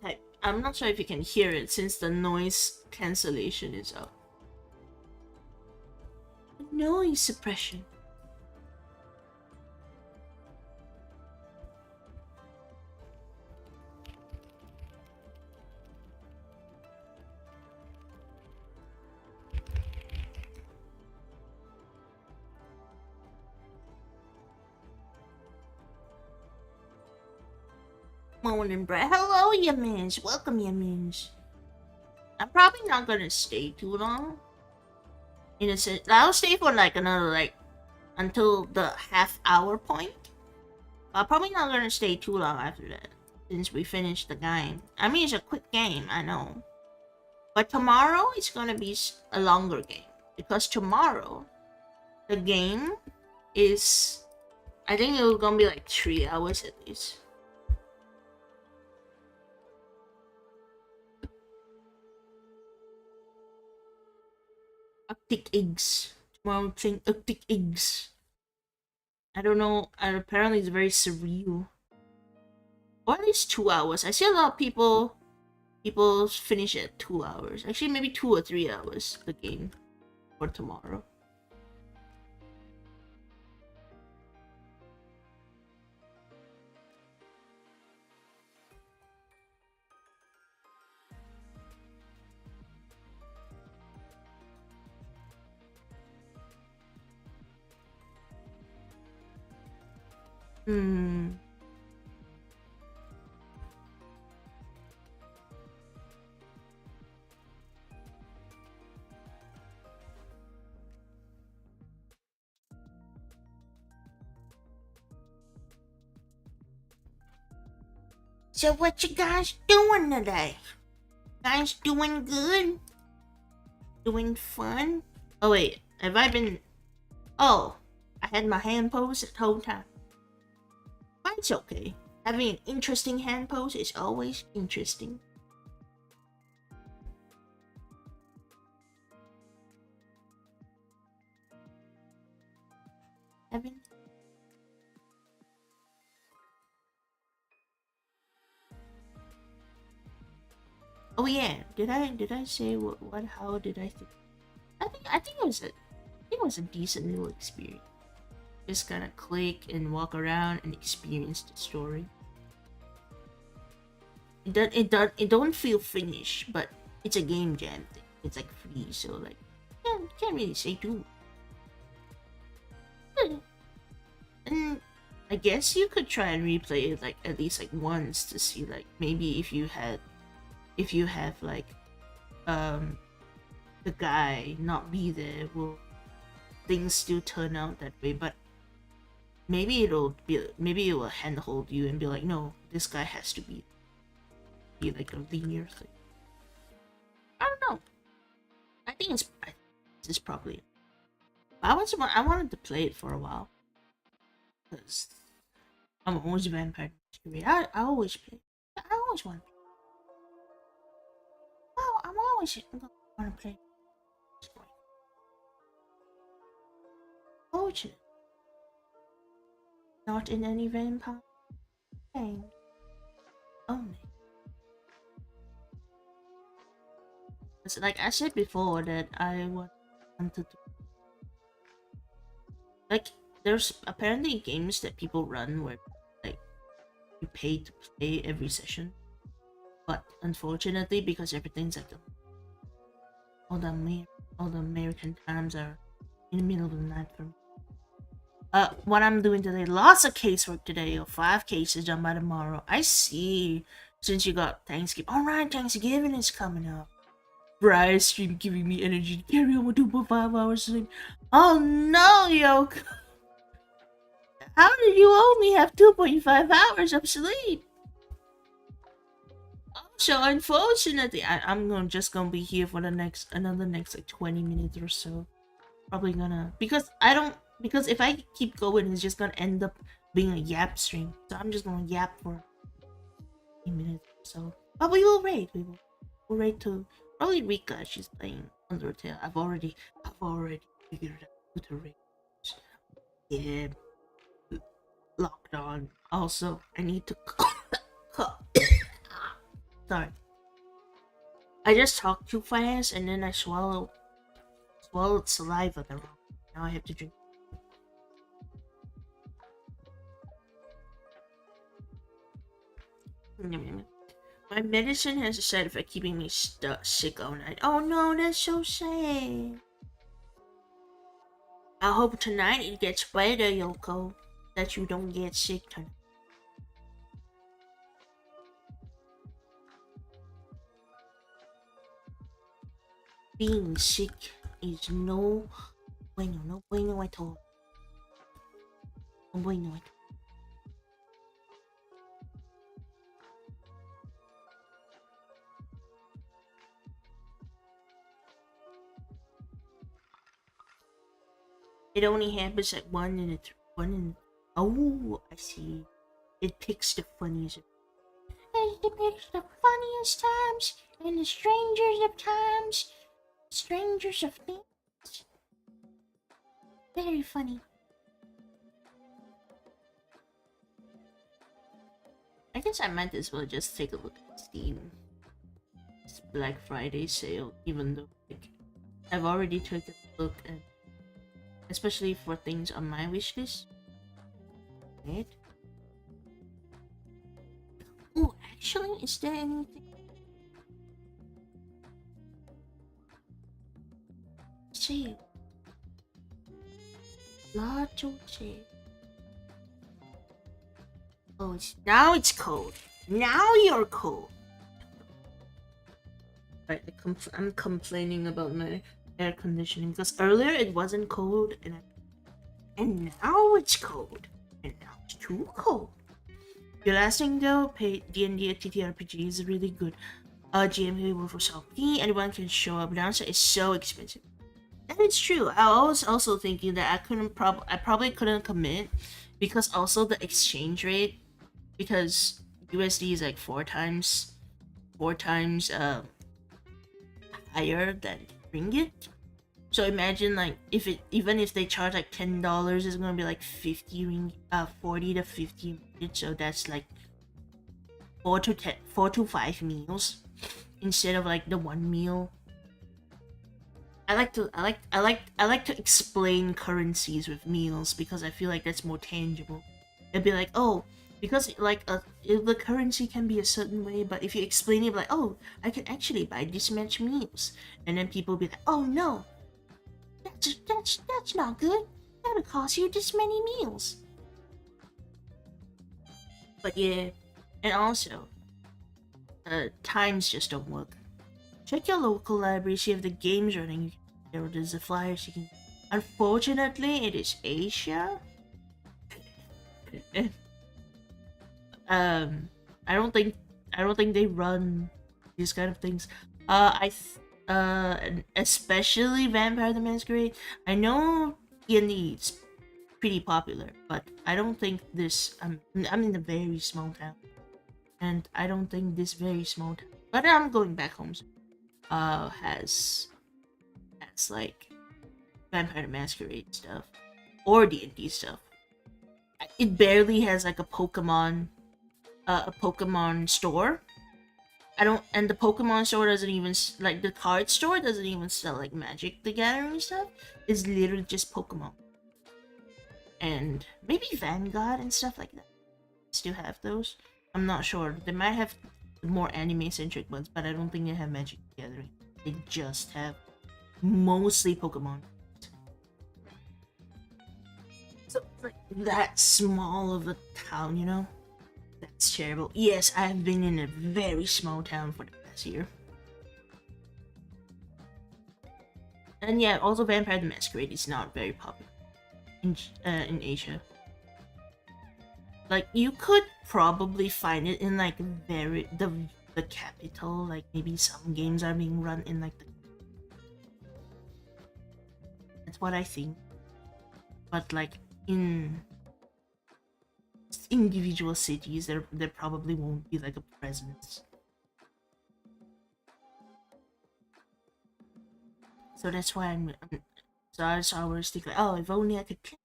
Type. I'm not sure if you can hear it since the noise cancellation is up. Noise suppression. Morning, Briar. Hello, 𝑦𝒐𝒏𝒄𝒎𝒄. Welcome, 𝑦𝒐𝒏𝒄𝒎𝒄. I'm probably not gonna stay too long. In a sense, I'll stay for like another until the half-hour point. I'm probably not gonna stay too long after that, since we finished the game. I mean, it's a quick game, I know. But tomorrow, it's gonna be a longer game. Because tomorrow, the game is... I think it's gonna be like 3 hours at least. 𝒖💔💄💄. Tomorrow, I'm playing 𝒖💔💄💄. I don't know, and apparently it's very surreal. Or at least 2 hours. I see a lot of people finish at 2 hours. Actually, maybe 2 or 3 hours, the game, for tomorrow. So what you guys doing today? Guys doing good? Doing fun? Oh wait, have I been... Oh, I had my hand pose the whole time. But it's okay. Having an interesting hand pose is always interesting. Evan? Oh yeah, did I say what how did I think? I think it was a decent little experience. Just kind of click and walk around and experience the story. It don't feel finished, but it's a game jam thing. It's like free, so like can't really say too. And I guess you could try and replay it like at least like once to see like maybe if you have like the guy not be there, will things still turn out that way? But maybe it will handhold you and be like, no, this guy has to be like a linear thing. I don't know. I think it's probably. I wanted to play it for a while because I'm always Vampire 𝒂𝒏𝒄𝒏𝒄. I always play. I always want. Oh, I'm always want to play. Fortunate. Not in any vampire game. Only. It's like I said before that I wanted to like there's apparently games that people run where like you pay to play every session, but unfortunately because everything's like all the American times are in the middle of the night for me. What I'm doing today, lots of casework today, or 5 cases done by tomorrow. I see. Since you got Thanksgiving. Alright, Thanksgiving is coming up. Briar stream giving me energy to carry on with 2.5 hours sleep. Oh no, Yoke! How did you only have 2.5 hours of sleep? So unfortunately, I'm just gonna be here for the next like 20 minutes or so. Probably gonna because if I keep going, it's just gonna end up being a yap stream. So I'm just gonna yap for 20 minutes or so. But we will raid. We'll raid to probably Rika. She's playing Undertale. I've already figured out who to raid. Yeah, locked on. Also, I need to. Sorry. I just talked too fast and then I swallowed saliva the wrong. Now I have to drink. My medicine has a side effect keeping me sick all night. Oh no, that's so sad. I hope tonight it gets better, Yoko. That you don't get sick tonight. Being sick is no bueno at all. No bueno at all. It only happens at one in. Oh, I see. It picks the funniest. It depicts the funniest times and the strangers of times. Strangers of things. Very funny. I guess I might as well just take a look at Steam. It's Black Friday sale, even though like, I've already taken a look at, especially for things on my wish list. Right? Oh, actually, is there anything? Sale. Large sale. Oh, now it's cold. Now you're cold. Right, I'm complaining about my air conditioning because earlier it wasn't cold and now it's cold and now it's too cold. Your last thing though, pay D&D TTRPG is really good. GMP will for something anyone can show up. Downside is so expensive. And it's true. I was also thinking that I probably couldn't commit because also the exchange rate, because USD is like four times higher than ringgit. So imagine like even if they charge like $10, it's gonna be like 40 to 50 ringgit. So that's like 4 to 5 meals instead of like the one meal. I like to explain currencies with meals because I feel like that's more tangible. It'd be like, oh, because like if the currency can be a certain way, but if you explain it like, oh, I can actually buy this much meals, and then people be like, oh no, that's not good. That'll cost you this many meals. But yeah, and also, times just don't work. Check your local library, see if the game's running. There's a flyer you can. Unfortunately, it is Asia. I don't think they run these kind of things. Especially Vampire the Masquerade. I know D&D is pretty popular, but I don't think this. I'm in a very small town, and I don't think this very small town. But I'm going back home. Has like Vampire the Masquerade stuff or D&D stuff. It barely has like a Pokemon store. And the Pokemon store doesn't even like the card store doesn't even sell like Magic the Gathering stuff. It's literally just Pokemon. and maybe Vanguard and stuff like that. Still have those. I'm not sure. They might have more anime-centric ones, but I don't think they have Magic the Gathering. They just have mostly Pokemon. So it's like that small of a town, you know? That's terrible. Yes, I have been in a very small town for the past year. And yeah, also Vampire the Masquerade is not very popular in Asia. Like, you could probably find it in like the capital. Like, maybe some games are being run in like the... That's what I think. But like in individual cities, there probably won't be like a presence. So that's why so I was thinking, oh, if only I could play.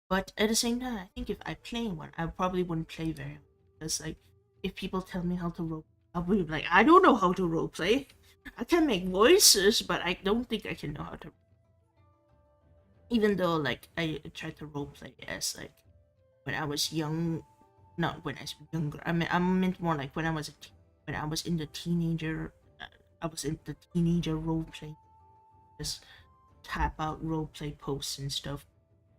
But at the same time, I think if I play one, I probably wouldn't play very well. Because like, if people tell me how to role, I'll be like, I don't know how to roleplay. I can make voices, but I don't think I can know how to. Even though like I tried to roleplay as like when I was young, not when I was younger. I meant more like when I was when I was in the teenager. I was in the teenager roleplay. Just type out roleplay posts and stuff.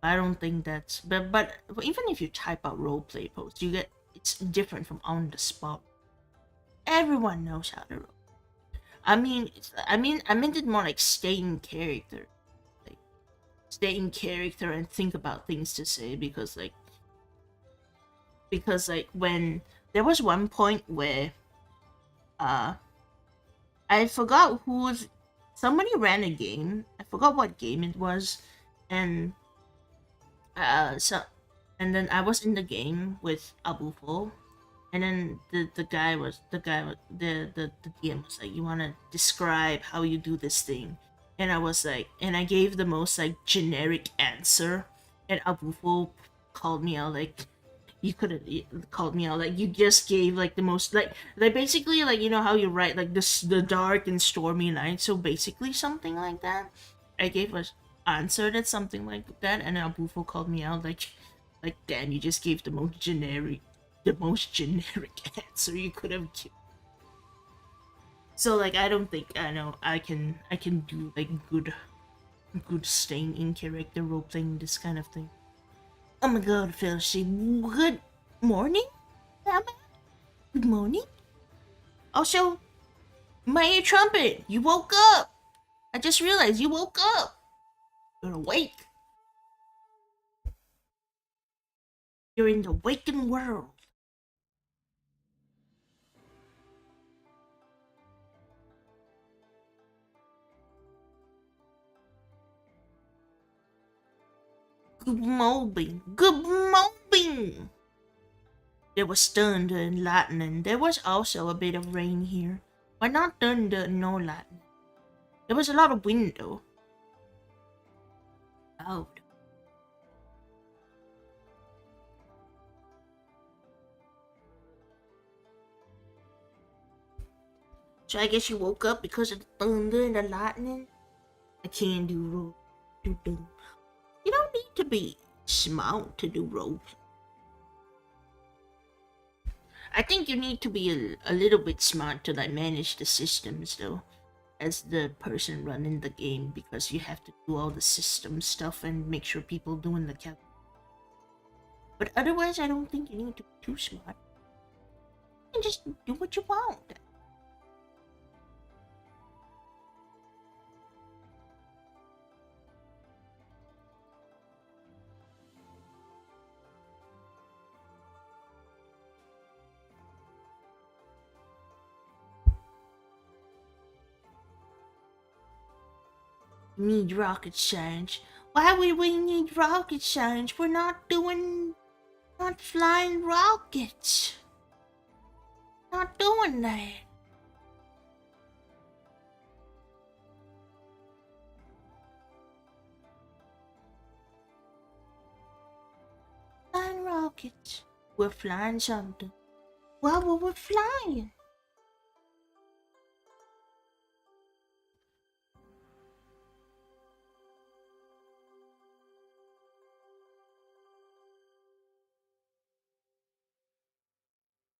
I don't think that's but even if you type out roleplay posts, you get it's different from on the spot. Everyone knows how to role. I meant it more like stay in character, like stay in character and think about things to say because when there was one point where I forgot somebody ran a game. I forgot what game it was, and so and then I was in the game with Abufo, and then the DM was like, you want to describe how you do this thing, and I was like, and I gave the most like generic answer, and Abufo called me out like, you could have called me out like you just gave like the most like basically like, you know how you write like this the dark and stormy night, so basically something like that. I gave a answer that's something like that, and Abufo called me out like damn, you just gave the most generic answer you could have given. So like I don't think I know I can do like good staying in character role playing this kind of thing. Oh my god, Felcy, good morning? Batman? Good morning? Also, Mayor Trumpet, you woke up! I just realized you woke up! You're awake. You're in the waking world. Good morning. Good morning! There was thunder and lightning. There was also a bit of rain here. But not thunder, no lightning. There was a lot of wind though. Oh. So I guess you woke up because of the thunder and the lightning? I can't do role. You don't need to be smart to do role. I think you need to be a little bit smart to like manage the systems though, as the person running the game, because you have to do all the system stuff and make sure people doing the count. But otherwise, I don't think you need to be too smart. You can just do what you want. Need rocket science. Why would we need rocket science? We're not flying rockets. Not doing that. Flying rockets. We're flying something. What were we flying?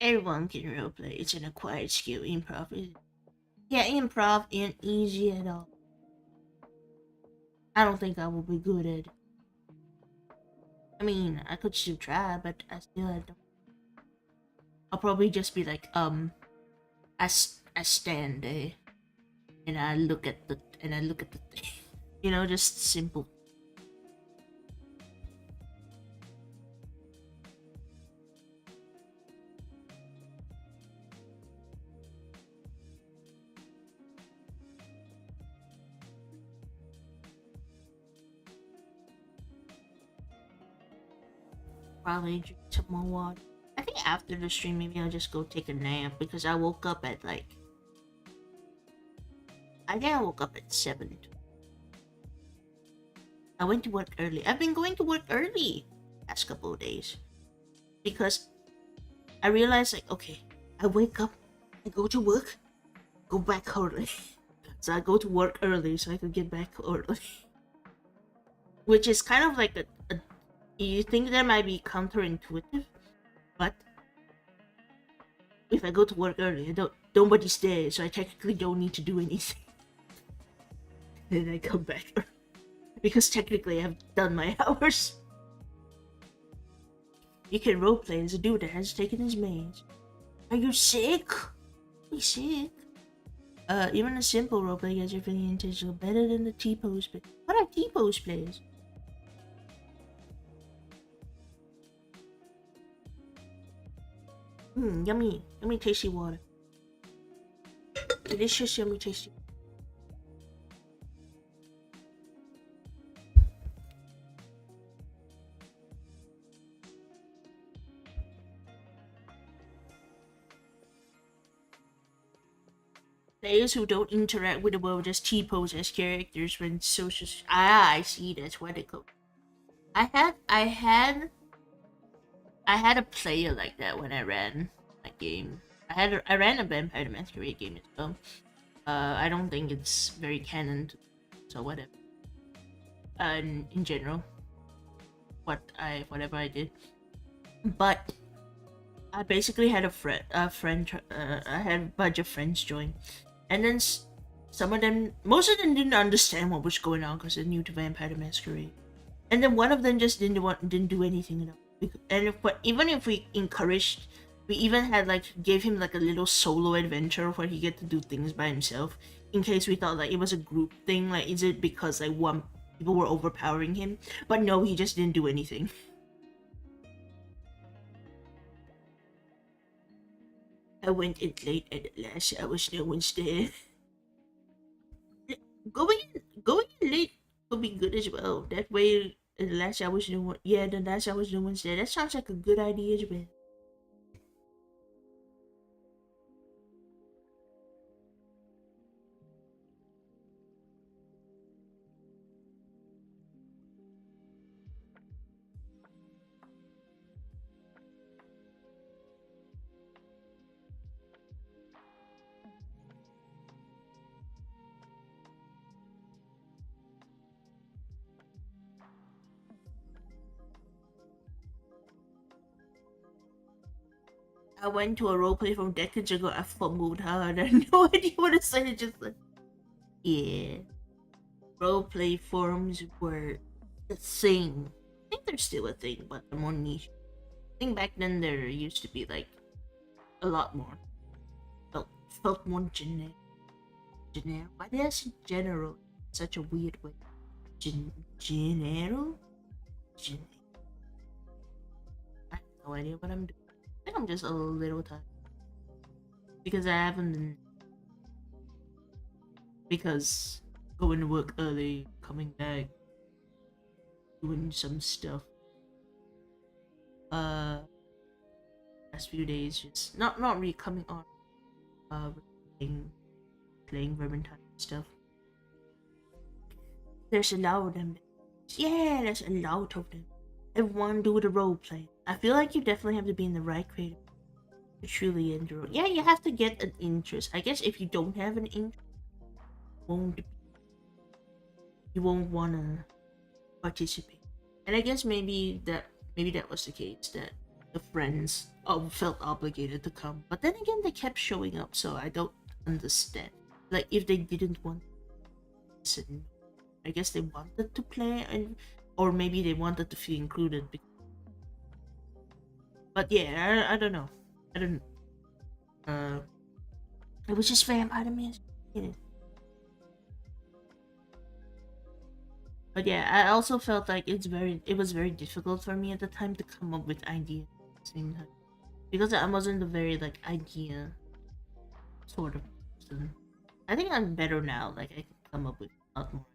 Everyone can roleplay. It's an acquired skill. Yeah, improv ain't easy at all. I don't think I will be good at it. I mean, I could still try, but I don't. I'll probably just be like, I stand there and I look at the thing. You know, just simple. Probably drink some more water. I think after the stream, maybe I'll just go take a nap because I woke up at like. I think I woke up at 7. I went to work early. I've been going to work early last couple of days because I realized like, okay, I wake up, I go to work, go back early. So I go to work early so I could get back early. Which is kind of like you think that might be counterintuitive, but if I go to work early, nobody's there, so I technically don't need to do anything. Then I come back early. Because technically I've done my hours. You can roleplay as a dude that has taken his meds. Are you sick? Are you sick? Even a simple roleplay gets your feeling intentional better than the T-pose plays. What are T-pose plays? Yummy. Yummy tasty water. Delicious yummy tasty. Players who don't interact with the world just T-pose as characters when social. I see. That's what they call. I had a player like that when I ran a game. I ran a Vampire the Masquerade game as well. I don't think it's very canon, so whatever. In general, whatever I did, but I basically had a friend. I had a bunch of friends join. And then most of them didn't understand what was going on because they're new to Vampire the Masquerade. And then one of them just didn't do anything at all. And even if we encouraged, we even had gave him like a little solo adventure where he get to do things by himself. In case we thought like it was a group thing, like is it because like people were overpowering him? But no, he just didn't do anything. I went in late and at last hours no one's there. Going in late would be good as well. That way at the last hours no one the last hours no one's there. That sounds like a good idea as well. I went to a roleplay from decades ago. I fumbled hard. I had no idea what to say. Just like, yeah. Roleplay forums were a thing. I think they're still a thing, but they're more niche. I think back then there used to be like a lot more. Felt more generic. Why did I say general? Such a weird way. General? I have no idea what I'm doing. I think I'm just a little tired. Because I haven't been. Because going to work early, coming back, doing some stuff. Last few days, just not really coming on. Playing Vermintide stuff. There's a lot of them. Yeah, there's a lot of them. Everyone do the role play. I feel like you definitely have to be in the right creative to truly enjoy. Yeah, you have to get an interest. I guess if you don't have an interest, you won't wanna participate. And I guess maybe that was the case, that the friends felt obligated to come. But then again, they kept showing up, so I don't understand. Like, if they didn't want to listen, I guess they wanted to play, and or maybe they wanted to feel included. But yeah, I don't know. I don't. It was just Vampire the Masquerade. But yeah, I also felt like it was very difficult for me at the time to come up with ideas at the same time. Because I wasn't a very like idea sort of person. I think I'm better now, like I can come up with a lot more.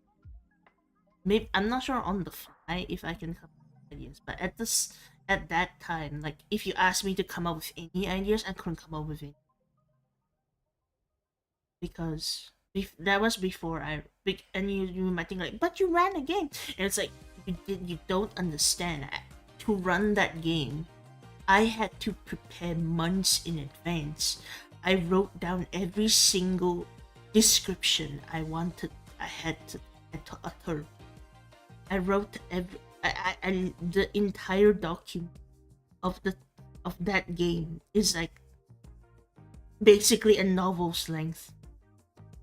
Maybe I'm not sure on the fly if I can come up with ideas, but at that time, like if you asked me to come up with any ideas, I couldn't come up with any. Because that was before and you might think like, but you ran a game, and it's like you don't understand. To run that game, I had to prepare months in advance. I wrote down every single description I had to utter. I wrote the entire document of that game is like basically a novel's length.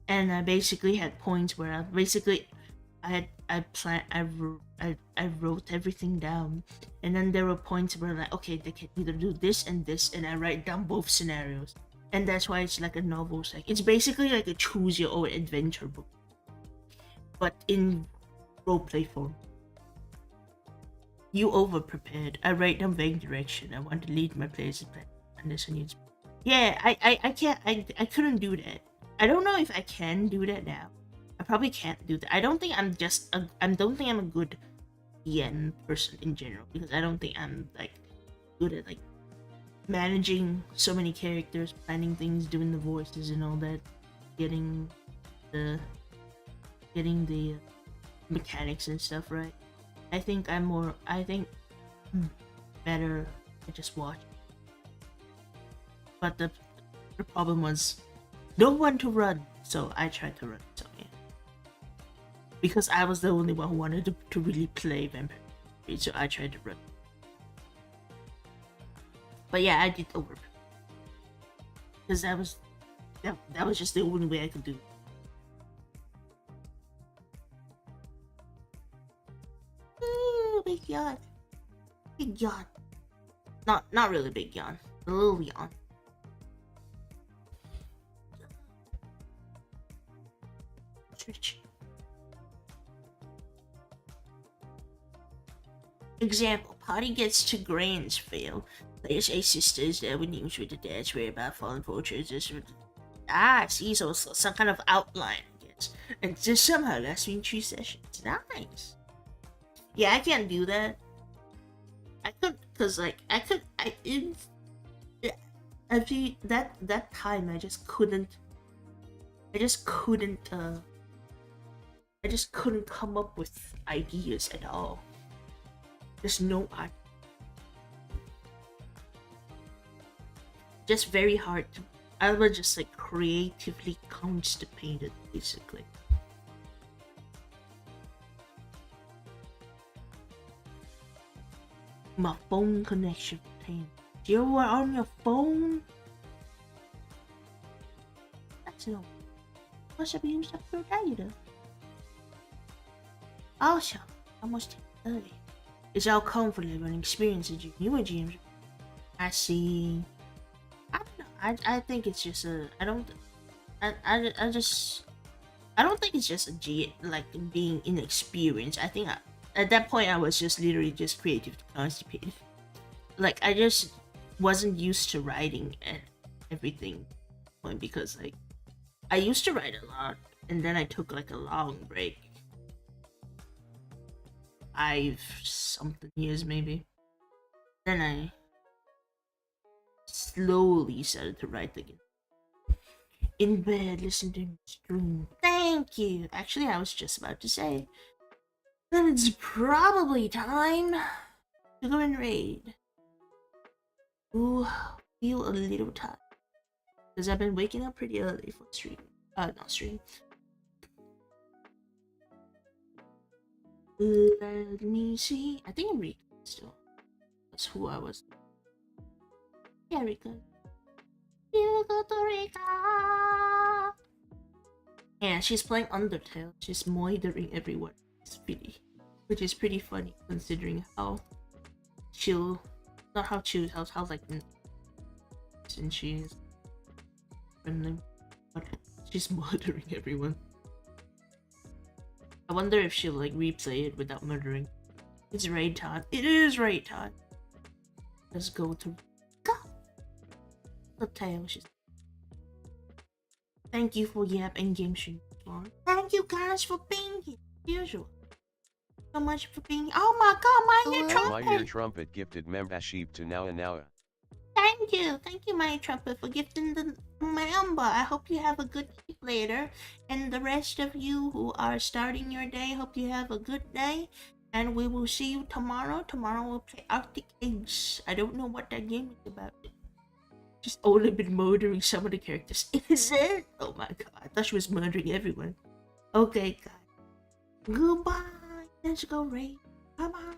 And I basically had points where I wrote everything down, and then there were points where like, okay, they can either do this and this, and I write down both scenarios, and that's why it's like a novel. It's basically like a choose your own adventure book, but in roleplay form. You over prepared. I write down vague direction. I want to lead my players to plan, and this needs. Yeah, I can't. I couldn't do that. I don't know if I can do that now. I probably can't do that. I don't think I'm a good DM person in general, because I don't think I'm like good at like managing so many characters, planning things, doing the voices and all that, getting the mechanics and stuff right. I think better I just watch. But the problem was no one to run, so I tried to run. So yeah, because I was the only one who wanted to really play Vampire, so I tried to run. But yeah, I did over because that was just the only way I could do it. Ooh, big yawn, big yawn. Not really big yawn, a little yawn. Example, party gets to Grandsville. Players A sisters that with names with the dads where about fallen fortresses. See, so it's some kind of outline, I guess. And just somehow lasts me 2 sessions. Nice. Yeah, I can't do that. I could, cause like I actually that time I just couldn't come up with ideas at all. There's no art. Just very hard to. I was just like creatively constipated, basically. My phone connection failed. You were on your phone? That's no. 𝑧𝒕𝒓𝒆𝒂𝒏𝒄. Also, almost 30. It's all comfortable and experiences newer GMs. I see. I don't know. I think it's just a. I don't think it's just a G, like being inexperienced. I think at that point I was just literally just creative constipated. Like I just wasn't used to writing and everything, because like I used to write a lot, and then I took like a long break. 5 something years maybe. Then I slowly started to write again. In bed, listening to him stream. Thank you. Actually, I was just about to say that it's probably time to go and raid. Ooh, feel a little tired because I've been waking up pretty early for stream. Not stream. Let me see. I think I'm reading still. That's who I was. Here we go. 𝒂𝒐𝒏𝒂𝒎💄. And she's playing Undertale. She's moithering everyone. It's pretty, which is pretty funny considering how chill, not how chill, how like, and she is friendly, but she's murdering everyone. I wonder if she'll like replay it without murdering. It's raid time. It is raid time. Let's go to the tail. Thank you for Yap and Game Stream. Thank you guys for being here. Usual. So much for being. Oh my god, my trumpet! My trumpet gifted 𝑬𝒊𝒏𝒌𝒔 to now. Thank you, my trumpet, for gifting the member. I hope you have a good day later, and the rest of you who are starting your day, hope you have a good day. And we will see you tomorrow. Tomorrow we'll play Arctic Eggs. I don't know what that game is about. Just only been murdering some of the characters. Is it? Oh my god, I thought she was murdering everyone. Okay, guys. Goodbye. Let's go raid. Bye bye.